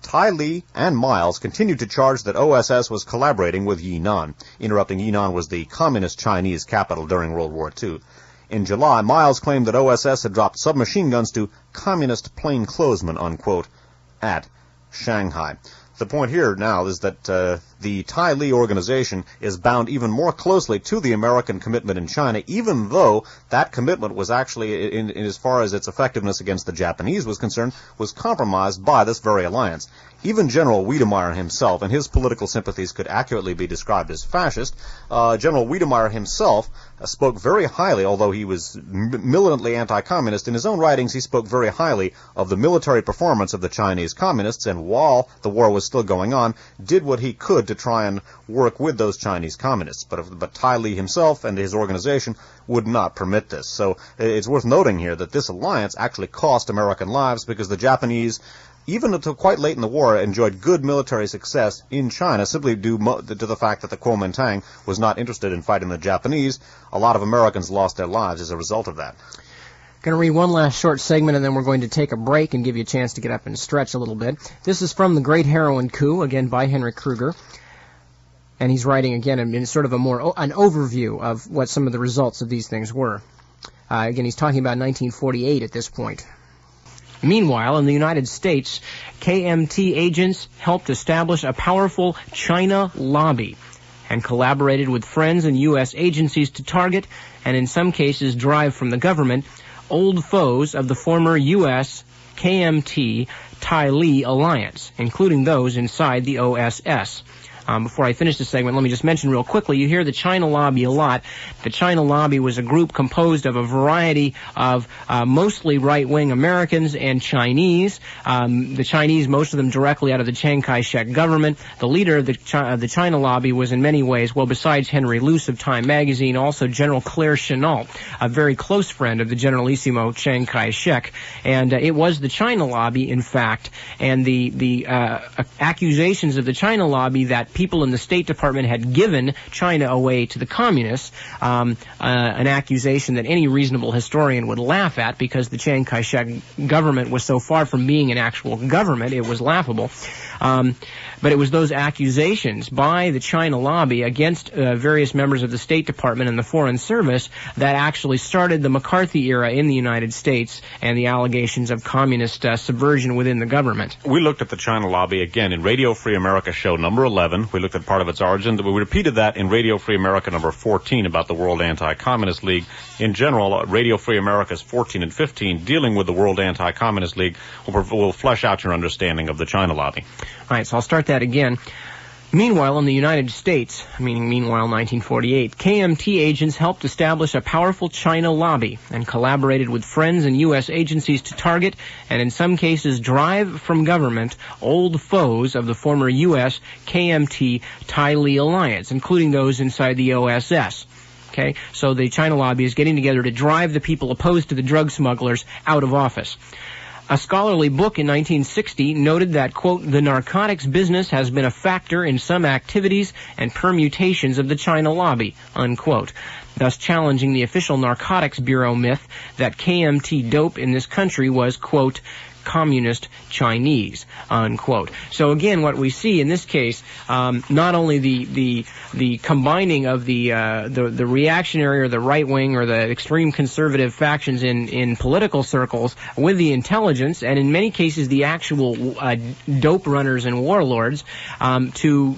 Tai Li and Miles continued to charge that OSS was collaborating with Yinan. Interrupting, Yinan was the communist Chinese capital during World War II. In July, Miles claimed that OSS had dropped submachine guns to communist plainclothesmen, unquote, at Shanghai. The point here now is that the Tai Li organization is bound even more closely to the American commitment in China, even though that commitment was actually, in as far as its effectiveness against the Japanese was concerned, was compromised by this very alliance. Even General Wiedemeyer himself, and his political sympathies could accurately be described as fascist, General Wiedemeyer himself spoke very highly, although he was militantly anti-communist, in his own writings he spoke very highly of the military performance of the Chinese communists, and while the war was still going on, did what he could to try and work with those Chinese communists. But Tai Li himself and his organization would not permit this. So it's worth noting here that this alliance actually cost American lives, because the Japanese, even until quite late in the war, enjoyed good military success in China, simply due to the fact that the Kuomintang was not interested in fighting the Japanese. A lot of Americans lost their lives as a result of that. Going to read one last short segment, and then we're going to take a break and give you a chance to get up and stretch a little bit. This is from The Great Heroin Coup, again by Henry Kruger. And he's writing, again, in sort of an overview of what some of the results of these things were. Again, he's talking about 1948 at this point. Meanwhile, in the United States, KMT agents helped establish a powerful China lobby and collaborated with friends and U.S. agencies to target, and in some cases drive from the government, old foes of the former U.S. KMT Tai Li alliance, including those inside the OSS. Before I finish this segment, let me just mention real quickly, you hear the China Lobby a lot. The China Lobby was a group composed of a variety of mostly right-wing Americans and Chinese. The Chinese, most of them directly out of the Chiang Kai-shek government. The leader of the China Lobby was in many ways, well, besides Henry Luce of Time magazine, also General Claire Chennault, a very close friend of the Generalissimo Chiang Kai-shek. And it was the China Lobby, in fact, and the accusations of the China Lobby that people in the State Department had given China away to the communists, an accusation that any reasonable historian would laugh at, because the Chiang Kai-shek government was so far from being an actual government, it was laughable. But it was those accusations by the China Lobby against various members of the State Department and the Foreign Service that actually started the McCarthy era in the United States and the allegations of communist subversion within the government. We looked at the China Lobby again in Radio Free America show number 11. We looked at part of its origin. We repeated that in Radio Free America number 14 about the World Anti-Communist League. In general, Radio Free America's 14 and 15 dealing with the World Anti-Communist League will flesh out your understanding of the China Lobby. All right, so I'll start that again. Meanwhile, in the United States, meanwhile 1948, KMT agents helped establish a powerful China lobby and collaborated with friends and U.S. agencies to target and in some cases drive from government old foes of the former U.S. KMT Tai Li alliance, including those inside the OSS. Okay, so the China lobby is getting together to drive the people opposed to the drug smugglers out of office. A scholarly book in 1960 noted that, quote, the narcotics business has been a factor in some activities and permutations of the China lobby, unquote, thus challenging the official Narcotics Bureau myth that KMT dope in this country was, quote, communist Chinese, unquote. So again, what we see in this case, not only the combining of the reactionary or the right wing or the extreme conservative factions in political circles with the intelligence, and in many cases the actual dope runners and warlords, to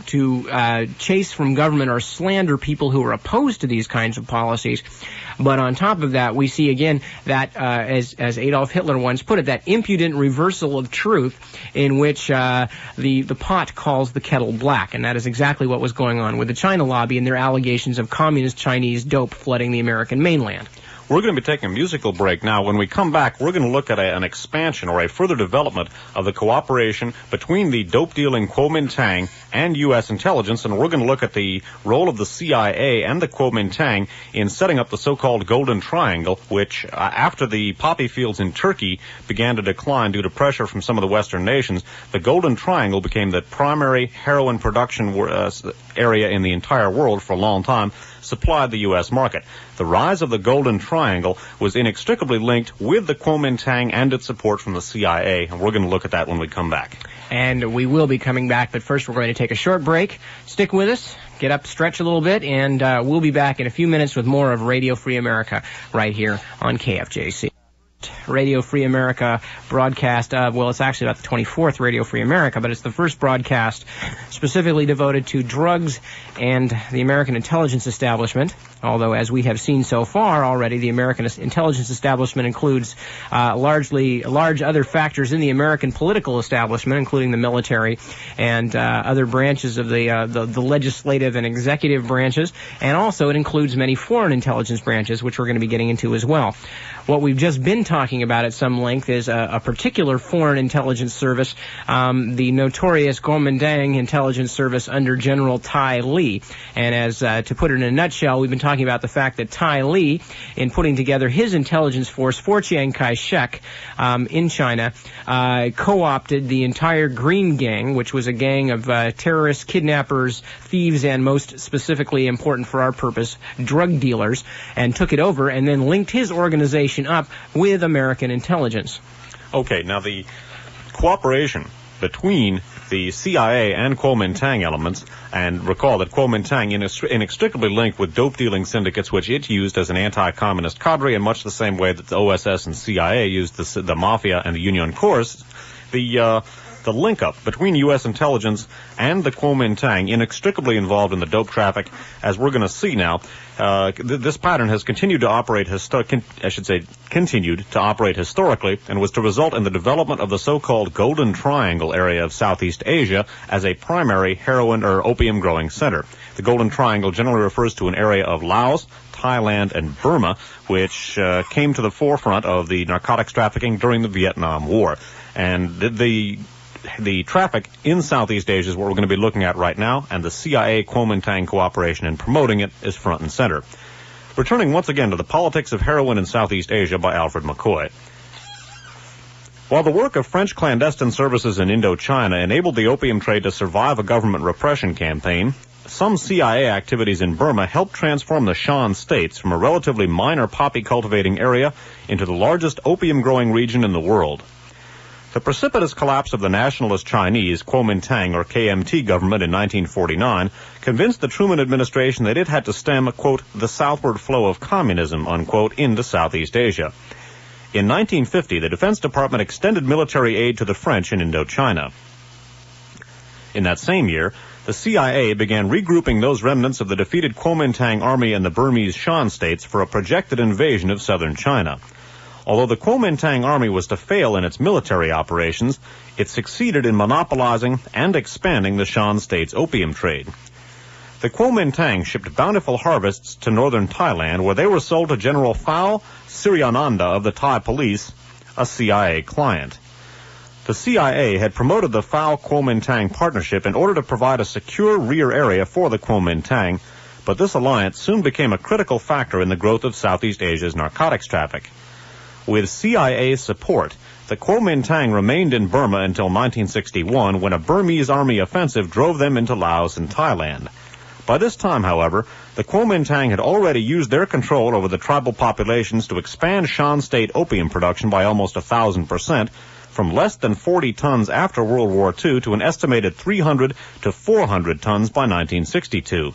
chase from government or slander people who are opposed to these kinds of policies. But on top of that, we see again that, as Adolf Hitler once put it, that impudent reversal of truth in which the pot calls the kettle black. And that is exactly what was going on with the China lobby and their allegations of communist Chinese dope flooding the American mainland. We're going to be taking a musical break now. When we come back, we're going to look at an expansion or a further development of the cooperation between the dope-dealing Kuomintang and U.S. intelligence, and we're going to look at the role of the CIA and the Kuomintang in setting up the so-called Golden Triangle, which, after the poppy fields in Turkey began to decline due to pressure from some of the Western nations, the Golden Triangle became the primary heroin production area in the entire world for a long time, supplied the U.S. market. The rise of the Golden Triangle was inextricably linked with the Kuomintang and its support from the CIA, and we're going to look at that when we come back. And we will be coming back, but first we're going to take a short break. Stick with us, get up, stretch a little bit, and we'll be back in a few minutes with more of Radio Free America right here on KFJC. Radio Free America broadcast of, well, it's actually about the 24th Radio Free America, but it's the first broadcast specifically devoted to drugs and the American intelligence establishment. Although, as we have seen so far already, the American intelligence establishment includes large other factors in the American political establishment, including the military and other branches of the legislative and executive branches, and also it includes many foreign intelligence branches, which we're going to be getting into as well. What we've just been talking about at some length is a particular foreign intelligence service, the notorious Kuomintang intelligence service under General Tai Li. And as to put it in a nutshell, we've been talking about the fact that Tai Li, in putting together his intelligence force for Chiang Kai-shek in China, co-opted the entire Green Gang, which was a gang of terrorists, kidnappers, thieves, and most specifically important for our purpose, drug dealers, and took it over and then linked his organization up with American intelligence. Okay, now the cooperation between the CIA and Kuomintang elements, and recall that Kuomintang inextricably linked with dope-dealing syndicates which it used as an anti-communist cadre in much the same way that the OSS and CIA used the mafia and the Union Corps. The link-up between U.S. intelligence and the Kuomintang inextricably involved in the dope traffic, as we're going to see now. This pattern has continued to operate historically, and was to result in the development of the so-called Golden Triangle area of Southeast Asia as a primary heroin or opium-growing center. The Golden Triangle generally refers to an area of Laos, Thailand, and Burma, which came to the forefront of the narcotics trafficking during the Vietnam War. And the traffic in Southeast Asia is what we're going to be looking at right now, and the CIA-Kuomintang cooperation in promoting it is front and center. Returning once again to the politics of heroin in Southeast Asia by Alfred McCoy. While the work of French clandestine services in Indochina enabled the opium trade to survive a government repression campaign, some CIA activities in Burma helped transform the Shan states from a relatively minor poppy cultivating area into the largest opium-growing region in the world. The precipitous collapse of the nationalist Chinese Kuomintang or KMT government in 1949 convinced the Truman administration that it had to stem, quote, the southward flow of communism, unquote, into Southeast Asia. In 1950, the Defense Department extended military aid to the French in Indochina. In that same year, the CIA began regrouping those remnants of the defeated Kuomintang army in the Burmese Shan states for a projected invasion of southern China. Although the Kuomintang army was to fail in its military operations, it succeeded in monopolizing and expanding the Shan state's opium trade. The Kuomintang shipped bountiful harvests to northern Thailand, where they were sold to General Phao Siriananda of the Thai police, a CIA client. The CIA had promoted the Phao-Kuomintang partnership in order to provide a secure rear area for the Kuomintang, but this alliance soon became a critical factor in the growth of Southeast Asia's narcotics traffic. With CIA support, the Kuomintang remained in Burma until 1961, when a Burmese army offensive drove them into Laos and Thailand. By this time, however, the Kuomintang had already used their control over the tribal populations to expand Shan state opium production by almost 1,000%, from less than 40 tons after World War II to an estimated 300 to 400 tons by 1962.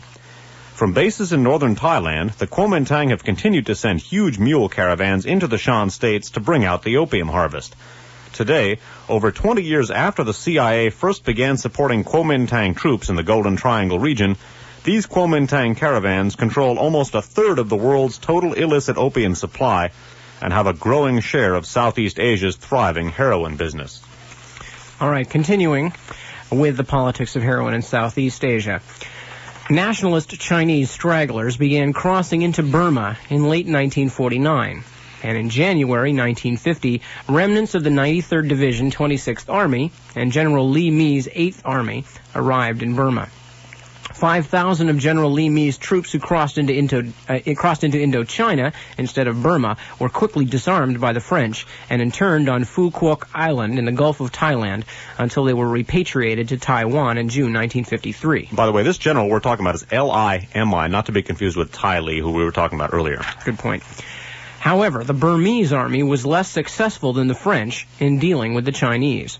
From bases in northern Thailand, the Kuomintang have continued to send huge mule caravans into the Shan states to bring out the opium harvest. Today, over 20 years after the CIA first began supporting Kuomintang troops in the Golden Triangle region, these Kuomintang caravans control almost a third of the world's total illicit opium supply and have a growing share of Southeast Asia's thriving heroin business. All right, continuing with the politics of heroin in Southeast Asia. Nationalist Chinese stragglers began crossing into Burma in late 1949. And in January 1950, remnants of the 93rd Division 26th Army and General Li Me's 8th Army arrived in Burma. 5,000 of General Li Me's troops who crossed into Indochina instead of Burma were quickly disarmed by the French and interned on Phu Quoc Island in the Gulf of Thailand until they were repatriated to Taiwan in June 1953. By the way, this general we're talking about is L-I-M-I, not to be confused with Tai Li, who we were talking about earlier. Good point. However, the Burmese army was less successful than the French in dealing with the Chinese.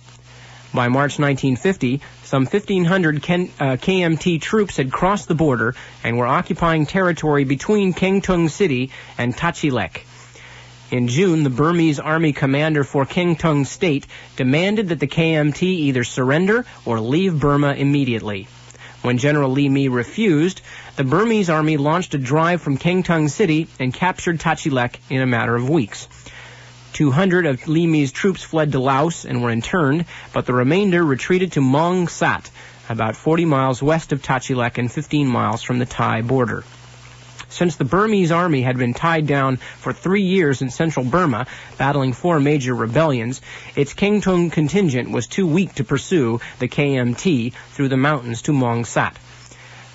By March 1950, some 1,500 KMT troops had crossed the border and were occupying territory between Kengtung City and Tachilek. In June, the Burmese army commander for Kengtung State demanded that the KMT either surrender or leave Burma immediately. When General Li Me refused, the Burmese army launched a drive from Kengtung City and captured Tachilek in a matter of weeks. 200 of Li Me's troops fled to Laos and were interned, but the remainder retreated to Mong Sat, about 40 miles west of Tachilek and 15 miles from the Thai border. Since the Burmese army had been tied down for 3 years in central Burma, battling 4 major rebellions, its Kengtung contingent was too weak to pursue the KMT through the mountains to Mong Sat.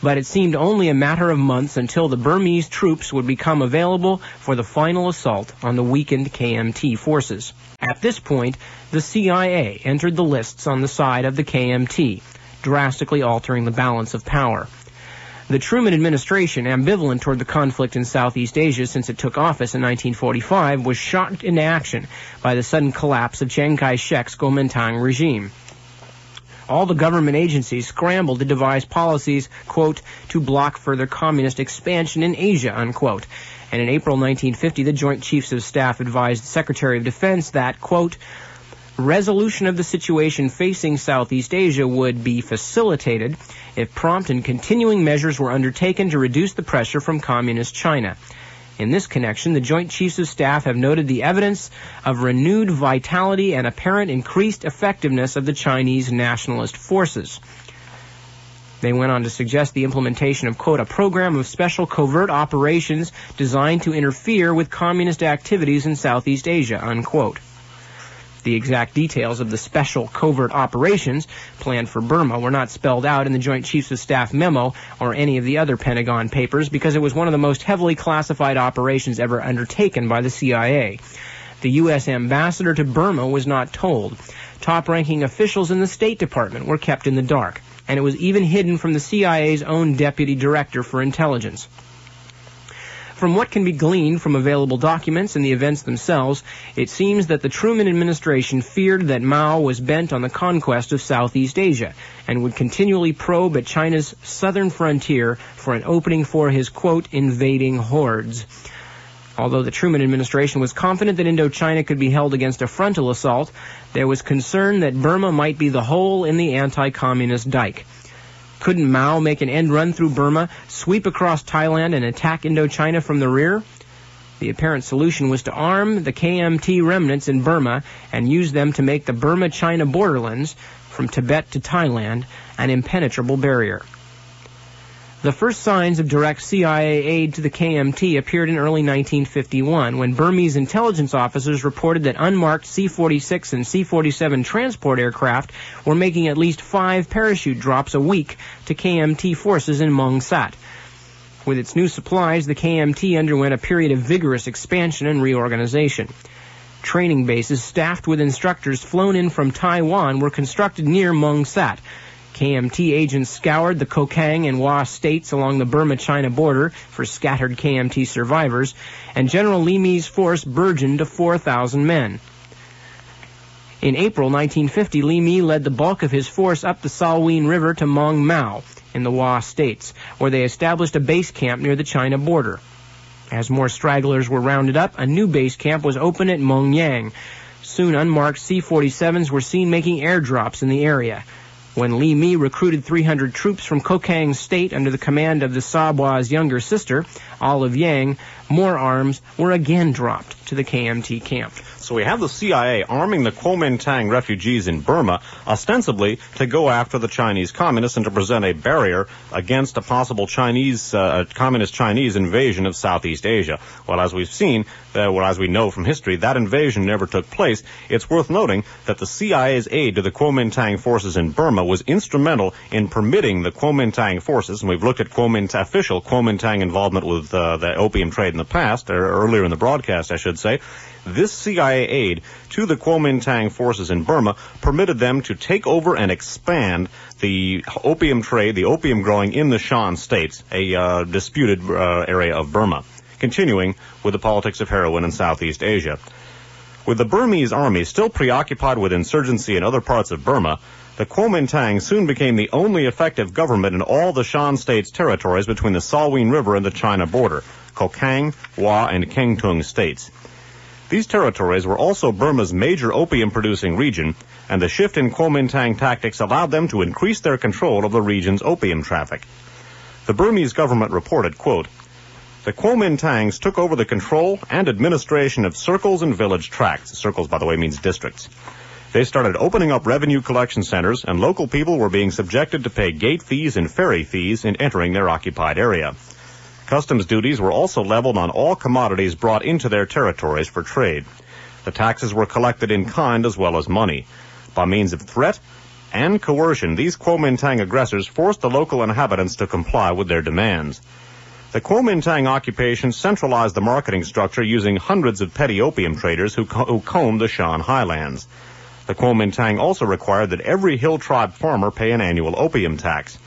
But it seemed only a matter of months until the Burmese troops would become available for the final assault on the weakened KMT forces. At this point, the CIA entered the lists on the side of the KMT, drastically altering the balance of power. The Truman administration, ambivalent toward the conflict in Southeast Asia since it took office in 1945, was shocked into action by the sudden collapse of Chiang Kai-shek's Kuomintang regime. All the government agencies scrambled to devise policies, quote, to block further communist expansion in Asia, unquote. And in April 1950, the Joint Chiefs of Staff advised the Secretary of Defense that, quote, resolution of the situation facing Southeast Asia would be facilitated if prompt and continuing measures were undertaken to reduce the pressure from Communist China. In this connection, the Joint Chiefs of Staff have noted the evidence of renewed vitality and apparent increased effectiveness of the Chinese nationalist forces. They went on to suggest the implementation of, quote, a program of special covert operations designed to interfere with communist activities in Southeast Asia, unquote. The exact details of the special covert operations planned for Burma were not spelled out in the Joint Chiefs of Staff memo or any of the other Pentagon papers because it was one of the most heavily classified operations ever undertaken by the CIA. The U.S. ambassador to Burma was not told. Top-ranking officials in the State Department were kept in the dark, and it was even hidden from the CIA's own deputy director for intelligence. From what can be gleaned from available documents and the events themselves, it seems that the Truman administration feared that Mao was bent on the conquest of Southeast Asia and would continually probe at China's southern frontier for an opening for his, quote, invading hordes. Although the Truman administration was confident that Indochina could be held against a frontal assault, there was concern that Burma might be the hole in the anti-communist dike. Couldn't Mao make an end run through Burma, sweep across Thailand, and attack Indochina from the rear? The apparent solution was to arm the KMT remnants in Burma and use them to make the Burma-China borderlands, from Tibet to Thailand, an impenetrable barrier. The first signs of direct CIA aid to the KMT appeared in early 1951 when Burmese intelligence officers reported that unmarked C-46 and C-47 transport aircraft were making at least 5 parachute drops a week to KMT forces in Mong Sat. With its new supplies, the KMT underwent a period of vigorous expansion and reorganization. Training bases staffed with instructors flown in from Taiwan were constructed near Mong Sat. KMT agents scoured the Kokang and Hua states along the Burma-China border for scattered KMT survivors, and General Li Me's force burgeoned to 4,000 men. In April 1950, Li Me led the bulk of his force up the Salween River to Mong Mao in the Hua states, where they established a base camp near the China border. As more stragglers were rounded up, a new base camp was opened at Mong Yang. Soon unmarked C-47s were seen making airdrops in the area. When Li Me recruited 300 troops from Kokang State under the command of the Sabua's younger sister, Olive Yang, more arms were again dropped to the KMT camp. So we have the CIA arming the Kuomintang refugees in Burma, ostensibly to go after the Chinese communists and to present a barrier against a possible communist Chinese invasion of Southeast Asia. Well, as we've seen, as we know from history, that invasion never took place. It's worth noting that the CIA's aid to the Kuomintang forces in Burma was instrumental in permitting the Kuomintang forces, and we've looked at official Kuomintang involvement with the opium trade in the past, or earlier in the broadcast, I should say. This CIA aid to the Kuomintang forces in Burma permitted them to take over and expand the opium trade, the opium growing in the Shan states, a disputed area of Burma. Continuing with the politics of heroin in Southeast Asia. With the Burmese army still preoccupied with insurgency in other parts of Burma, the Kuomintang soon became the only effective government in all the Shan states' territories between the Salween River and the China border, Kokang, Wa, and Kengtung states. These territories were also Burma's major opium-producing region, and the shift in Kuomintang tactics allowed them to increase their control of the region's opium traffic. The Burmese government reported, quote, "The Kuomintangs took over the control and administration of circles and village tracts." Circles, by the way, means districts. They started opening up revenue collection centers, and local people were being subjected to pay gate fees and ferry fees in entering their occupied area. Customs duties were also leveled on all commodities brought into their territories for trade. The taxes were collected in kind as well as money. By means of threat and coercion, these Kuomintang aggressors forced the local inhabitants to comply with their demands. The Kuomintang occupation centralized the marketing structure using hundreds of petty opium traders who combed the Shan highlands. The Kuomintang also required that every hill tribe farmer pay an annual opium tax.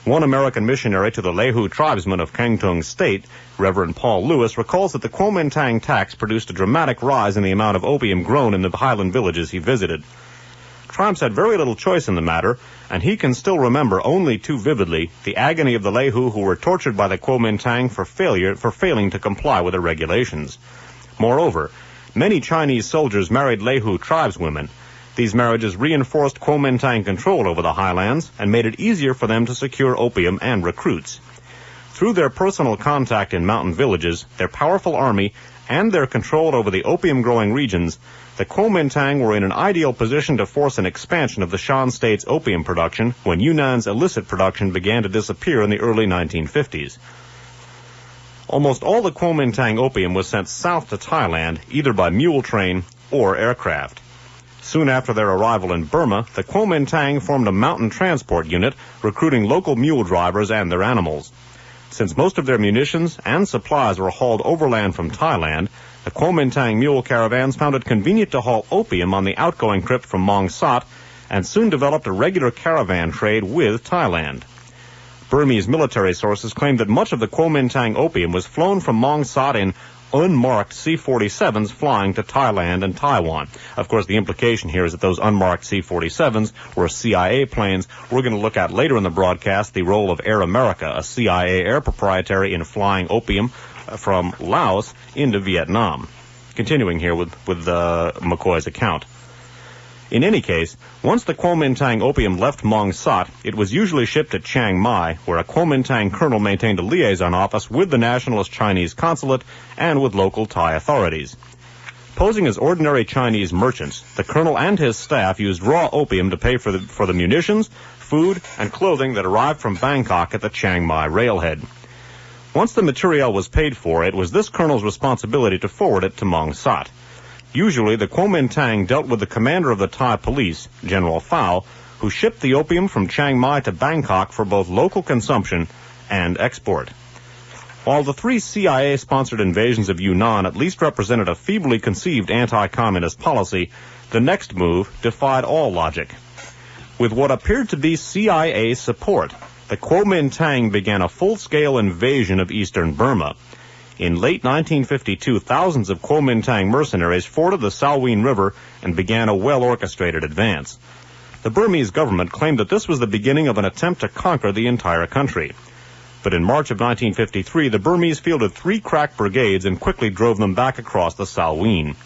One American missionary to the Lehu tribesmen of Kengtung State, Reverend Paul Lewis, recalls that the Kuomintang tax produced a dramatic rise in the amount of opium grown in the highland villages he visited. Tribes had very little choice in the matter, and he can still remember only too vividly the agony of the Lehu who were tortured by the Kuomintang for failing to comply with the regulations. Moreover, many Chinese soldiers married Lehu tribeswomen. These marriages reinforced Kuomintang control over the highlands and made it easier for them to secure opium and recruits. Through their personal contact in mountain villages, their powerful army, and their control over the opium-growing regions, the Kuomintang were in an ideal position to force an expansion of the Shan state's opium production when Yunnan's illicit production began to disappear in the early 1950s. Almost all the Kuomintang opium was sent south to Thailand, either by mule train or aircraft. Soon after their arrival in Burma, the Kuomintang formed a mountain transport unit, recruiting local mule drivers and their animals. Since most of their munitions and supplies were hauled overland from Thailand, the Kuomintang mule caravans found it convenient to haul opium on the outgoing trip from Mong Sat, and soon developed a regular caravan trade with Thailand. Burmese military sources claimed that much of the Kuomintang opium was flown from Mong Sat in unmarked C-47s flying to Thailand and Taiwan. Of course, the implication here is that those unmarked C-47s were CIA planes. We're going to look at later in the broadcast the role of Air America, a CIA air proprietary in flying opium from Laos into Vietnam. Continuing here with McCoy's account. In any case, once the Kuomintang opium left Mong Sat, it was usually shipped to Chiang Mai, where a Kuomintang colonel maintained a liaison office with the nationalist Chinese consulate and with local Thai authorities. Posing as ordinary Chinese merchants, the colonel and his staff used raw opium to pay for the munitions, food, and clothing that arrived from Bangkok at the Chiang Mai railhead. Once the material was paid for, it was this colonel's responsibility to forward it to Mong Sat. Usually, the Kuomintang dealt with the commander of the Thai police, General Phao, who shipped the opium from Chiang Mai to Bangkok for both local consumption and export. While the three CIA-sponsored invasions of Yunnan at least represented a feebly conceived anti-communist policy, the next move defied all logic. With what appeared to be CIA support, the Kuomintang began a full-scale invasion of eastern Burma. In late 1952, thousands of Kuomintang mercenaries forded the Salween River and began a well-orchestrated advance. The Burmese government claimed that this was the beginning of an attempt to conquer the entire country. But in March of 1953, the Burmese fielded 3 crack brigades and quickly drove them back across the Salween.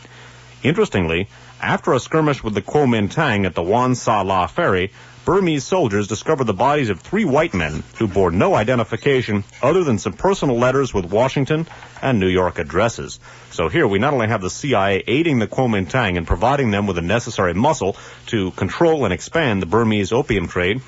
Interestingly, after a skirmish with the Kuomintang at the Wan Sa La ferry, Burmese soldiers discovered the bodies of 3 white men who bore no identification other than some personal letters with Washington and New York addresses. So here we not only have the CIA aiding the Kuomintang and providing them with the necessary muscle to control and expand the Burmese opium trade,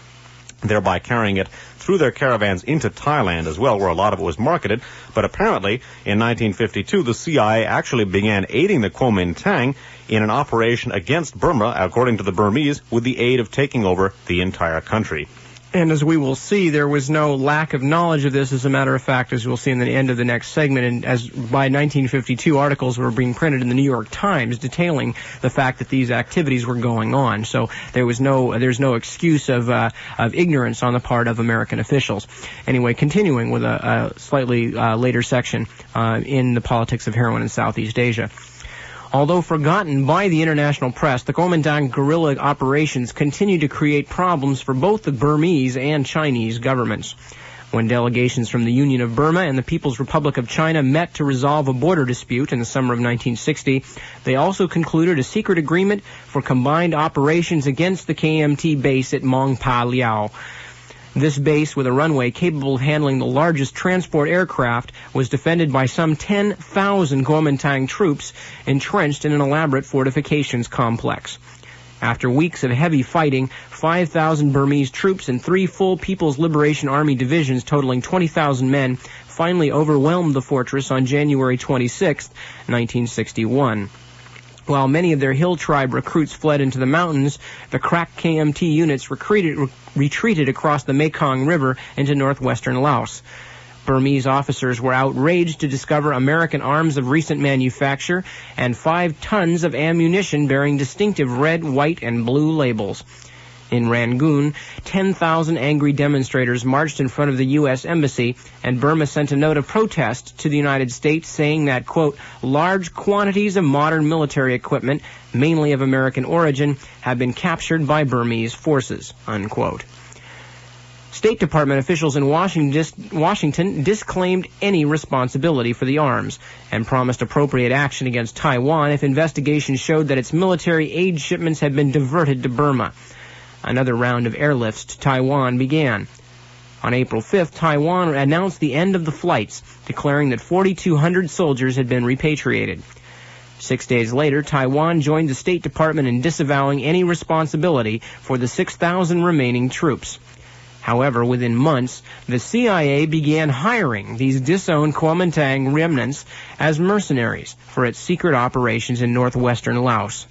thereby carrying it through their caravans into Thailand as well, where a lot of it was marketed. But apparently, in 1952, the CIA actually began aiding the Kuomintang in an operation against Burma, according to the Burmese, with the aid of taking over the entire country. And as we will see, there was no lack of knowledge of this. As a matter of fact, as we'll see in the end of the next segment, and as by 1952, articles were being printed in the New York Times detailing the fact that these activities were going on. So there's no excuse of ignorance on the part of American officials. Anyway, continuing with a slightly later section in the politics of heroin in Southeast Asia. Although forgotten by the international press, the Kuomintang guerrilla operations continue to create problems for both the Burmese and Chinese governments. When delegations from the Union of Burma and the People's Republic of China met to resolve a border dispute in the summer of 1960, they also concluded a secret agreement for combined operations against the KMT base at Mong Pa Liao. This base, with a runway capable of handling the largest transport aircraft, was defended by some 10,000 Kuomintang troops entrenched in an elaborate fortifications complex. After weeks of heavy fighting, 5,000 Burmese troops and 3 full People's Liberation Army divisions totaling 20,000 men finally overwhelmed the fortress on January 26, 1961. While many of their hill tribe recruits fled into the mountains, the crack KMT units retreated across the Mekong River into northwestern Laos. Burmese officers were outraged to discover American arms of recent manufacture and 5 tons of ammunition bearing distinctive red, white, and blue labels. In Rangoon, 10,000 angry demonstrators marched in front of the U.S. Embassy, and Burma sent a note of protest to the United States saying that, quote, large quantities of modern military equipment, mainly of American origin, have been captured by Burmese forces, unquote. State Department officials in Washington disclaimed any responsibility for the arms and promised appropriate action against Taiwan if investigations showed that its military aid shipments had been diverted to Burma. Another round of airlifts to Taiwan began. On April 5th, Taiwan announced the end of the flights, declaring that 4,200 soldiers had been repatriated. 6 days later, Taiwan joined the State Department in disavowing any responsibility for the 6,000 remaining troops. However, within months, the CIA began hiring these disowned Kuomintang remnants as mercenaries for its secret operations in northwestern Laos.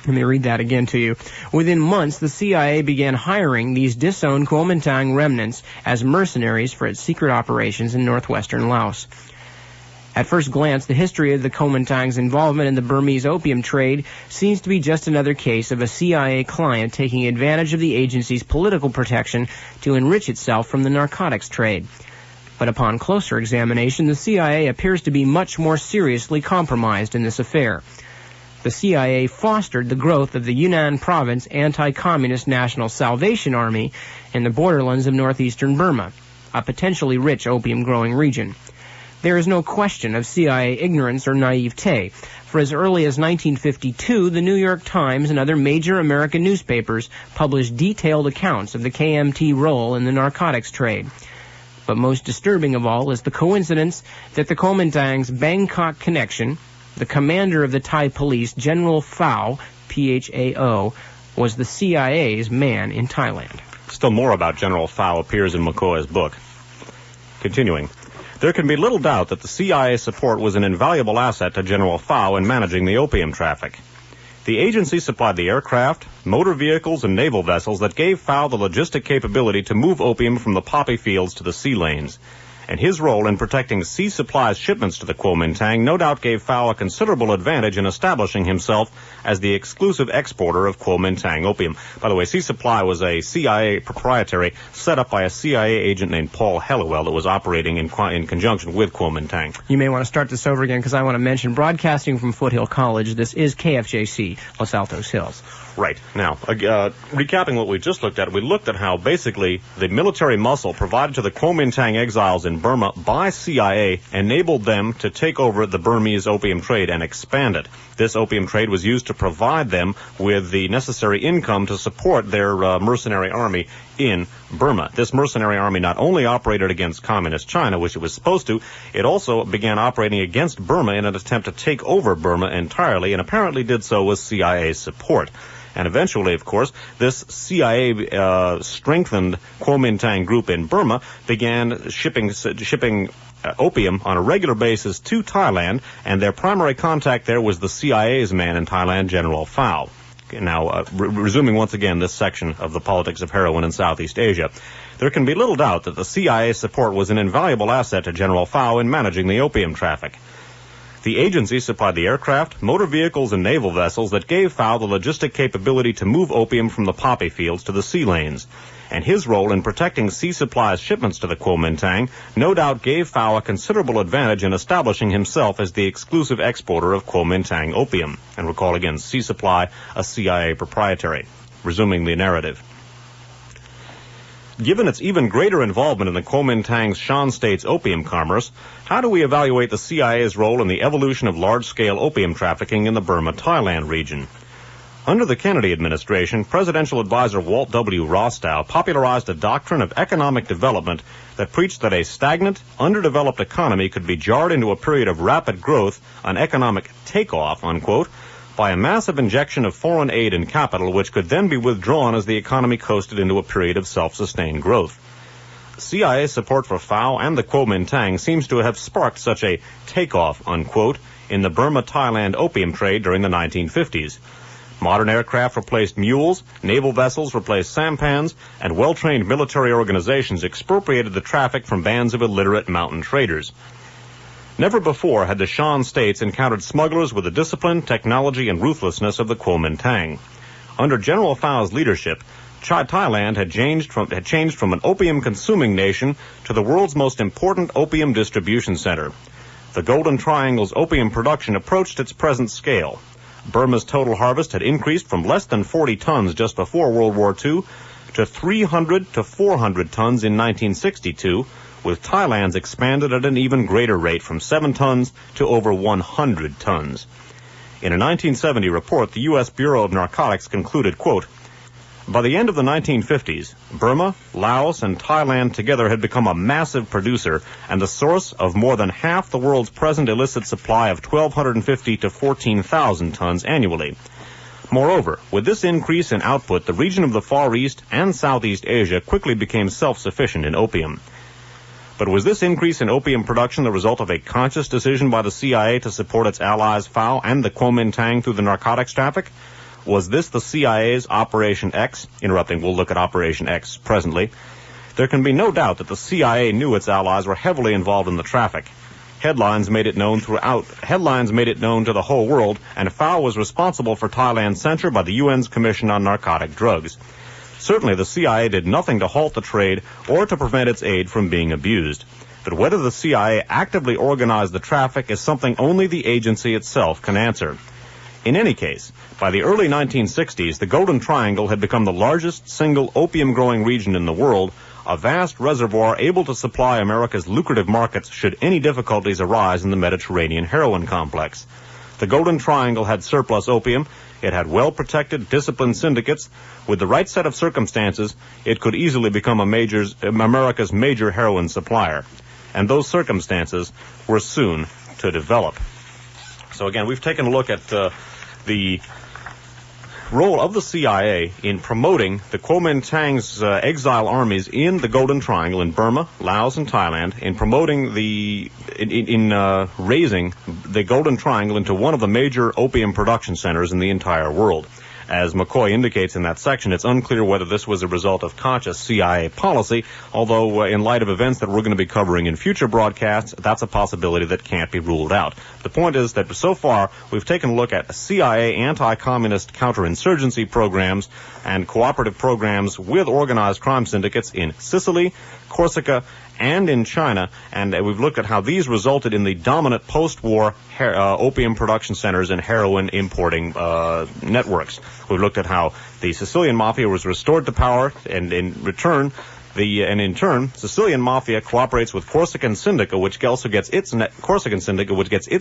Let me read that again to you. Within months, the CIA began hiring these disowned Kuomintang remnants as mercenaries for its secret operations in northwestern Laos. At first glance, the history of the Kuomintang's involvement in the Burmese opium trade seems to be just another case of a CIA client taking advantage of the agency's political protection to enrich itself from the narcotics trade. But upon closer examination, the CIA appears to be much more seriously compromised in this affair. The CIA fostered the growth of the Yunnan Province Anti-Communist National Salvation Army in the borderlands of northeastern Burma, a potentially rich opium-growing region. There is no question of CIA ignorance or naivete, for as early as 1952, the New York Times and other major American newspapers published detailed accounts of the KMT role in the narcotics trade. But most disturbing of all is the coincidence that the Kuomintang's Bangkok connection, the commander of the Thai police, General Phao, Phao, was the CIA's man in Thailand. Still more about General Phao appears in McCoy's book. Continuing. There can be little doubt that the CIA support was an invaluable asset to General Phao in managing the opium traffic. The agency supplied the aircraft, motor vehicles, and naval vessels that gave Phao the logistic capability to move opium from the poppy fields to the sea lanes. And his role in protecting sea supplies shipments to the Kuomintang no doubt gave Phao a considerable advantage in establishing himself as the exclusive exporter of Kuomintang opium. By the way, Sea Supply was a CIA proprietary set up by a CIA agent named Paul Helliwell that was operating in conjunction with Kuomintang. You may want to start this over again because I want to mention broadcasting from Foothill College. This is KFJC, Los Altos Hills. Right. Now, recapping what we just looked at, we looked at how basically the military muscle provided to the Kuomintang exiles in Burma by CIA enabled them to take over the Burmese opium trade and expand it. This opium trade was used to provide them with the necessary income to support their mercenary army in Burma. This mercenary army not only operated against communist China, which it was supposed to, it also began operating against Burma in an attempt to take over Burma entirely, and apparently did so with CIA support. And eventually, of course, this CIA strengthened Kuomintang group in Burma began shipping opium on a regular basis to Thailand, and their primary contact there was the CIA's man in Thailand, General Phao. Now, resuming once again this section of the politics of heroin in Southeast Asia, there can be little doubt that the CIA's support was an invaluable asset to General Phao in managing the opium traffic. The agency supplied the aircraft, motor vehicles, and naval vessels that gave Phao the logistic capability to move opium from the poppy fields to the sea lanes. And his role in protecting sea supplies shipments to the Kuomintang no doubt gave Phao a considerable advantage in establishing himself as the exclusive exporter of Kuomintang opium. And recall again, sea supply, a CIA proprietary. Resuming the narrative. Given its even greater involvement in the Kuomintang's Shan State's opium commerce, how do we evaluate the CIA's role in the evolution of large-scale opium trafficking in the Burma-Thailand region? Under the Kennedy administration, presidential advisor Walt W. Rostow popularized a doctrine of economic development that preached that a stagnant, underdeveloped economy could be jarred into a period of rapid growth, an economic takeoff, unquote, by a massive injection of foreign aid and capital, which could then be withdrawn as the economy coasted into a period of self-sustained growth. CIA support for Phao and the Kuomintang seems to have sparked such a takeoff, unquote, in the Burma-Thailand opium trade during the 1950s. Modern aircraft replaced mules, naval vessels replaced sampans, and well-trained military organizations expropriated the traffic from bands of illiterate mountain traders. Never before had the Shan states encountered smugglers with the discipline, technology, and ruthlessness of the Kuomintang. Under General Phao's leadership, Thailand had changed from an opium-consuming nation to the world's most important opium distribution center. The Golden Triangle's opium production approached its present scale. Burma's total harvest had increased from less than 40 tons just before World War II to 300 to 400 tons in 1962, with Thailand's expanded at an even greater rate from 7 tons to over 100 tons. In a 1970 report, the U.S. Bureau of Narcotics concluded, quote, by the end of the 1950s, Burma, Laos, and Thailand together had become a massive producer and the source of more than half the world's present illicit supply of 1,250 to 14,000 tons annually. Moreover, with this increase in output, the region of the Far East and Southeast Asia quickly became self-sufficient in opium. But was this increase in opium production the result of a conscious decision by the CIA to support its allies Phao and the Kuomintang through the narcotics traffic? Was this the CIA's Operation X? Interrupting, we'll look at Operation X presently. There can be no doubt that the CIA knew its allies were heavily involved in the traffic. Headlines made it known to the whole world, and Phao was responsible for Thailand's censure by the UN's Commission on Narcotic Drugs. Certainly the CIA did nothing to halt the trade or to prevent its aid from being abused. But whether the CIA actively organized the traffic is something only the agency itself can answer. In any case, by the early 1960s, the Golden Triangle had become the largest single opium-growing region in the world, a vast reservoir able to supply America's lucrative markets should any difficulties arise in the Mediterranean heroin complex. The Golden Triangle had surplus opium. It had well-protected, disciplined syndicates. With the right set of circumstances, it could easily become America's major heroin supplier. And those circumstances were soon to develop. So again, we've taken a look at the role of the CIA in promoting the Kuomintang's exile armies in the Golden Triangle in Burma, Laos, and Thailand, in promoting raising the Golden Triangle into one of the major opium production centers in the entire world. As McCoy indicates in that section, it's unclear whether this was a result of conscious CIA policy, although in light of events that we're going to be covering in future broadcasts, that's a possibility that can't be ruled out. The point is that so far, we've taken a look at CIA anti-communist counterinsurgency programs and cooperative programs with organized crime syndicates in Sicily, Corsica and in China, and we've looked at how these resulted in the dominant post-war opium production centers and heroin importing networks. We've looked at how the Sicilian Mafia was restored to power, and in turn, Sicilian Mafia cooperates with Corsican Syndicate, which also gets its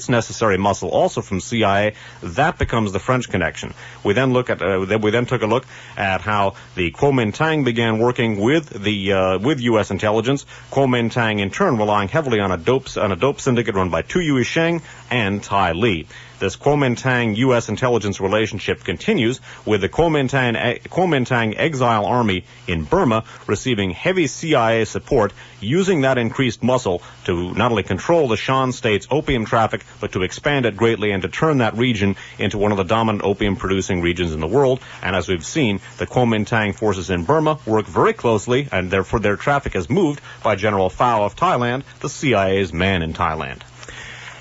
necessary muscle also from CIA. That becomes the French connection. We then took a look at how the Kuomintang began working with U.S. intelligence. Kuomintang, in turn, relying heavily on a dope syndicate run by Tu Yuesheng and Tai Li. This Kuomintang U.S. intelligence relationship continues, with the Kuomintang exile army in Burma receiving heavy CIA support, using that increased muscle to not only control the Shan state's opium traffic, but to expand it greatly and to turn that region into one of the dominant opium-producing regions in the world. And as we've seen, the Kuomintang forces in Burma work very closely, and therefore their traffic is moved by General Phao of Thailand, the CIA's man in Thailand.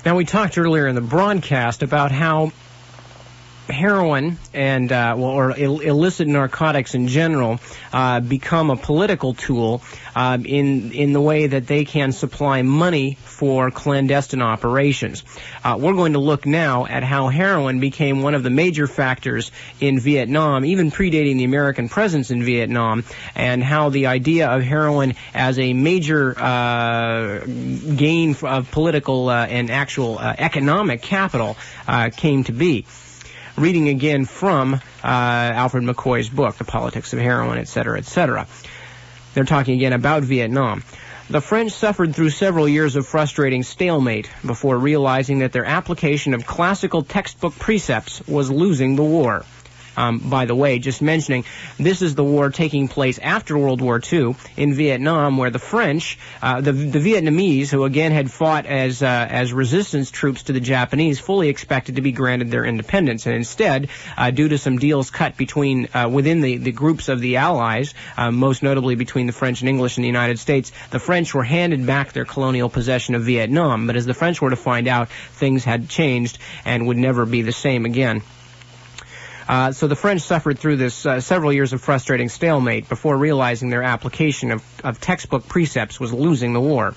Now, we talked earlier in the broadcast about how heroin and illicit narcotics in general become a political tool in the way that they can supply money for clandestine operations. We're going to look now at how heroin became one of the major factors in Vietnam, even predating the American presence in Vietnam, and how the idea of heroin as a major gain of political and actual economic capital came to be. Reading again from Alfred McCoy's book, The Politics of Heroin, etc., etc. They're talking again about Vietnam. The French suffered through several years of frustrating stalemate before realizing that their application of classical textbook precepts was losing the war. By the way, just mentioning, this is the war taking place after World War II in Vietnam, where the French, the Vietnamese, who again had fought as resistance troops to the Japanese, fully expected to be granted their independence, and instead, due to some deals cut between within the groups of the Allies, most notably between the French and English in the United States, the French were handed back their colonial possession of Vietnam. But as the French were to find out, things had changed and would never be the same again. So the French suffered through this several years of frustrating stalemate before realizing their application of textbook precepts was losing the war.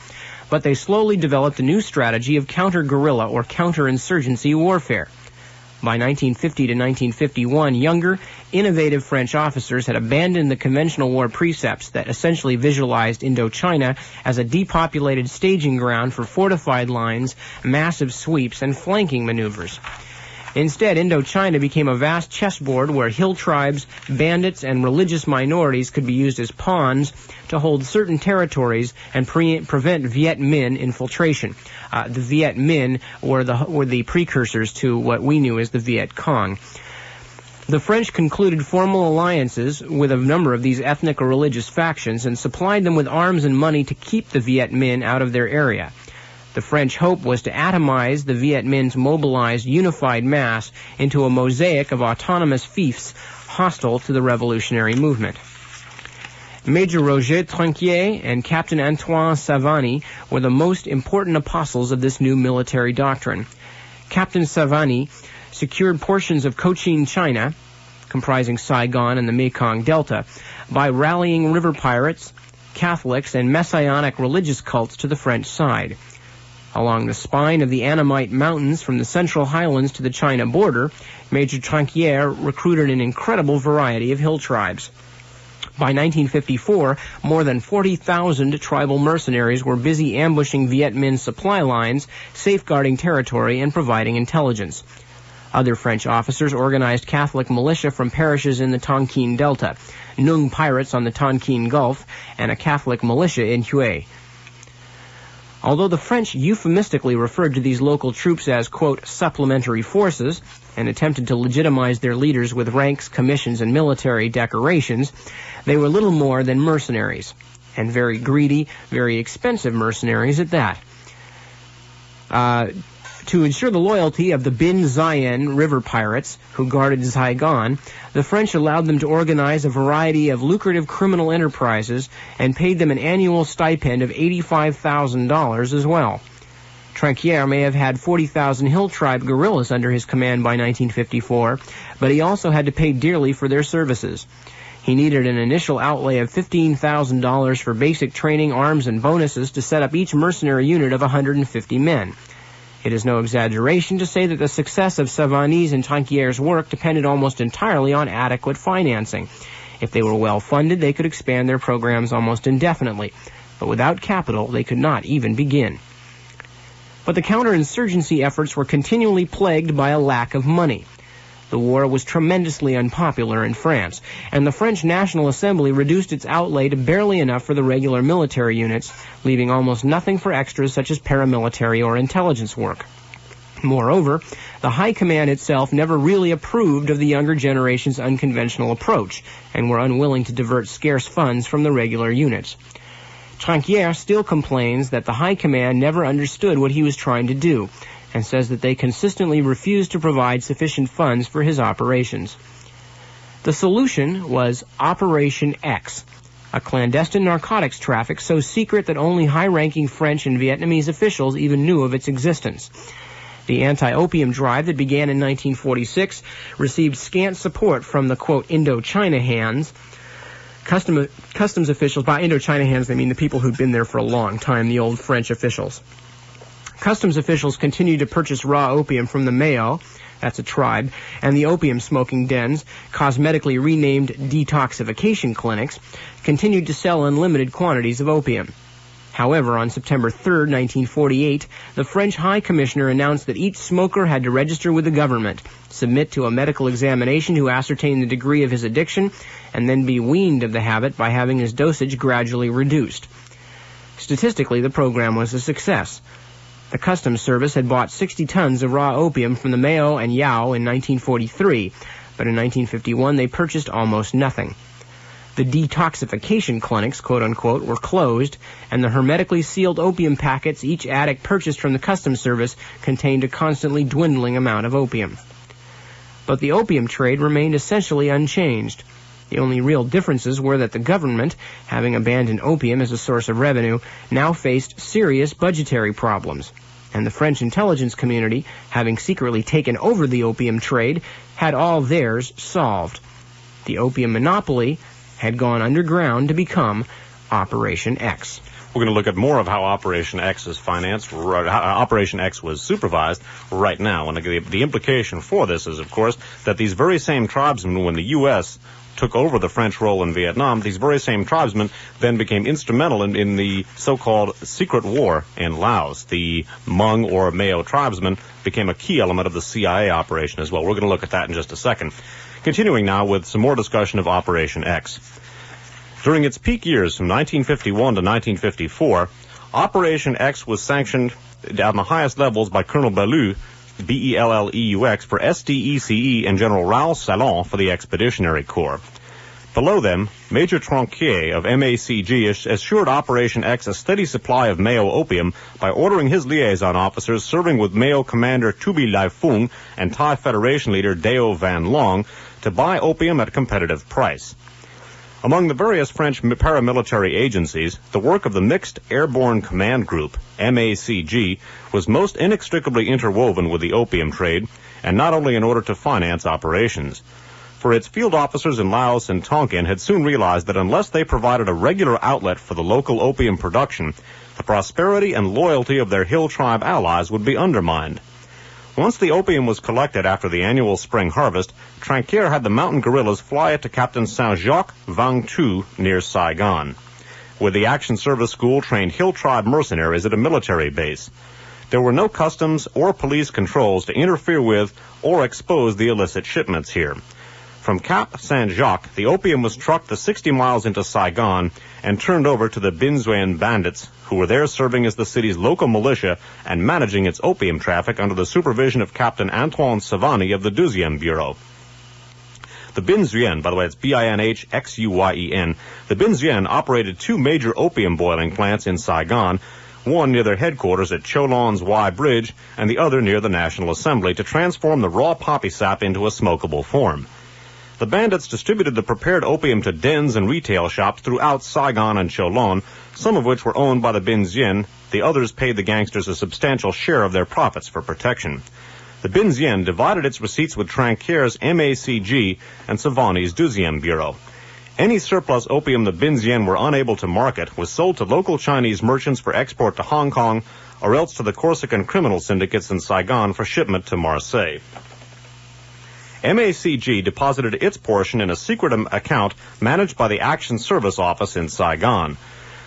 But they slowly developed a new strategy of counter-guerrilla or counter-insurgency warfare. By 1950 to 1951, younger, innovative French officers had abandoned the conventional war precepts that essentially visualized Indochina as a depopulated staging ground for fortified lines, massive sweeps, and flanking maneuvers. Instead, Indochina became a vast chessboard where hill tribes, bandits, and religious minorities could be used as pawns to hold certain territories and prevent Viet Minh infiltration. The Viet Minh were the precursors to what we knew as the Viet Cong. The French concluded formal alliances with a number of these ethnic or religious factions and supplied them with arms and money to keep the Viet Minh out of their area. The French hope was to atomize the Viet Minh's mobilized unified mass into a mosaic of autonomous fiefs hostile to the revolutionary movement. Major Roger Trinquier and Captain Antoine Savani were the most important apostles of this new military doctrine. Captain Savani secured portions of Cochin China, comprising Saigon and the Mekong Delta, by rallying river pirates, Catholics, and Messianic religious cults to the French side. Along the spine of the Annamite Mountains from the Central Highlands to the China border, Major Trinquier recruited an incredible variety of hill tribes. By 1954, more than 40,000 tribal mercenaries were busy ambushing Viet Minh supply lines, safeguarding territory, and providing intelligence. Other French officers organized Catholic militia from parishes in the Tonkin Delta, Nung pirates on the Tonkin Gulf, and a Catholic militia in Hue. Although the French euphemistically referred to these local troops as, quote, supplementary forces, and attempted to legitimize their leaders with ranks, commissions, and military decorations, they were little more than mercenaries, and very greedy, very expensive mercenaries at that. To ensure the loyalty of the Bin Zayen river pirates who guarded Saigon, the French allowed them to organize a variety of lucrative criminal enterprises and paid them an annual stipend of $85,000 as well. Trinquier may have had 40,000 hill tribe guerrillas under his command by 1954, but he also had to pay dearly for their services. He needed an initial outlay of $15,000 for basic training, arms, and bonuses to set up each mercenary unit of 150 men. It is no exaggeration to say that the success of Savani's and Trankier's work depended almost entirely on adequate financing. If they were well funded, they could expand their programs almost indefinitely, but without capital, they could not even begin. But the counterinsurgency efforts were continually plagued by a lack of money. The war was tremendously unpopular in France, and the French National Assembly reduced its outlay to barely enough for the regular military units, leaving almost nothing for extras such as paramilitary or intelligence work. Moreover, the High Command itself never really approved of the younger generation's unconventional approach, and were unwilling to divert scarce funds from the regular units. Tranquier still complains that the High Command never understood what he was trying to do, and says that they consistently refused to provide sufficient funds for his operations. The solution was Operation X, a clandestine narcotics traffic so secret that only high-ranking French and Vietnamese officials even knew of its existence. The anti-opium drive that began in 1946 received scant support from the, quote, Indochina hands. Customs officials, by Indochina hands they mean the people who'd been there for a long time, the old French officials. Customs officials continued to purchase raw opium from the Mao, that's a tribe, and the opium-smoking dens, cosmetically renamed detoxification clinics, continued to sell unlimited quantities of opium. However, on September 3, 1948, the French High Commissioner announced that each smoker had to register with the government, submit to a medical examination to ascertain the degree of his addiction, and then be weaned of the habit by having his dosage gradually reduced. Statistically, the program was a success. The Customs Service had bought 60 tons of raw opium from the Mao and Yao in 1943, but in 1951 they purchased almost nothing. The detoxification clinics, quote-unquote, were closed, and the hermetically sealed opium packets each addict purchased from the Customs Service contained a constantly dwindling amount of opium. But the opium trade remained essentially unchanged. The only real differences were that the government, having abandoned opium as a source of revenue, now faced serious budgetary problems, and the French intelligence community, having secretly taken over the opium trade, had all theirs solved. The opium monopoly had gone underground to become Operation X. We're going to look at more of how Operation X is financed, how Operation X was supervised right now. And the implication for this is, of course, that these very same tribesmen, when the U.S. took over the French role in Vietnam, these very same tribesmen then became instrumental in the so-called secret war in Laos. The Hmong or Mao tribesmen became a key element of the CIA operation as well. We're going to look at that in just a second. Continuing now with some more discussion of Operation X. During its peak years from 1951 to 1954, Operation X was sanctioned on the highest levels by Colonel Belleau, B-E-L-L-E-U-X, for SDECE, and General Raoul Salon for the Expeditionary Corps. Below them, Major Tranquier of MACG assured Operation X a steady supply of Mao opium by ordering his liaison officers serving with Mao Commander Tubi Lai Fung and Thai Federation leader Deo Van Long to buy opium at a competitive price. Among the various French paramilitary agencies, the work of the Mixed Airborne Command Group, MACG, was most inextricably interwoven with the opium trade, and not only in order to finance operations. For its field officers in Laos and Tonkin had soon realized that unless they provided a regular outlet for the local opium production, the prosperity and loyalty of their hill tribe allies would be undermined. Once the opium was collected after the annual spring harvest, Tranquier had the mountain guerrillas fly it to Captain Saint-Jacques Vang Tu near Saigon, where the Action Service School trained hill tribe mercenaries at a military base. There were no customs or police controls to interfere with or expose the illicit shipments here. From Cap Saint-Jacques, the opium was trucked the 60 miles into Saigon and turned over to the Binh Xuyen bandits, who were there serving as the city's local militia and managing its opium traffic under the supervision of Captain Antoine Savani of the 12e Bureau. The Binh Xuyen, by the way, it's B-I-N-H-X-U-Y-E-N, the Binh Xuyen operated two major opium boiling plants in Saigon, one near their headquarters at Cholon's Y Bridge and the other near the National Assembly, to transform the raw poppy sap into a smokable form. The bandits distributed the prepared opium to dens and retail shops throughout Saigon and Cholon, some of which were owned by the Binh Xuyen. The others paid the gangsters a substantial share of their profits for protection. The Binh Xuyen divided its receipts with Tranquier's MACG and Savani's 12e Bureau. Any surplus opium the Binzian were unable to market was sold to local Chinese merchants for export to Hong Kong, or else to the Corsican criminal syndicates in Saigon for shipment to Marseille. MACG deposited its portion in a secret account managed by the Action Service Office in Saigon.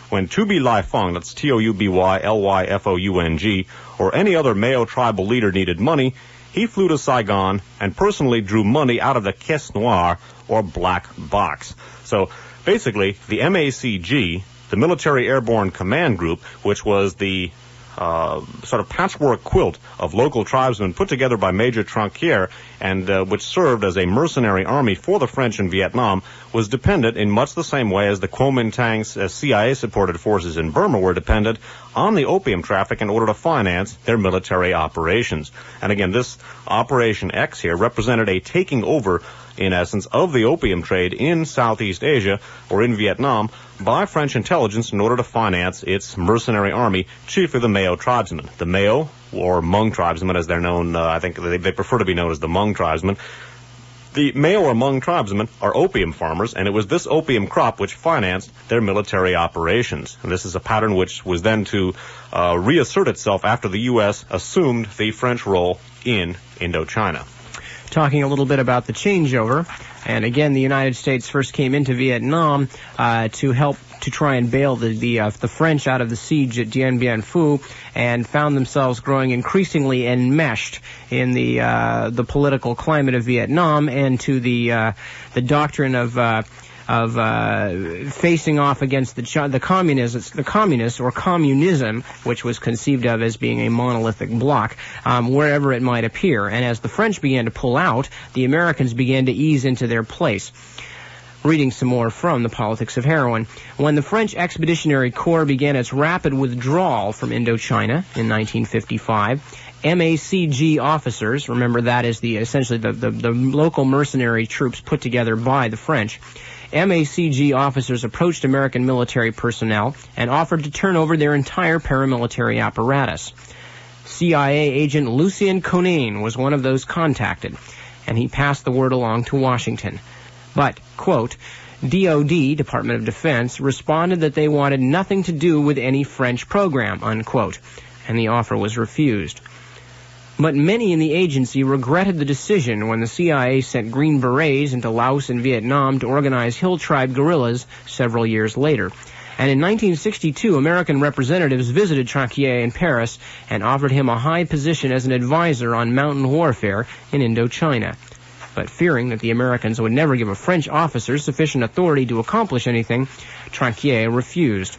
When Tubi Laifeng, that's T-O-U-B-Y-L-Y-F-O-U-N-G, or any other Mao tribal leader needed money, he flew to Saigon and personally drew money out of the caisse noire, or black box. So basically, the MACG, the Military Airborne Command Group, which was the sort of patchwork quilt of local tribesmen put together by Major Tronquier, and which served as a mercenary army for the French in Vietnam, was dependent in much the same way as the Kuomintang's CIA-supported forces in Burma were dependent on the opium traffic in order to finance their military operations. And again, this Operation X here represented a taking over, in essence, of the opium trade in Southeast Asia, or in Vietnam, by French intelligence in order to finance its mercenary army, chiefly the Mao tribesmen. The Mao, or Hmong tribesmen, as they're known, I think they prefer to be known as the Hmong tribesmen. The Mao or Hmong tribesmen are opium farmers, and it was this opium crop which financed their military operations. And this is a pattern which was then to reassert itself after the U.S. assumed the French role in Indochina. Talking a little bit about the changeover, and again, the United States first came into Vietnam to help to try and bail the French out of the siege at Dien Bien Phu, and found themselves growing increasingly enmeshed in the political climate of Vietnam, and to the doctrine of facing off against the communists or communism, which was conceived of as being a monolithic bloc, wherever it might appear. And as the French began to pull out, the Americans began to ease into their place. Reading some more from The Politics of Heroin. When the French Expeditionary Corps began its rapid withdrawal from Indochina in 1955, MACG officers, remember that is essentially the local mercenary troops put together by the French, MACG officers approached American military personnel and offered to turn over their entire paramilitary apparatus. CIA agent Lucien Conan was one of those contacted, and he passed the word along to Washington. But, quote, DOD, Department of Defense, responded that they wanted nothing to do with any French program, unquote, and the offer was refused. But many in the agency regretted the decision when the CIA sent Green Berets into Laos and Vietnam to organize hill tribe guerrillas several years later. And in 1962, American representatives visited Tronquier in Paris and offered him a high position as an advisor on mountain warfare in Indochina. But fearing that the Americans would never give a French officer sufficient authority to accomplish anything, Tronquier refused.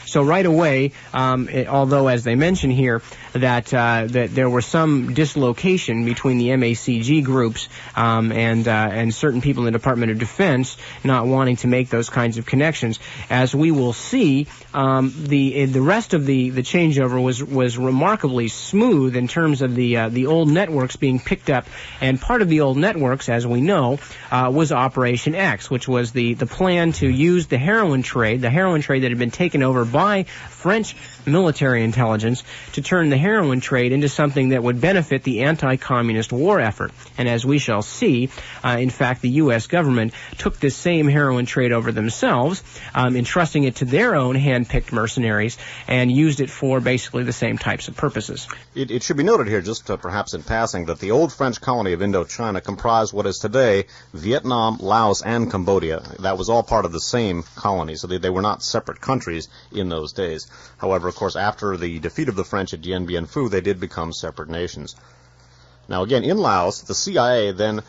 So right away, although as they mention here that there were some dislocation between the MACG groups and certain people in the Department of Defense not wanting to make those kinds of connections, as we will see, the rest of the changeover was remarkably smooth in terms of the old networks being picked up, and part of the old networks, as we know, was Operation X, which was the plan to use the heroin trade that had been taken over by French military intelligence, to turn the heroin trade into something that would benefit the anti-communist war effort. And as we shall see, in fact, the U.S. government took this same heroin trade over themselves, entrusting it to their own hand-picked mercenaries, and used it for basically the same types of purposes. It should be noted here, just perhaps in passing, that the old French colony of Indochina comprised what is today Vietnam, Laos, and Cambodia. That was all part of the same colony, so they were not separate countries in those days. However, of course, after the defeat of the French at Dien Bien Phu, they did become separate nations. Now, again, in Laos, the CIA then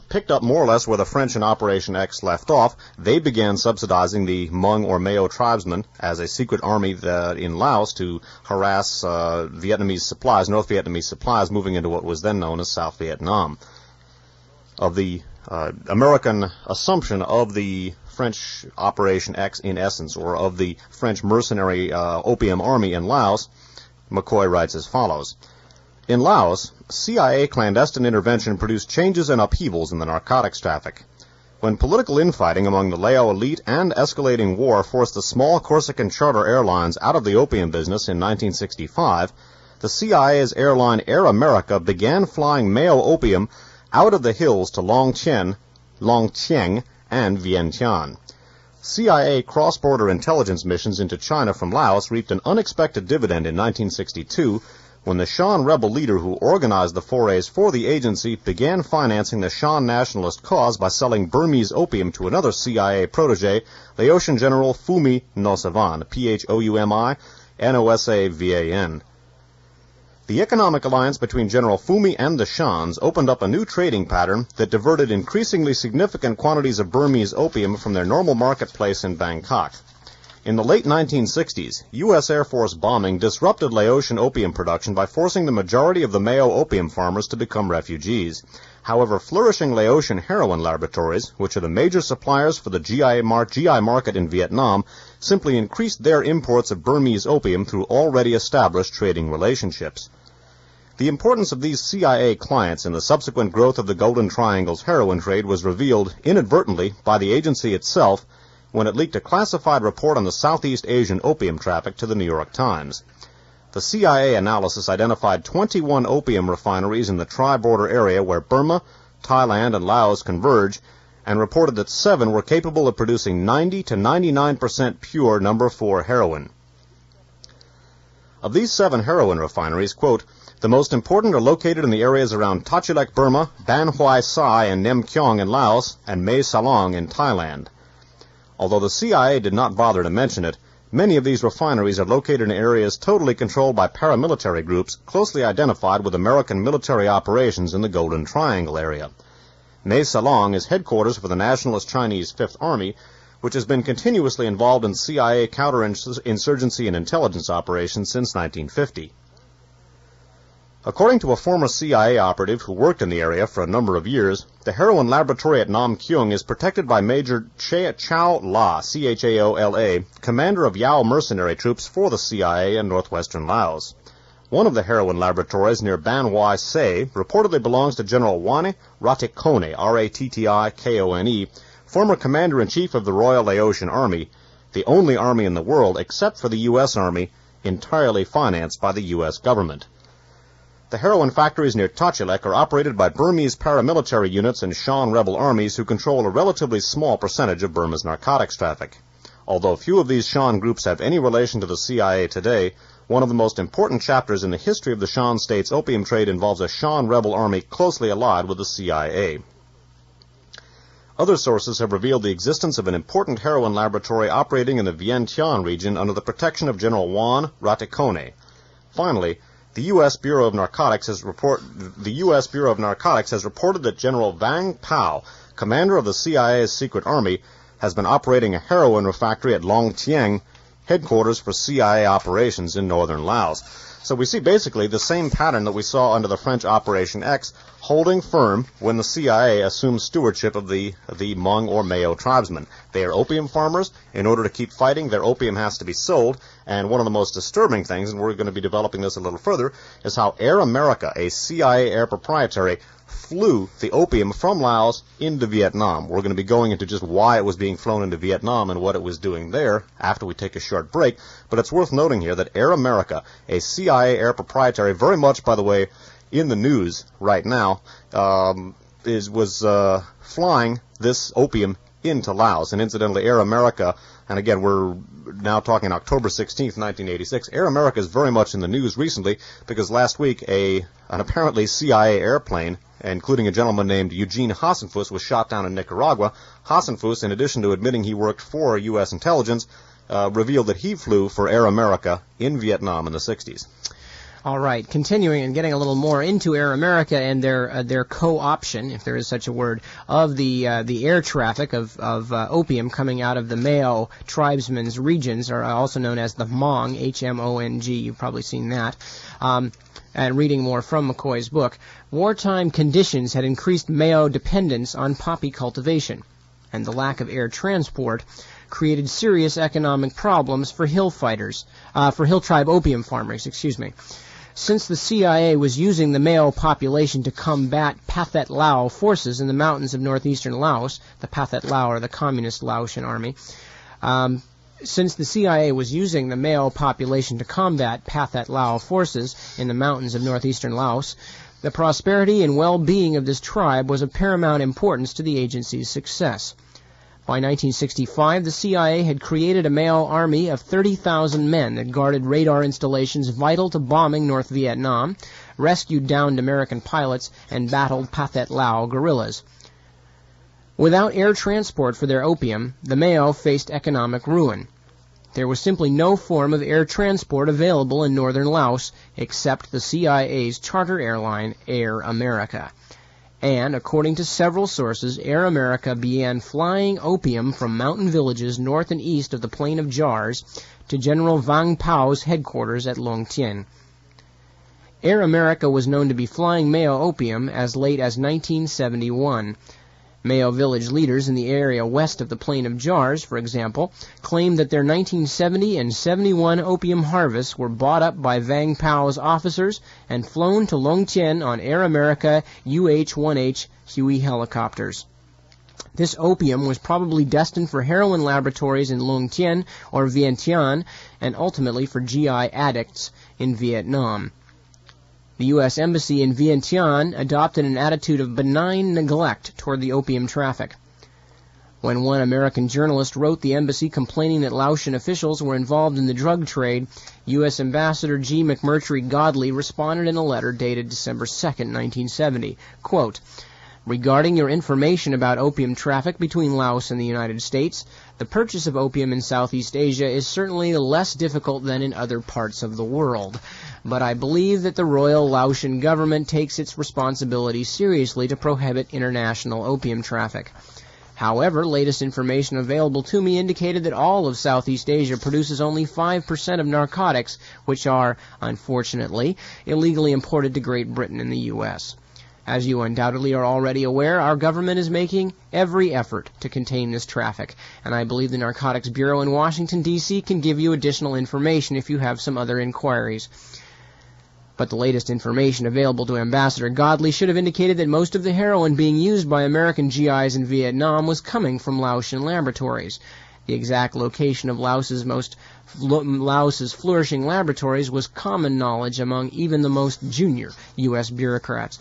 picked up more or less where the French in Operation X left off. They began subsidizing the Hmong or Mao tribesmen as a secret army in Laos to harass Vietnamese supplies, North Vietnamese supplies, moving into what was then known as South Vietnam. Of the American assumption of the French Operation X in essence, or of the French mercenary opium army in Laos, McCoy writes as follows. In Laos, CIA clandestine intervention produced changes and upheavals in the narcotics traffic. When political infighting among the Lao elite and escalating war forced the small Corsican charter airlines out of the opium business in 1965, the CIA's airline Air America began flying Mao opium out of the hills to Long Chen and Vientiane. CIA cross-border intelligence missions into China from Laos reaped an unexpected dividend in 1962 when the Shan rebel leader who organized the forays for the agency began financing the Shan nationalist cause by selling Burmese opium to another CIA protege, Laotian General Phumi Nosavan, Phumi Nosavan. The economic alliance between General Phumi and the Shans opened up a new trading pattern that diverted increasingly significant quantities of Burmese opium from their normal marketplace in Bangkok. In the late 1960s, U.S. Air Force bombing disrupted Laotian opium production by forcing the majority of the Mayo opium farmers to become refugees. However, flourishing Laotian heroin laboratories, which are the major suppliers for the GI market in Vietnam, simply increased their imports of Burmese opium through already established trading relationships. The importance of these CIA clients in the subsequent growth of the Golden Triangle's heroin trade was revealed inadvertently by the agency itself when it leaked a classified report on the Southeast Asian opium traffic to the New York Times. The CIA analysis identified 21 opium refineries in the tri-border area where Burma, Thailand, and Laos converge, and reported that 7 were capable of producing 90 to 99% pure number 4 heroin. Of these 7 heroin refineries, quote, the most important are located in the areas around Tachilek, Burma, Ban Huai Sai and Nem Kyong in Laos, and Mae Salong in Thailand. Although the CIA did not bother to mention it, many of these refineries are located in areas totally controlled by paramilitary groups closely identified with American military operations in the Golden Triangle area. Mae Salong is headquarters for the Nationalist Chinese Fifth Army, which has been continuously involved in CIA counterinsurgency and intelligence operations since 1950. According to a former CIA operative who worked in the area for a number of years, the heroin laboratory at Nam Kyung is protected by Major Chao La, C-H-A-O-L-A, commander of Yao mercenary troops for the CIA in northwestern Laos. One of the heroin laboratories near Ban Huai Se reportedly belongs to General Wane Ratikone, R-A-T-T-I-K-O-N-E, former commander-in-chief of the Royal Laotian Army, the only army in the world, except for the U.S. Army, entirely financed by the U.S. government. The heroin factories near Tachilek are operated by Burmese paramilitary units and Shan rebel armies who control a relatively small percentage of Burma's narcotics traffic. Although few of these Shan groups have any relation to the CIA today, one of the most important chapters in the history of the Shan state's opium trade involves a Shan rebel army closely allied with the CIA. Other sources have revealed the existence of an important heroin laboratory operating in the Vientiane region under the protection of General Wane Ratikone. Finally, the U.S. Bureau of Narcotics has reported that General Vang Pao, commander of the CIA's secret army, has been operating a heroin refactory at Long Tieng, headquarters for CIA operations in northern Laos. So we see basically the same pattern that we saw under the French Operation X, holding firm when the CIA assumes stewardship of the Hmong or Mayo tribesmen. They are opium farmers. In order to keep fighting, their opium has to be sold. And one of the most disturbing things, and we're going to be developing this a little further, is how Air America, a CIA air proprietary, flew the opium from Laos into Vietnam. We're going to be going into just why it was being flown into Vietnam and what it was doing there after we take a short break. But it's worth noting here that Air America, a CIA air proprietary, very much, by the way, in the news right now, was flying this opium into Laos. And incidentally, Air America, and again, we're now talking October 16th, 1986, Air America is very much in the news recently because last week an apparently CIA airplane, including a gentleman named Eugene Hasenfuss, was shot down in Nicaragua. Hasenfuss, in addition to admitting he worked for U.S. intelligence, revealed that he flew for Air America in Vietnam in the 60s. All right, continuing and getting a little more into Air America and their co-option, if there is such a word, of the air traffic of opium coming out of the Mayo tribesmen's regions, are also known as the Hmong, H-M-O-N-G. You've probably seen that. And reading more from McCoy's book, wartime conditions had increased Mayo dependence on poppy cultivation, and the lack of air transport created serious economic problems for hill tribe opium farmers, Since the CIA was using the Mayo population to combat Pathet Lao forces in the mountains of northeastern Laos, the Pathet Lao are the communist Laotian army, since the CIA was using the Mayo population to combat Pathet Lao forces in the mountains of northeastern Laos, the prosperity and well-being of this tribe was of paramount importance to the agency's success. By 1965, the CIA had created a male army of 30,000 men that guarded radar installations vital to bombing North Vietnam, rescued downed American pilots, and battled Pathet Lao guerrillas. Without air transport for their opium, the Mao faced economic ruin. There was simply no form of air transport available in northern Laos except the CIA's charter airline, Air America. And, according to several sources, Air America began flying opium from mountain villages north and east of the Plain of Jars to General Vang Pao's headquarters at Long Tien. Air America was known to be flying Mao opium as late as 1971. Mao village leaders in the area west of the Plain of Jars, for example, claimed that their 1970 and 71 opium harvests were bought up by Vang Pao's officers and flown to Long Tien on Air America UH-1H Huey helicopters. This opium was probably destined for heroin laboratories in Long Tien or Vientiane and ultimately for GI addicts in Vietnam. The U.S. Embassy in Vientiane adopted an attitude of benign neglect toward the opium traffic. When one American journalist wrote the embassy complaining that Laotian officials were involved in the drug trade, U.S. Ambassador G. McMurtry Godley responded in a letter dated December 2, 1970, quote, "Regarding your information about opium traffic between Laos and the United States, the purchase of opium in Southeast Asia is certainly less difficult than in other parts of the world. But I believe that the Royal Laotian government takes its responsibility seriously to prohibit international opium traffic. However, latest information available to me indicated that all of Southeast Asia produces only 5% of narcotics, which are, unfortunately, illegally imported to Great Britain and the U.S. As you undoubtedly are already aware, our government is making every effort to contain this traffic, and I believe the Narcotics Bureau in Washington, D.C. can give you additional information if you have some other inquiries." But the latest information available to Ambassador Godley should have indicated that most of the heroin being used by American GIs in Vietnam was coming from Laotian laboratories. The exact location of Laos's flourishing laboratories was common knowledge among even the most junior U.S. bureaucrats.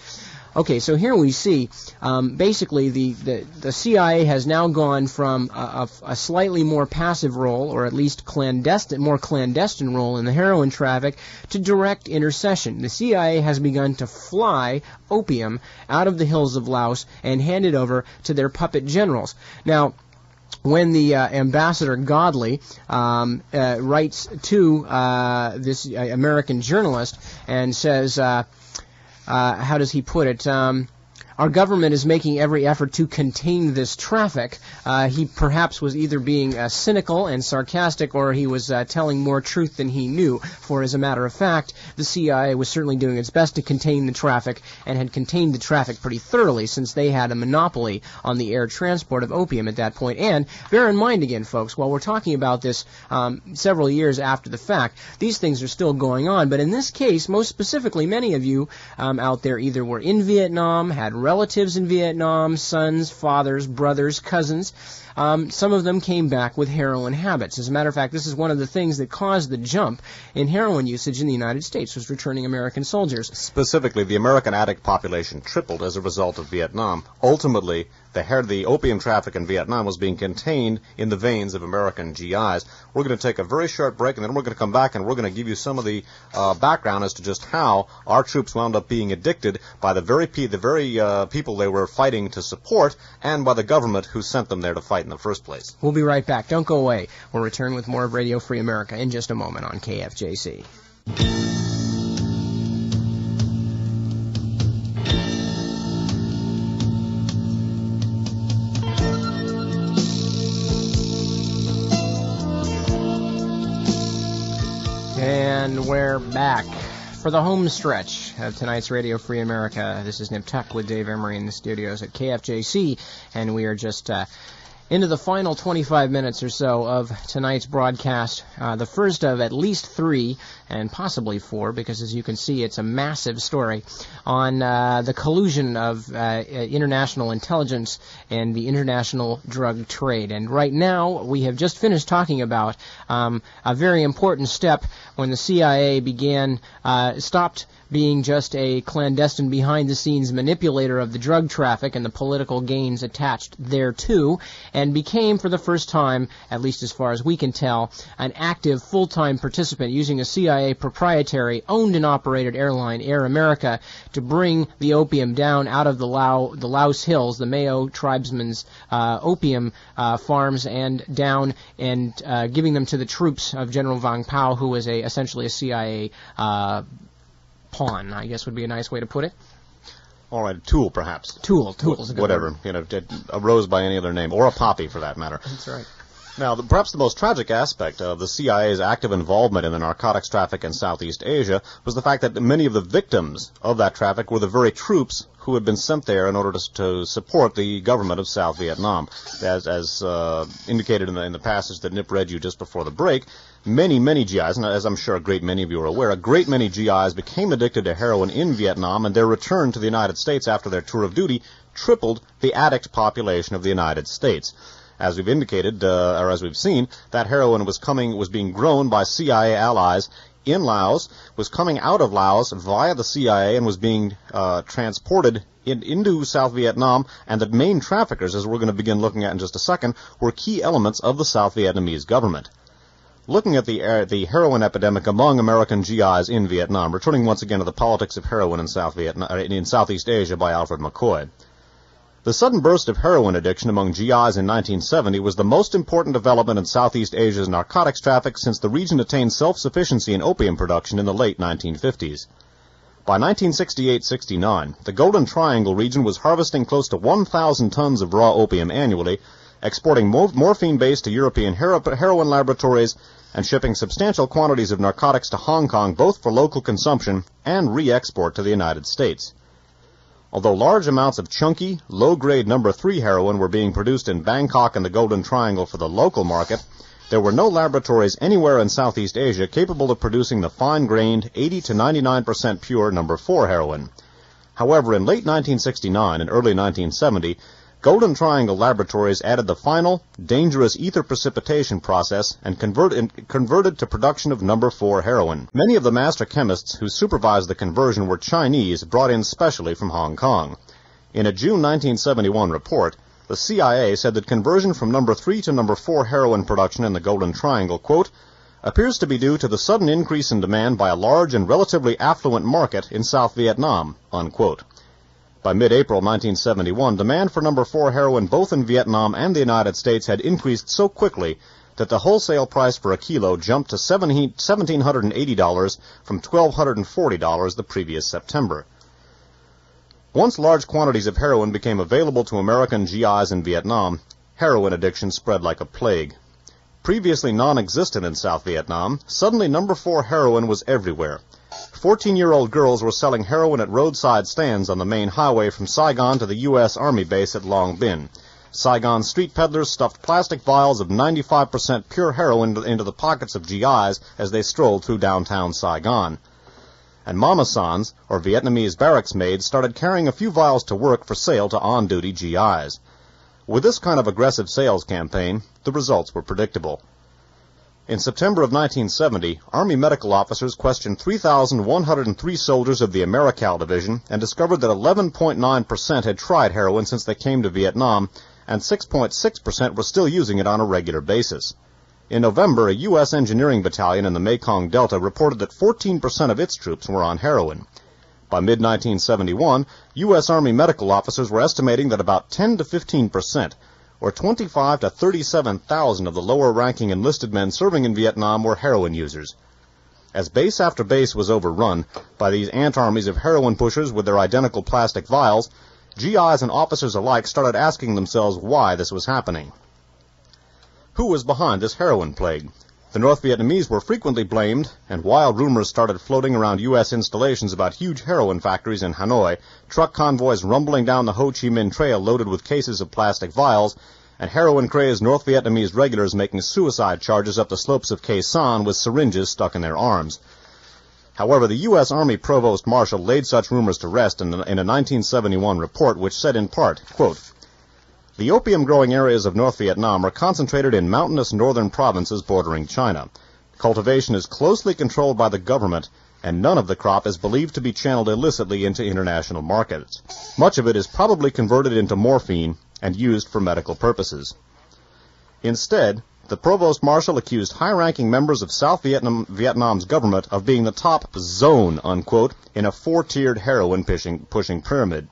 Okay, so here we see basically the CIA has now gone from a slightly more passive role, or at least more clandestine role in the heroin traffic, to direct intercession. The CIA has begun to fly opium out of the hills of Laos and hand it over to their puppet generals. Now, when the Ambassador Godley writes to this American journalist and says, how does he put it? Our government is making every effort to contain this traffic. He perhaps was either being cynical and sarcastic, or he was telling more truth than he knew. For as a matter of fact, the CIA was certainly doing its best to contain the traffic, and had contained the traffic pretty thoroughly, since they had a monopoly on the air transport of opium at that point. And bear in mind again, folks, while we're talking about this several years after the fact, these things are still going on. But in this case, most specifically, many of you out there either were in Vietnam, had relatives in Vietnam, sons, fathers, brothers, cousins. Some of them came back with heroin habits. As a matter of fact, this is one of the things that caused the jump in heroin usage in the United States, was returning American soldiers. Specifically, the American addict population tripled as a result of Vietnam. Ultimately, the opium traffic in Vietnam was being contained in the veins of American GIs. We're going to take a very short break, and then we're going to come back and we're going to give you some of the background as to just how our troops wound up being addicted by the very people they were fighting to support, and by the government who sent them there to fight in the first place. We'll be right back. Don't go away. We'll return with more of Radio Free America in just a moment on KFJC. And we're back for the home stretch of tonight's Radio Free America. This is Nip Tuck with Dave Emory in the studios at KFJC, and we are just into the final 25 minutes or so of tonight's broadcast, the first of at least 3 and possibly 4, because as you can see, it's a massive story on the collusion of international intelligence and the international drug trade. And right now, we have just finished talking about a very important step when the CIA stopped being just a clandestine behind-the-scenes manipulator of the drug traffic and the political gains attached thereto, and became, for the first time, at least as far as we can tell, an active full-time participant using a CIA proprietary owned and operated airline, Air America, to bring the opium down out of the Laos Hills, the Mayo tribesmen's opium farms, and down and giving them to the troops of General Vang Pao, who was essentially a CIA pawn, I guess would be a nice way to put it. All right, a tool, perhaps. Tool's a good whatever, word. A rose by any other name, or a poppy, for that matter. That's right. Now, perhaps the most tragic aspect of the CIA's active involvement in the narcotics traffic in Southeast Asia was the fact that many of the victims of that traffic were the very troops who had been sent there in order to support the government of South Vietnam. As indicated in the passage that Nip read you just before the break, many GIs, and as I'm sure a great many of you are aware, a great many GIs became addicted to heroin in Vietnam, and their return to the United States after their tour of duty tripled the addict population of the United States. As we've indicated, or as we've seen, that heroin was being grown by CIA allies in Laos, was coming out of Laos via the CIA, and was being transported into South Vietnam, and the main traffickers, as we're going to begin looking at in just a second, were key elements of the South Vietnamese government. Looking at the heroin epidemic among American GIs in Vietnam, returning once again to the politics of heroin in Southeast Asia by Alfred McCoy. The sudden burst of heroin addiction among GIs in 1970 was the most important development in Southeast Asia's narcotics traffic since the region attained self-sufficiency in opium production in the late 1950s. By 1968-69, the Golden Triangle region was harvesting close to 1,000 tons of raw opium annually, exporting morphine base to European heroin laboratories, and shipping substantial quantities of narcotics to Hong Kong both for local consumption and re-export to the United States. Although large amounts of chunky, low-grade No. 3 heroin were being produced in Bangkok and the Golden Triangle for the local market, there were no laboratories anywhere in Southeast Asia capable of producing the fine-grained, 80 to 99% pure No. 4 heroin. However, in late 1969 and early 1970, Golden Triangle Laboratories added the final, dangerous ether precipitation process and converted to production of No. 4 heroin. Many of the master chemists who supervised the conversion were Chinese, brought in specially from Hong Kong. In a June 1971 report, the CIA said that conversion from No. 3 to No. 4 heroin production in the Golden Triangle, quote, appears to be due to the sudden increase in demand by a large and relatively affluent market in South Vietnam, unquote. By mid-April 1971, demand for No. 4 heroin both in Vietnam and the United States had increased so quickly that the wholesale price for a kilo jumped to $1,780 from $1,240 the previous September. Once large quantities of heroin became available to American GIs in Vietnam, heroin addiction spread like a plague. Previously non-existent in South Vietnam, suddenly No. 4 heroin was everywhere. 14-year-old girls were selling heroin at roadside stands on the main highway from Saigon to the U.S. Army base at Long Binh. Saigon street peddlers stuffed plastic vials of 95% pure heroin into the pockets of GIs as they strolled through downtown Saigon. And Mama Sans, or Vietnamese barracks maids, started carrying a few vials to work for sale to on-duty GIs. With this kind of aggressive sales campaign, the results were predictable. In September of 1970, Army medical officers questioned 3,103 soldiers of the Americal Division and discovered that 11.9% had tried heroin since they came to Vietnam, and 6.6% were still using it on a regular basis. In November, a U.S. engineering battalion in the Mekong Delta reported that 14% of its troops were on heroin. By mid-1971, U.S. Army medical officers were estimating that about 10 to 15%, or 25 to 37,000 of the lower-ranking enlisted men serving in Vietnam were heroin users. As base after base was overrun by these ant armies of heroin pushers with their identical plastic vials, GIs and officers alike started asking themselves why this was happening. Who was behind this heroin plague? The North Vietnamese were frequently blamed, and wild rumors started floating around U.S. installations about huge heroin factories in Hanoi, truck convoys rumbling down the Ho Chi Minh Trail loaded with cases of plastic vials, and heroin-crazed North Vietnamese regulars making suicide charges up the slopes of Khe Sanh with syringes stuck in their arms. However, the U.S. Army Provost Marshal laid such rumors to rest in a 1971 report which said in part, quote, the opium-growing areas of North Vietnam are concentrated in mountainous northern provinces bordering China. Cultivation is closely controlled by the government, and none of the crop is believed to be channeled illicitly into international markets. Much of it is probably converted into morphine and used for medical purposes. Instead, the Provost Marshal accused high-ranking members of South Vietnam's government of being the top zone, unquote, in a four-tiered heroin pushing pyramid.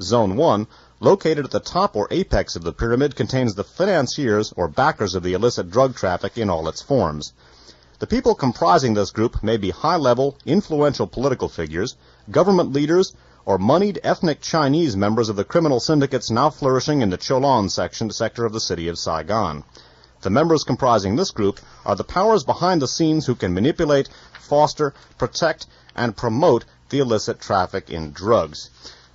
Zone 1, located at the top or apex of the pyramid, contains the financiers or backers of the illicit drug traffic in all its forms. The people comprising this group may be high-level, influential political figures, government leaders, or moneyed ethnic Chinese members of the criminal syndicates now flourishing in the Cholon sector of the city of Saigon. The members comprising this group are the powers behind the scenes who can manipulate, foster, protect, and promote the illicit traffic in drugs.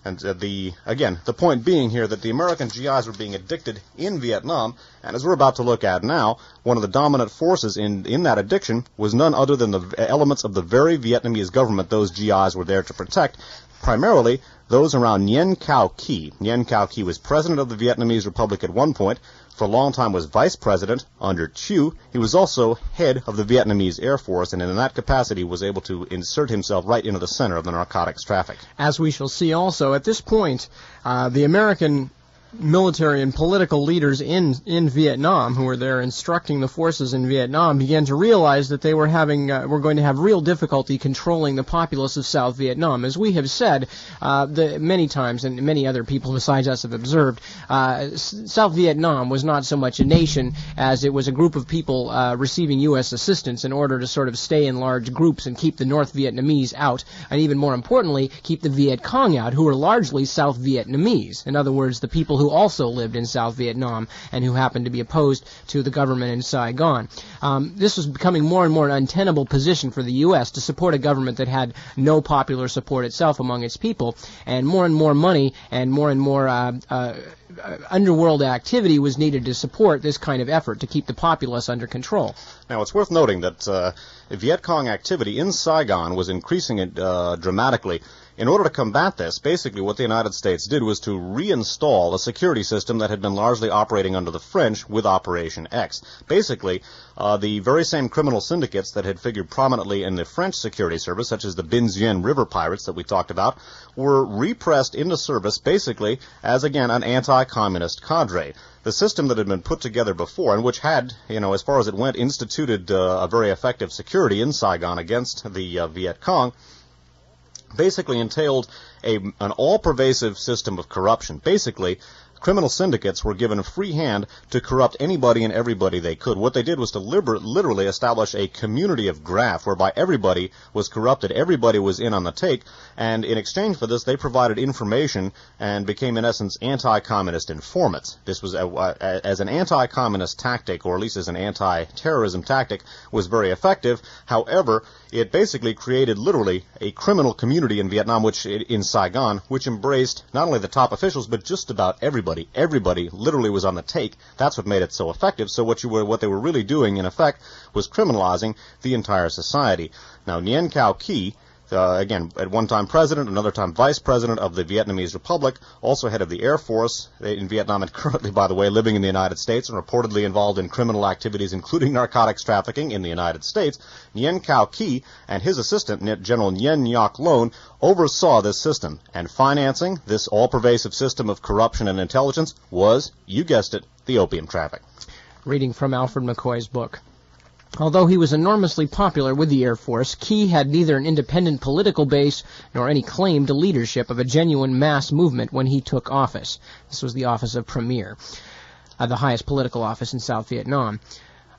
And the point being here that the American GIs were being addicted in Vietnam, and as we're about to look at now, one of the dominant forces in that addiction was none other than the elements of the very Vietnamese government those GIs were there to protect, primarily those around Nguyen Cao Ky. Nguyen Cao Ky was president of the Vietnamese Republic at one point, for a long time was vice president under Thieu. He was also head of the Vietnamese Air Force, and in that capacity was able to insert himself right into the center of the narcotics traffic. As we shall see also, at this point, the American military and political leaders in Vietnam, who were there instructing the forces in Vietnam, began to realize that they were going to have real difficulty controlling the populace of South Vietnam. As we have said many times, and many other people besides us have observed, South Vietnam was not so much a nation as it was a group of people receiving U.S. assistance in order to sort of stay in large groups and keep the North Vietnamese out, and even more importantly, keep the Viet Cong out, who were largely South Vietnamese. In other words, the people who also lived in South Vietnam and who happened to be opposed to the government in Saigon. This was becoming more and more an untenable position for the U.S. to support a government that had no popular support itself among its people, and more money and more underworld activity was needed to support this kind of effort to keep the populace under control. Now, it's worth noting that Viet Cong activity in Saigon was increasing dramatically. In order to combat this, basically what the United States did was to reinstall a security system that had been largely operating under the French with Operation X. Basically, the very same criminal syndicates that had figured prominently in the French security service, such as the Bin Duen River Pirates that we talked about, were repressed into service basically as, again, an anti-communist cadre. The system that had been put together before, and which had, as far as it went, instituted a very effective security in Saigon against the Viet Cong, basically entailed an all-pervasive system of corruption. Basically, criminal syndicates were given a free hand to corrupt anybody and everybody they could. What they did was to literally establish a community of graft whereby everybody was corrupted, everybody was in on the take, and in exchange for this they provided information and became in essence anti-communist informants. This was as an anti-communist tactic, or at least as an anti-terrorism tactic, was very effective. However, it basically created literally a criminal community in Vietnam, in Saigon, which embraced not only the top officials but just about everybody. Everybody literally was on the take. That's what made it so effective. So what they were really doing, in effect, was criminalizing the entire society. Now, Nguyen Cao Ky, again, at one time president, another time vice president of the Vietnamese Republic, also head of the Air Force in Vietnam, and currently, by the way, living in the United States and reportedly involved in criminal activities, including narcotics trafficking in the United States. Nguyen Cao Ky and his assistant, General Nguyen Ngoc Loan, oversaw this system, and financing this all-pervasive system of corruption and intelligence was, you guessed it, the opium traffic. Reading from Alfred McCoy's book. Although he was enormously popular with the Air Force, Ky had neither an independent political base nor any claim to leadership of a genuine mass movement when he took office. This was the office of Premier, the highest political office in South Vietnam.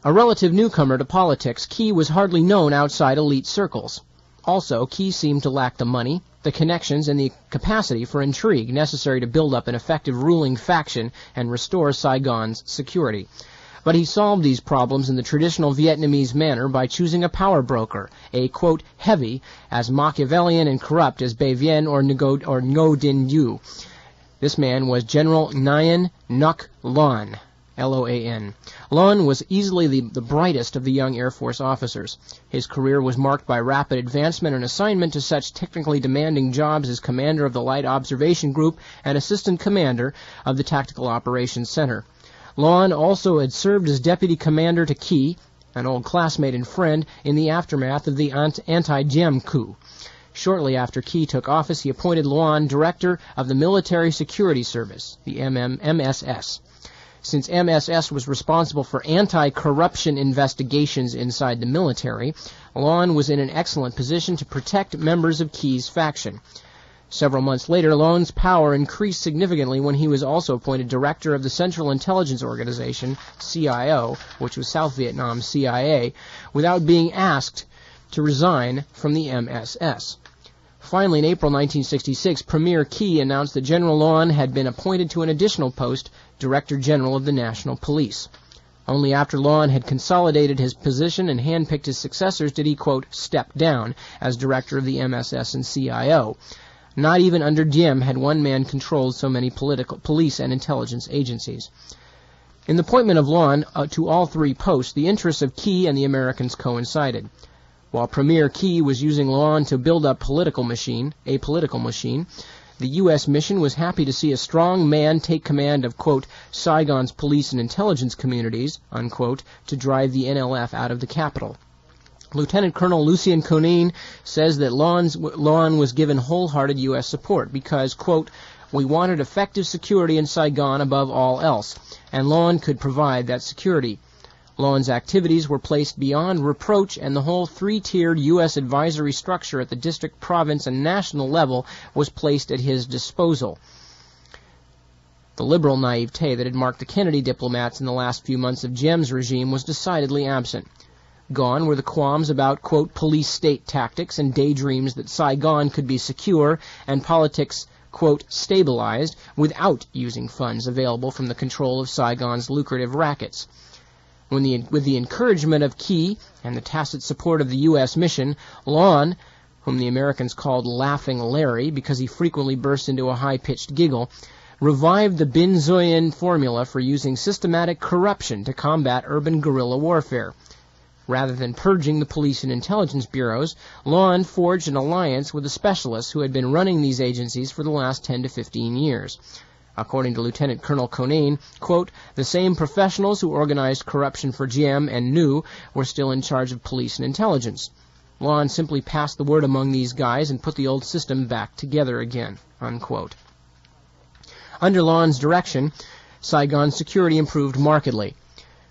A relative newcomer to politics, Ky was hardly known outside elite circles. Also, Ky seemed to lack the money, the connections, and the capacity for intrigue necessary to build up an effective ruling faction and restore Saigon's security. But he solved these problems in the traditional Vietnamese manner by choosing a power broker, a, quote, heavy, as Machiavellian and corrupt as Bay Vien or Ngo Dinh Yu. This man was General Nguyen Ngoc Loan, L-O-A-N. Loan was easily the brightest of the young Air Force officers. His career was marked by rapid advancement and assignment to such technically demanding jobs as commander of the Light Observation Group and assistant commander of the Tactical Operations Center. Loan also had served as deputy commander to Ky, an old classmate and friend, in the aftermath of the anti-Diem coup. Shortly after Ky took office, he appointed Loan director of the Military Security Service, the MSS. Since MSS was responsible for anti-corruption investigations inside the military, Lon was in an excellent position to protect members of Key's faction. Several months later, Lon's power increased significantly when he was also appointed director of the Central Intelligence Organization, CIO, which was South Vietnam CIA, without being asked to resign from the MSS. Finally, in April 1966, Premier Key announced that General Lon had been appointed to an additional post, Director General of the National Police. Only after Lon had consolidated his position and handpicked his successors did he, quote, step down as director of the MSS and CIO. Not even under Diem had one man controlled so many police and intelligence agencies. In the appointment of Lon to all three posts, the interests of Key and the Americans coincided. While Premier Key was using Lon to build up a political machine, the U.S. mission was happy to see a strong man take command of, quote, Saigon's police and intelligence communities, unquote, to drive the NLF out of the capital. Lieutenant Colonel Lucien Conin says that Lon was given wholehearted U.S. support because, quote, we wanted effective security in Saigon above all else, and Lon could provide that security. Lon's activities were placed beyond reproach, and the whole three-tiered U.S. advisory structure at the district, province, and national level was placed at his disposal. The liberal naivete that had marked the Kennedy diplomats in the last few months of Diem's regime was decidedly absent. Gone were the qualms about, quote, police state tactics and daydreams that Saigon could be secure and politics, quote, stabilized without using funds available from the control of Saigon's lucrative rackets. With the encouragement of Key and the tacit support of the U.S. mission, Lon, whom the Americans called Laughing Larry because he frequently burst into a high-pitched giggle, revived the Benzoian formula for using systematic corruption to combat urban guerrilla warfare. Rather than purging the police and intelligence bureaus, Lon forged an alliance with the specialists who had been running these agencies for the last 10 to 15 years. According to Lieutenant Colonel Conin, quote, the same professionals who organized corruption for Diem and New were still in charge of police and intelligence. Lon simply passed the word among these guys and put the old system back together again, unquote. Under Lon's direction, Saigon's security improved markedly.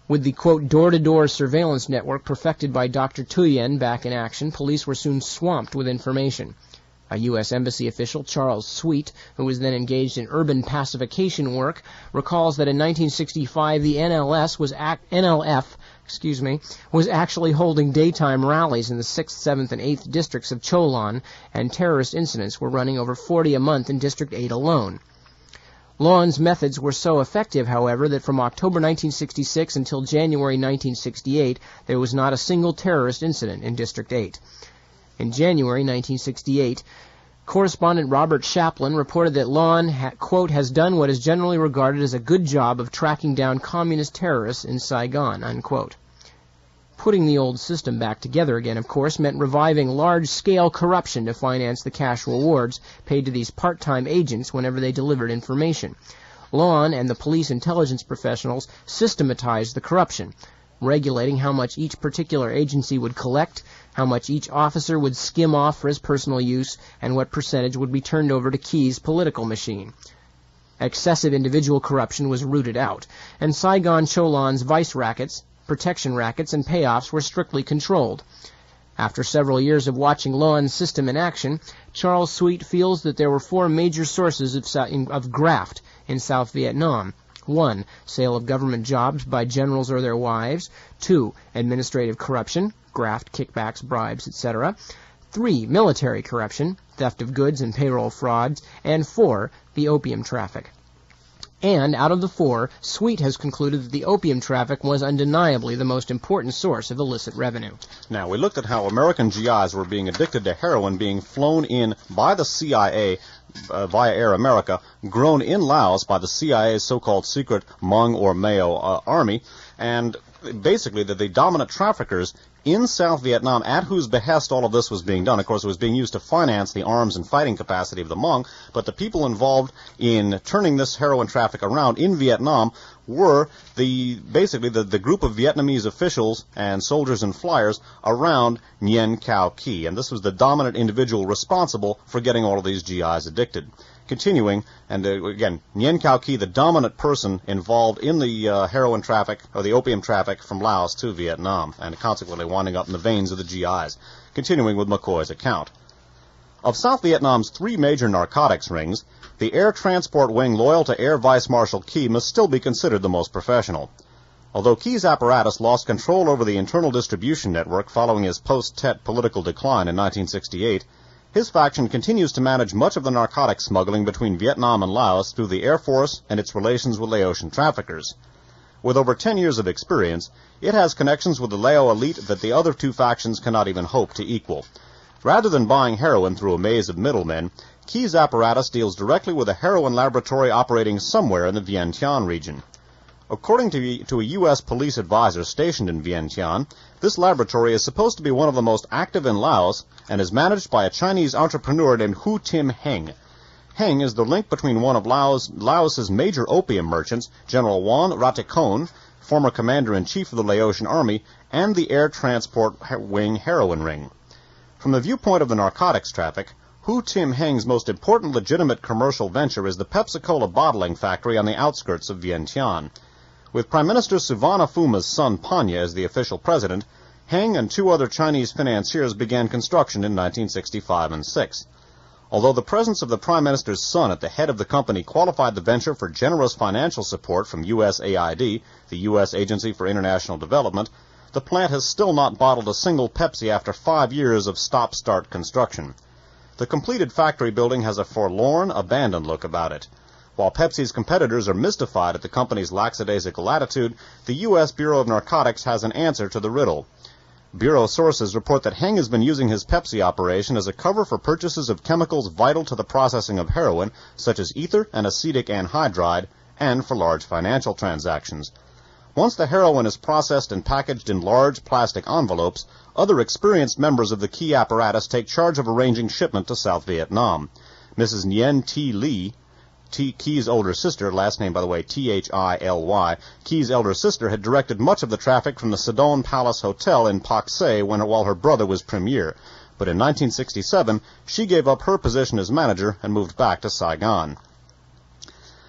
With the, quote, door-to-door surveillance network perfected by Dr. Tuyen back in action, police were soon swamped with information. A U.S. Embassy official, Charles Sweet, who was then engaged in urban pacification work, recalls that in 1965 the NLF was actually holding daytime rallies in the 6th, 7th, and 8th districts of Cholon, and terrorist incidents were running over 40 a month in District 8 alone. Lon's methods were so effective, however, that from October 1966 until January 1968, there was not a single terrorist incident in District 8. In January 1968, correspondent Robert Chaplin reported that Lon, quote, has done what is generally regarded as a good job of tracking down communist terrorists in Saigon, unquote. Putting the old system back together again, of course, meant reviving large-scale corruption to finance the cash rewards paid to these part-time agents whenever they delivered information. Lon and the police intelligence professionals systematized the corruption, regulating how much each particular agency would collect, how much each officer would skim off for his personal use, and what percentage would be turned over to Key's political machine. Excessive individual corruption was rooted out, and Saigon Cholon's vice rackets, protection rackets, and payoffs were strictly controlled. After several years of watching Lon's system in action, Charles Sweet feels that there were four major sources of graft in South Vietnam. 1. Sale of government jobs by generals or their wives. 2. Administrative corruption, graft, kickbacks, bribes, etc. 3. Military corruption, theft of goods and payroll frauds. And 4. The opium traffic. And out of the four, Sweet has concluded that the opium traffic was undeniably the most important source of illicit revenue. Now, we looked at how American GIs were being addicted to heroin being flown in by the CIA via Air America, grown in Laos by the CIA's so-called secret Hmong or Mao army, and basically that the dominant traffickers in South Vietnam, at whose behest all of this was being done. Of course, it was being used to finance the arms and fighting capacity of the Hmong, but the people involved in turning this heroin traffic around in Vietnam were basically the group of Vietnamese officials and soldiers and flyers around Nguyen Cao Ky, and this was the dominant individual responsible for getting all of these GIs addicted. Continuing, and again, Nguyen Cao Ky, the dominant person involved in the heroin traffic, or the opium traffic from Laos to Vietnam, and consequently winding up in the veins of the GIs. Continuing with McCoy's account. Of South Vietnam's 3 major narcotics rings, the Air Transport Wing loyal to Air Vice Marshal Ky must still be considered the most professional. Although Ky's apparatus lost control over the internal distribution network following his post-Tet political decline in 1968, his faction continues to manage much of the narcotics smuggling between Vietnam and Laos through the Air Force and its relations with Laotian traffickers. With over 10 years of experience, it has connections with the Lao elite that the other 2 factions cannot even hope to equal. Rather than buying heroin through a maze of middlemen, Ky's apparatus deals directly with a heroin laboratory operating somewhere in the Vientiane region. According to a U.S. police advisor stationed in Vientiane, this laboratory is supposed to be one of the most active in Laos and is managed by a Chinese entrepreneur named Hu Tim Heng. Heng is the link between one of Laos's major opium merchants, General Juan Ratikon, former commander-in-chief of the Laotian Army, and the Air Transport Wing heroin ring. From the viewpoint of the narcotics traffic, Hu Tim Heng's most important legitimate commercial venture is the Pepsi-Cola bottling factory on the outskirts of Vientiane. With Prime Minister Suvarna Phuma's son Panya as the official president, Heng and 2 other Chinese financiers began construction in 1965 and 6. Although the presence of the Prime Minister's son at the head of the company qualified the venture for generous financial support from USAID, the U.S. Agency for International Development, the plant has still not bottled a single Pepsi after 5 years of stop-start construction. The completed factory building has a forlorn, abandoned look about it. While Pepsi's competitors are mystified at the company's lackadaisical attitude, the U.S. Bureau of Narcotics has an answer to the riddle. Bureau sources report that Heng has been using his Pepsi operation as a cover for purchases of chemicals vital to the processing of heroin, such as ether and acetic anhydride, and for large financial transactions. Once the heroin is processed and packaged in large plastic envelopes, other experienced members of the Ky apparatus take charge of arranging shipment to South Vietnam. Mrs. Nguyen Thi Ly, Ky's older sister, last name, by the way, Thily, Ky's elder sister had directed much of the traffic from the Sedon Palace Hotel in Pak Se while her brother was premier. But in 1967, she gave up her position as manager and moved back to Saigon.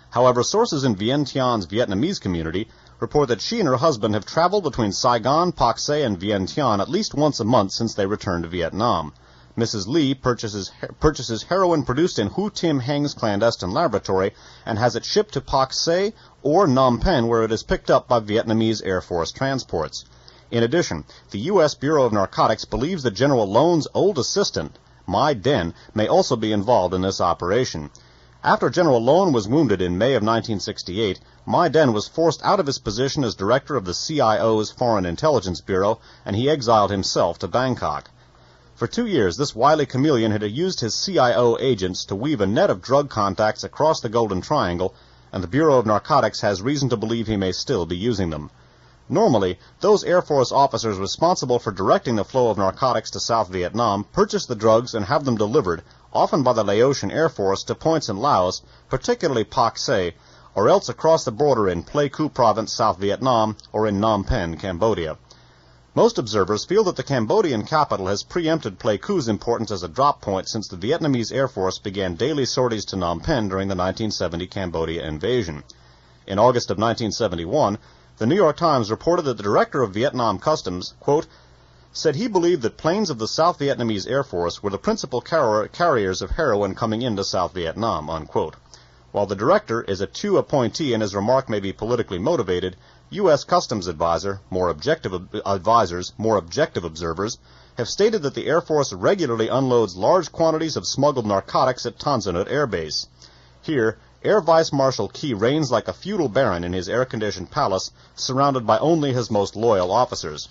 However, sources in Vientiane's Vietnamese community report that she and her husband have traveled between Saigon, Pak Se, and Vientiane at least once a month since they returned to Vietnam. Mrs. Lee purchases heroin produced in Hu Tim Heng's clandestine laboratory and has it shipped to Pak Se or Phnom Penh, where it is picked up by Vietnamese Air Force transports. In addition, the U.S. Bureau of Narcotics believes that General Lone's old assistant, Mai Den, may also be involved in this operation. After General Lone was wounded in May of 1968, Mai Den was forced out of his position as director of the CIO's Foreign Intelligence Bureau, and he exiled himself to Bangkok. For 2 years, this wily chameleon had used his CIO agents to weave a net of drug contacts across the Golden Triangle, and the Bureau of Narcotics has reason to believe he may still be using them. Normally, those Air Force officers responsible for directing the flow of narcotics to South Vietnam purchase the drugs and have them delivered, often by the Laotian Air Force, to points in Laos, particularly Pak Se, or else across the border in Pleiku Province, South Vietnam, or in Phnom Penh, Cambodia. Most observers feel that the Cambodian capital has preempted Pleiku's importance as a drop point since the Vietnamese Air Force began daily sorties to Phnom Penh during the 1970 Cambodia invasion. In August of 1971, the New York Times reported that the director of Vietnam Customs, quote, said he believed that planes of the South Vietnamese Air Force were the principal carriers of heroin coming into South Vietnam, unquote. While the director is a Tu appointee and his remark may be politically motivated, U.S. Customs more objective observers, have stated that the Air Force regularly unloads large quantities of smuggled narcotics at Tanzanut Air Base. Here, Air Vice Marshal Ky reigns like a feudal baron in his air-conditioned palace, surrounded by only his most loyal officers.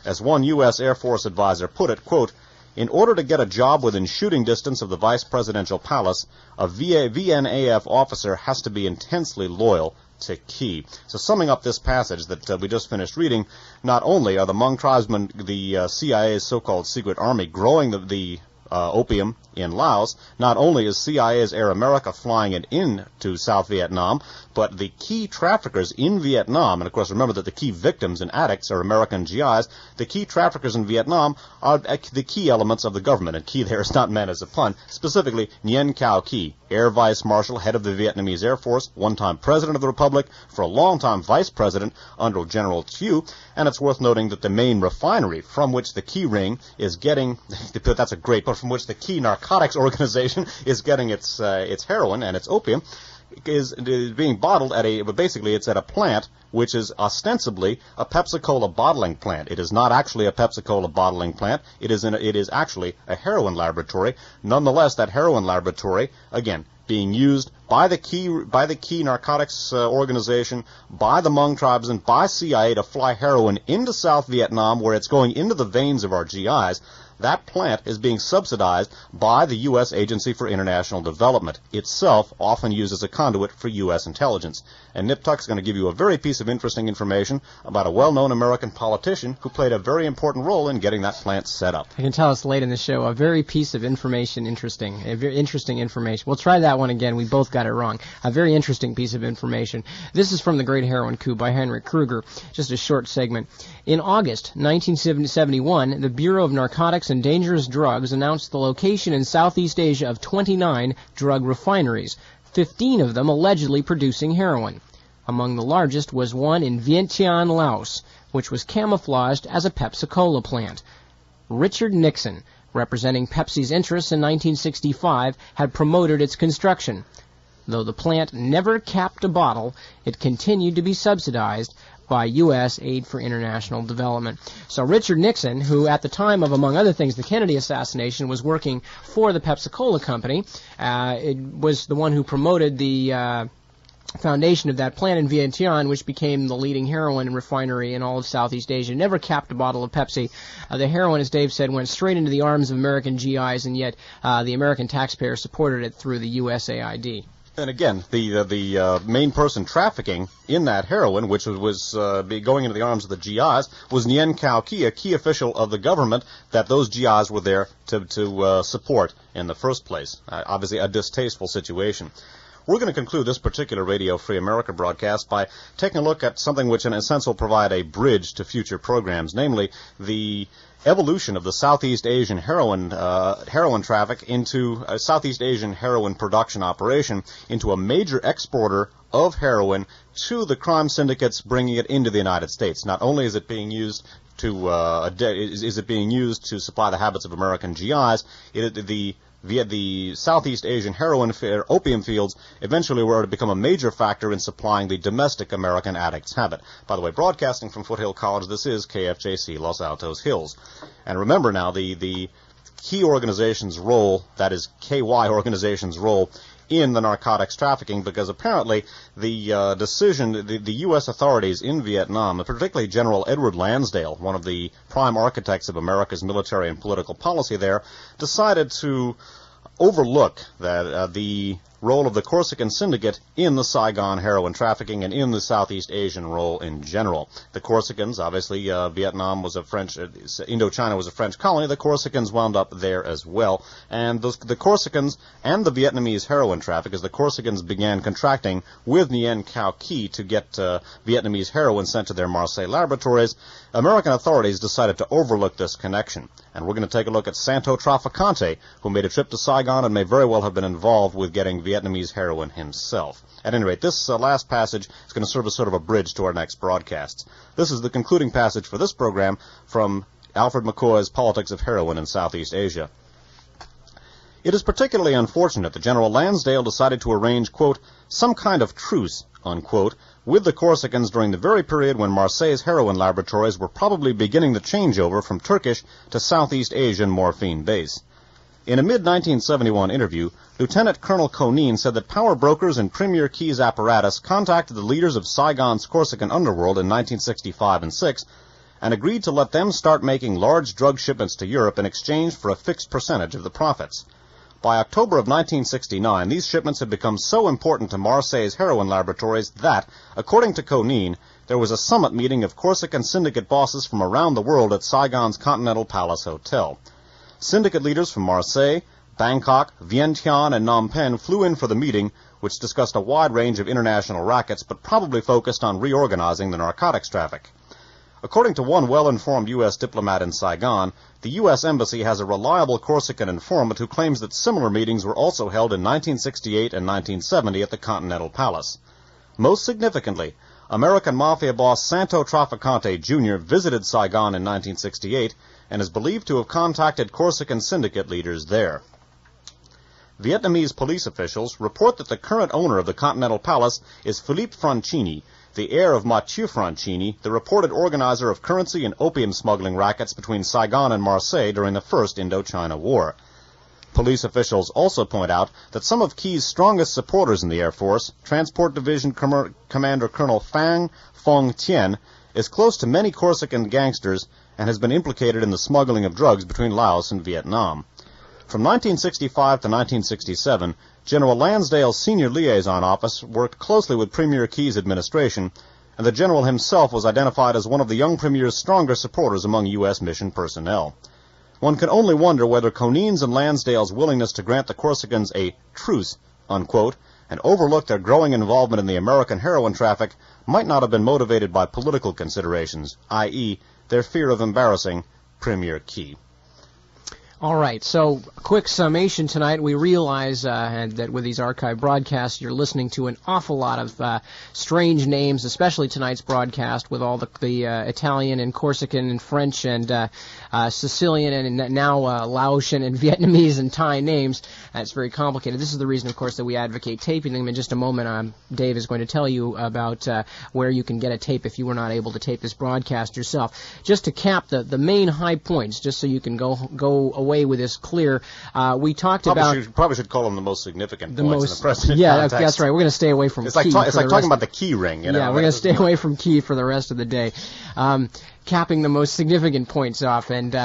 As one U.S. Air Force advisor put it, quote, in order to get a job within shooting distance of the vice presidential palace, a VNAF officer has to be intensely loyal to Ky. So summing up this passage that we just finished reading, not only are the Hmong tribesmen, the CIA's so-called secret army, growing the opium in Laos. Not only is CIA's Air America flying it into South Vietnam, but the key traffickers in Vietnam, and of course remember that the key victims and addicts are American GIs, the key traffickers in Vietnam are the key elements of the government, and key there is not meant as a pun, specifically Nguyen Cao Ky, Air Vice Marshal, head of the Vietnamese Air Force, one-time President of the Republic, for a long-time Vice President under General Thieu, and it's worth noting that the main refinery from which the key ring is getting, that's a great, but from which the key narcotics organization is getting its heroin and its opium, is being bottled but basically it's at a plant which is ostensibly a Pepsi-Cola bottling plant. It is not actually a Pepsi-Cola bottling plant. It is actually a heroin laboratory. Nonetheless, that heroin laboratory, again, being used by the key narcotics organization, by the Hmong tribes, and by CIA to fly heroin into South Vietnam, where it's going into the veins of our GIs. That plant is being subsidized by the U.S. Agency for International Development, itself often used as a conduit for U.S. intelligence. And Nip Tuck's going to give you a very piece of interesting information about a well-known American politician who played a very important role in getting that plant set up. I can tell us late in the show, a very piece of information, a very interesting information. We'll try that one again. We both got it wrong. A very interesting piece of information. This is from The Great Heroin Coup by Heinrich Kruger, just a short segment. In August 1971, the Bureau of Narcotics and Dangerous Drugs announced the location in Southeast Asia of 29 drug refineries, 15 of them allegedly producing heroin. Among the largest was one in Vientiane, Laos, which was camouflaged as a Pepsi-Cola plant. Richard Nixon, representing Pepsi's interests in 1965, had promoted its construction. Though the plant never capped a bottle, it continued to be subsidized by U.S. Aid for International Development. So Richard Nixon, who at the time of, among other things, the Kennedy assassination, was working for the Pepsi-Cola company, it was the one who promoted the foundation of that plant in Vientiane, which became the leading heroin refinery in all of Southeast Asia. Never capped a bottle of Pepsi. The heroin, as Dave said, went straight into the arms of American GIs, and yet the American taxpayer supported it through the USAID. And again, the main person trafficking in that heroin, which was going into the arms of the GIs, was Nguyen Cao Ky, a key official of the government that those GIs were there to support in the first place. Obviously, a distasteful situation. We're going to conclude this particular Radio Free America broadcast by taking a look at something which, in a sense, will provide a bridge to future programs, namely the evolution of the Southeast Asian heroin traffic into a Southeast Asian heroin production operation into a major exporter of heroin to the crime syndicates bringing it into the United States. Not only is it being used to supply the habits of American GIs, the Southeast Asian heroin opium fields eventually were to become a major factor in supplying the domestic American addict's habit. By the way, broadcasting from Foothill College, this is KFJC Los Altos Hills. And remember now, the key organization's role, that is KY organization's role, in the narcotics trafficking, because apparently the the U.S. authorities in Vietnam, particularly General Edward Lansdale, one of the prime architects of America's military and political policy there, decided to overlook the role of the Corsican syndicate in the Saigon heroin trafficking and in the Southeast Asian role in general. The Corsicans, obviously, Vietnam was a French, Indochina was a French colony. The Corsicans wound up there as well. And the Corsicans and the Vietnamese heroin traffickers, the Corsicans began contracting with Nguyen Cao Ky to get Vietnamese heroin sent to their Marseille laboratories. American authorities decided to overlook this connection. And we're going to take a look at Santo Traficante, who made a trip to Saigon and may very well have been involved with getting Vietnamese heroin himself. At any rate, this last passage is going to serve as sort of a bridge to our next broadcasts. This is the concluding passage for this program from Alfred McCoy's Politics of Heroin in Southeast Asia. It is particularly unfortunate that General Lansdale decided to arrange, quote, some kind of truce, unquote, with the Corsicans during the very period when Marseille's heroin laboratories were probably beginning the changeover from Turkish to Southeast Asian morphine base. In a mid-1971 interview, Lieutenant Colonel Conin said that power brokers in Premier Key's apparatus contacted the leaders of Saigon's Corsican underworld in 1965 and 6 and agreed to let them start making large drug shipments to Europe in exchange for a fixed percentage of the profits. By October of 1969, these shipments had become so important to Marseille's heroin laboratories that, according to Conin, there was a summit meeting of Corsican syndicate bosses from around the world at Saigon's Continental Palace Hotel. syndicate leaders from Marseille, Bangkok, Vientiane, and Phnom Penh flew in for the meeting, which discussed a wide range of international rackets, but probably focused on reorganizing the narcotics traffic. According to one well-informed U.S. diplomat in Saigon, the U.S. Embassy has a reliable Corsican informant who claims that similar meetings were also held in 1968 and 1970 at the Continental Palace. Most significantly, American Mafia boss Santo Trafficante Jr. visited Saigon in 1968 and is believed to have contacted Corsican syndicate leaders there. Vietnamese police officials report that the current owner of the Continental Palace is Philippe Francini, the heir of Mathieu Francini, the reported organizer of currency and opium smuggling rackets between Saigon and Marseille during the First Indochina War. Police officials also point out that some of Key's strongest supporters in the Air Force, Transport Division Commander Colonel Phang Phong Tien, is close to many Corsican gangsters and has been implicated in the smuggling of drugs between Laos and Vietnam. From 1965 to 1967, General Lansdale's senior liaison office worked closely with Premier Key's administration, and the general himself was identified as one of the young premier's stronger supporters among U.S. mission personnel. One can only wonder whether Conin's and Lansdale's willingness to grant the Corsicans a truce, unquote, and overlook their growing involvement in the American heroin traffic might not have been motivated by political considerations, i.e., their fear of embarrassing Premier Key. All right, so quick summation tonight. We realize that with these archive broadcasts, you're listening to an awful lot of strange names, especially tonight's broadcast with all the Italian and Corsican and French and Sicilian and now Laotian and Vietnamese and Thai names. It's very complicated. This is the reason, of course, that we advocate taping them. In just a moment, Dave is going to tell you about where you can get a tape if you were not able to tape this broadcast yourself. Just to cap the main high points, just so you can go away with this clear, we talked probably should call them the most significant points in the present yeah, context. That's right. We're going to stay away from it's key. It's like talking about the key ring. You know? Yeah, we're going to stay away from key for the rest of the day. Capping the most significant points off, and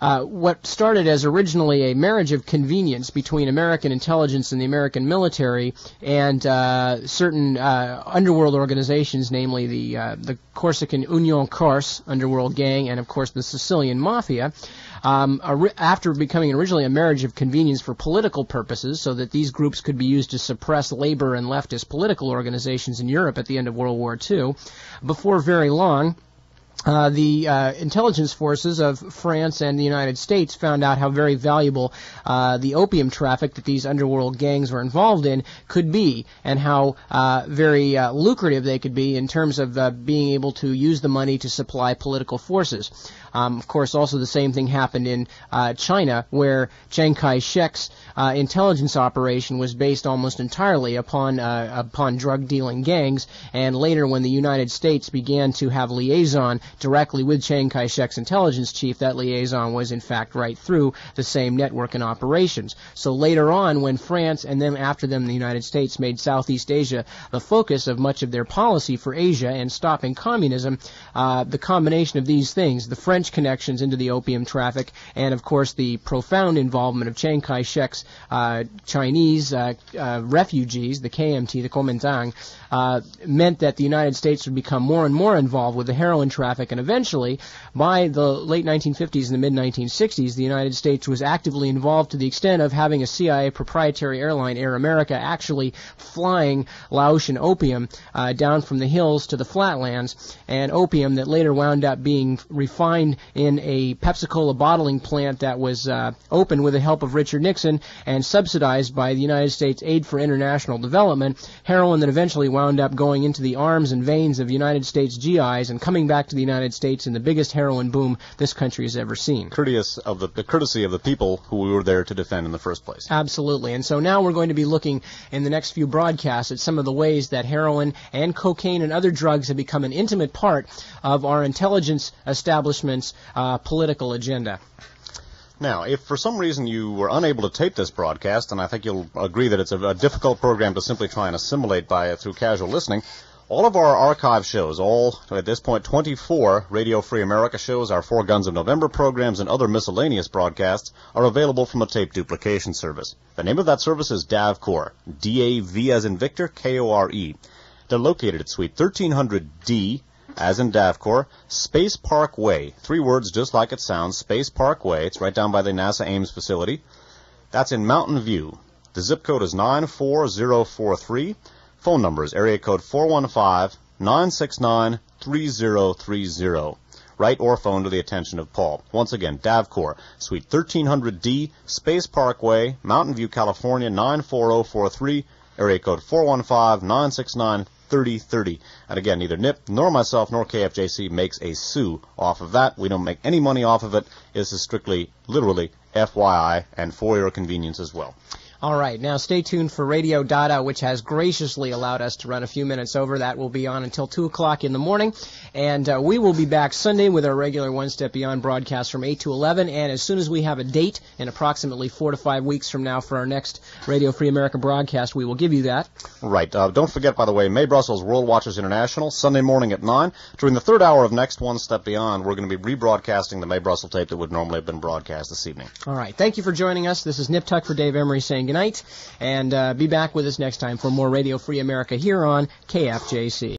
what started as originally a marriage of convenience between American intelligence and the American military and certain underworld organizations, namely the Corsican Union Corse underworld gang and, of course, the Sicilian Mafia, after becoming originally a marriage of convenience for political purposes, so that these groups could be used to suppress labor and leftist political organizations in Europe at the end of World War II, before very long, the intelligence forces of France and the United States found out how very valuable the opium traffic that these underworld gangs were involved in could be, and how very lucrative they could be in terms of being able to use the money to supply political forces. Of course, also the same thing happened in China, where Chiang Kai-shek's intelligence operation was based almost entirely upon drug-dealing gangs, and later when the United States began to have liaison directly with Chiang Kai-shek's intelligence chief, that liaison was in fact right through the same network and operations. So later on, when France and then after them the United States made Southeast Asia the focus of much of their policy for Asia and stopping communism, the combination of these things, the French connections into the opium traffic, and of course the profound involvement of Chiang Kai-shek's Chinese refugees, the KMT, the Kuomintang, meant that the United States would become more and more involved with the heroin traffic, and eventually, by the late 1950s and the mid-1960s, the United States was actively involved to the extent of having a CIA proprietary airline, Air America, actually flying Laotian opium down from the hills to the flatlands, and opium that later wound up being refined in a Pepsi-Cola bottling plant that was opened with the help of Richard Nixon and subsidized by the United States Aid for International Development, heroin that eventually wound up going into the arms and veins of United States GIs and coming back to the United States in the biggest heroin boom this country has ever seen. Courtesy of the people who we were there to defend in the first place. Absolutely. And so now we're going to be looking in the next few broadcasts at some of the ways that heroin and cocaine and other drugs have become an intimate part of our intelligence establishment's political agenda. Now, if for some reason you were unable to tape this broadcast, and I think you'll agree that it's a difficult program to simply try and assimilate through casual listening, all of our archive shows, all, at this point, 24 Radio Free America shows, our 4 Guns of November programs, and other miscellaneous broadcasts are available from a tape duplication service. The name of that service is DAVCore, D-A-V as in Victor, K-O-R-E. They're located at Suite 1300D, as in Davcor, Space Park Way. 3 words just like it sounds, Space Park Way. It's right down by the NASA Ames facility. That's in Mountain View. The zip code is 94043. Phone number is area code 415-969-3030. Write or phone to the attention of Paul. Once again, Davcor, Suite 1300D, Space Parkway, Mountain View, California, 94043, area code 415-969-3030. And again, neither Nip nor myself nor KFJC makes a sou off of that. We don't make any money off of it. This is strictly, literally, FYI, and for your convenience as well. All right, now stay tuned for Radio Dada, which has graciously allowed us to run a few minutes over. That will be on until 2 o'clock in the morning. And we will be back Sunday with our regular One Step Beyond broadcast from 8 to 11. And as soon as we have a date, in approximately 4 to 5 weeks from now for our next Radio Free America broadcast, we will give you that. Right. Don't forget, by the way, May Brussels World Watchers International, Sunday morning at 9. During the 3rd hour of next One Step Beyond, we're going to be rebroadcasting the May Brussels tape that would normally have been broadcast this evening. All right. Thank you for joining us. This is Nip Tuck for Dave Emory saying good night. And be back with us next time for more Radio Free America here on KFJC.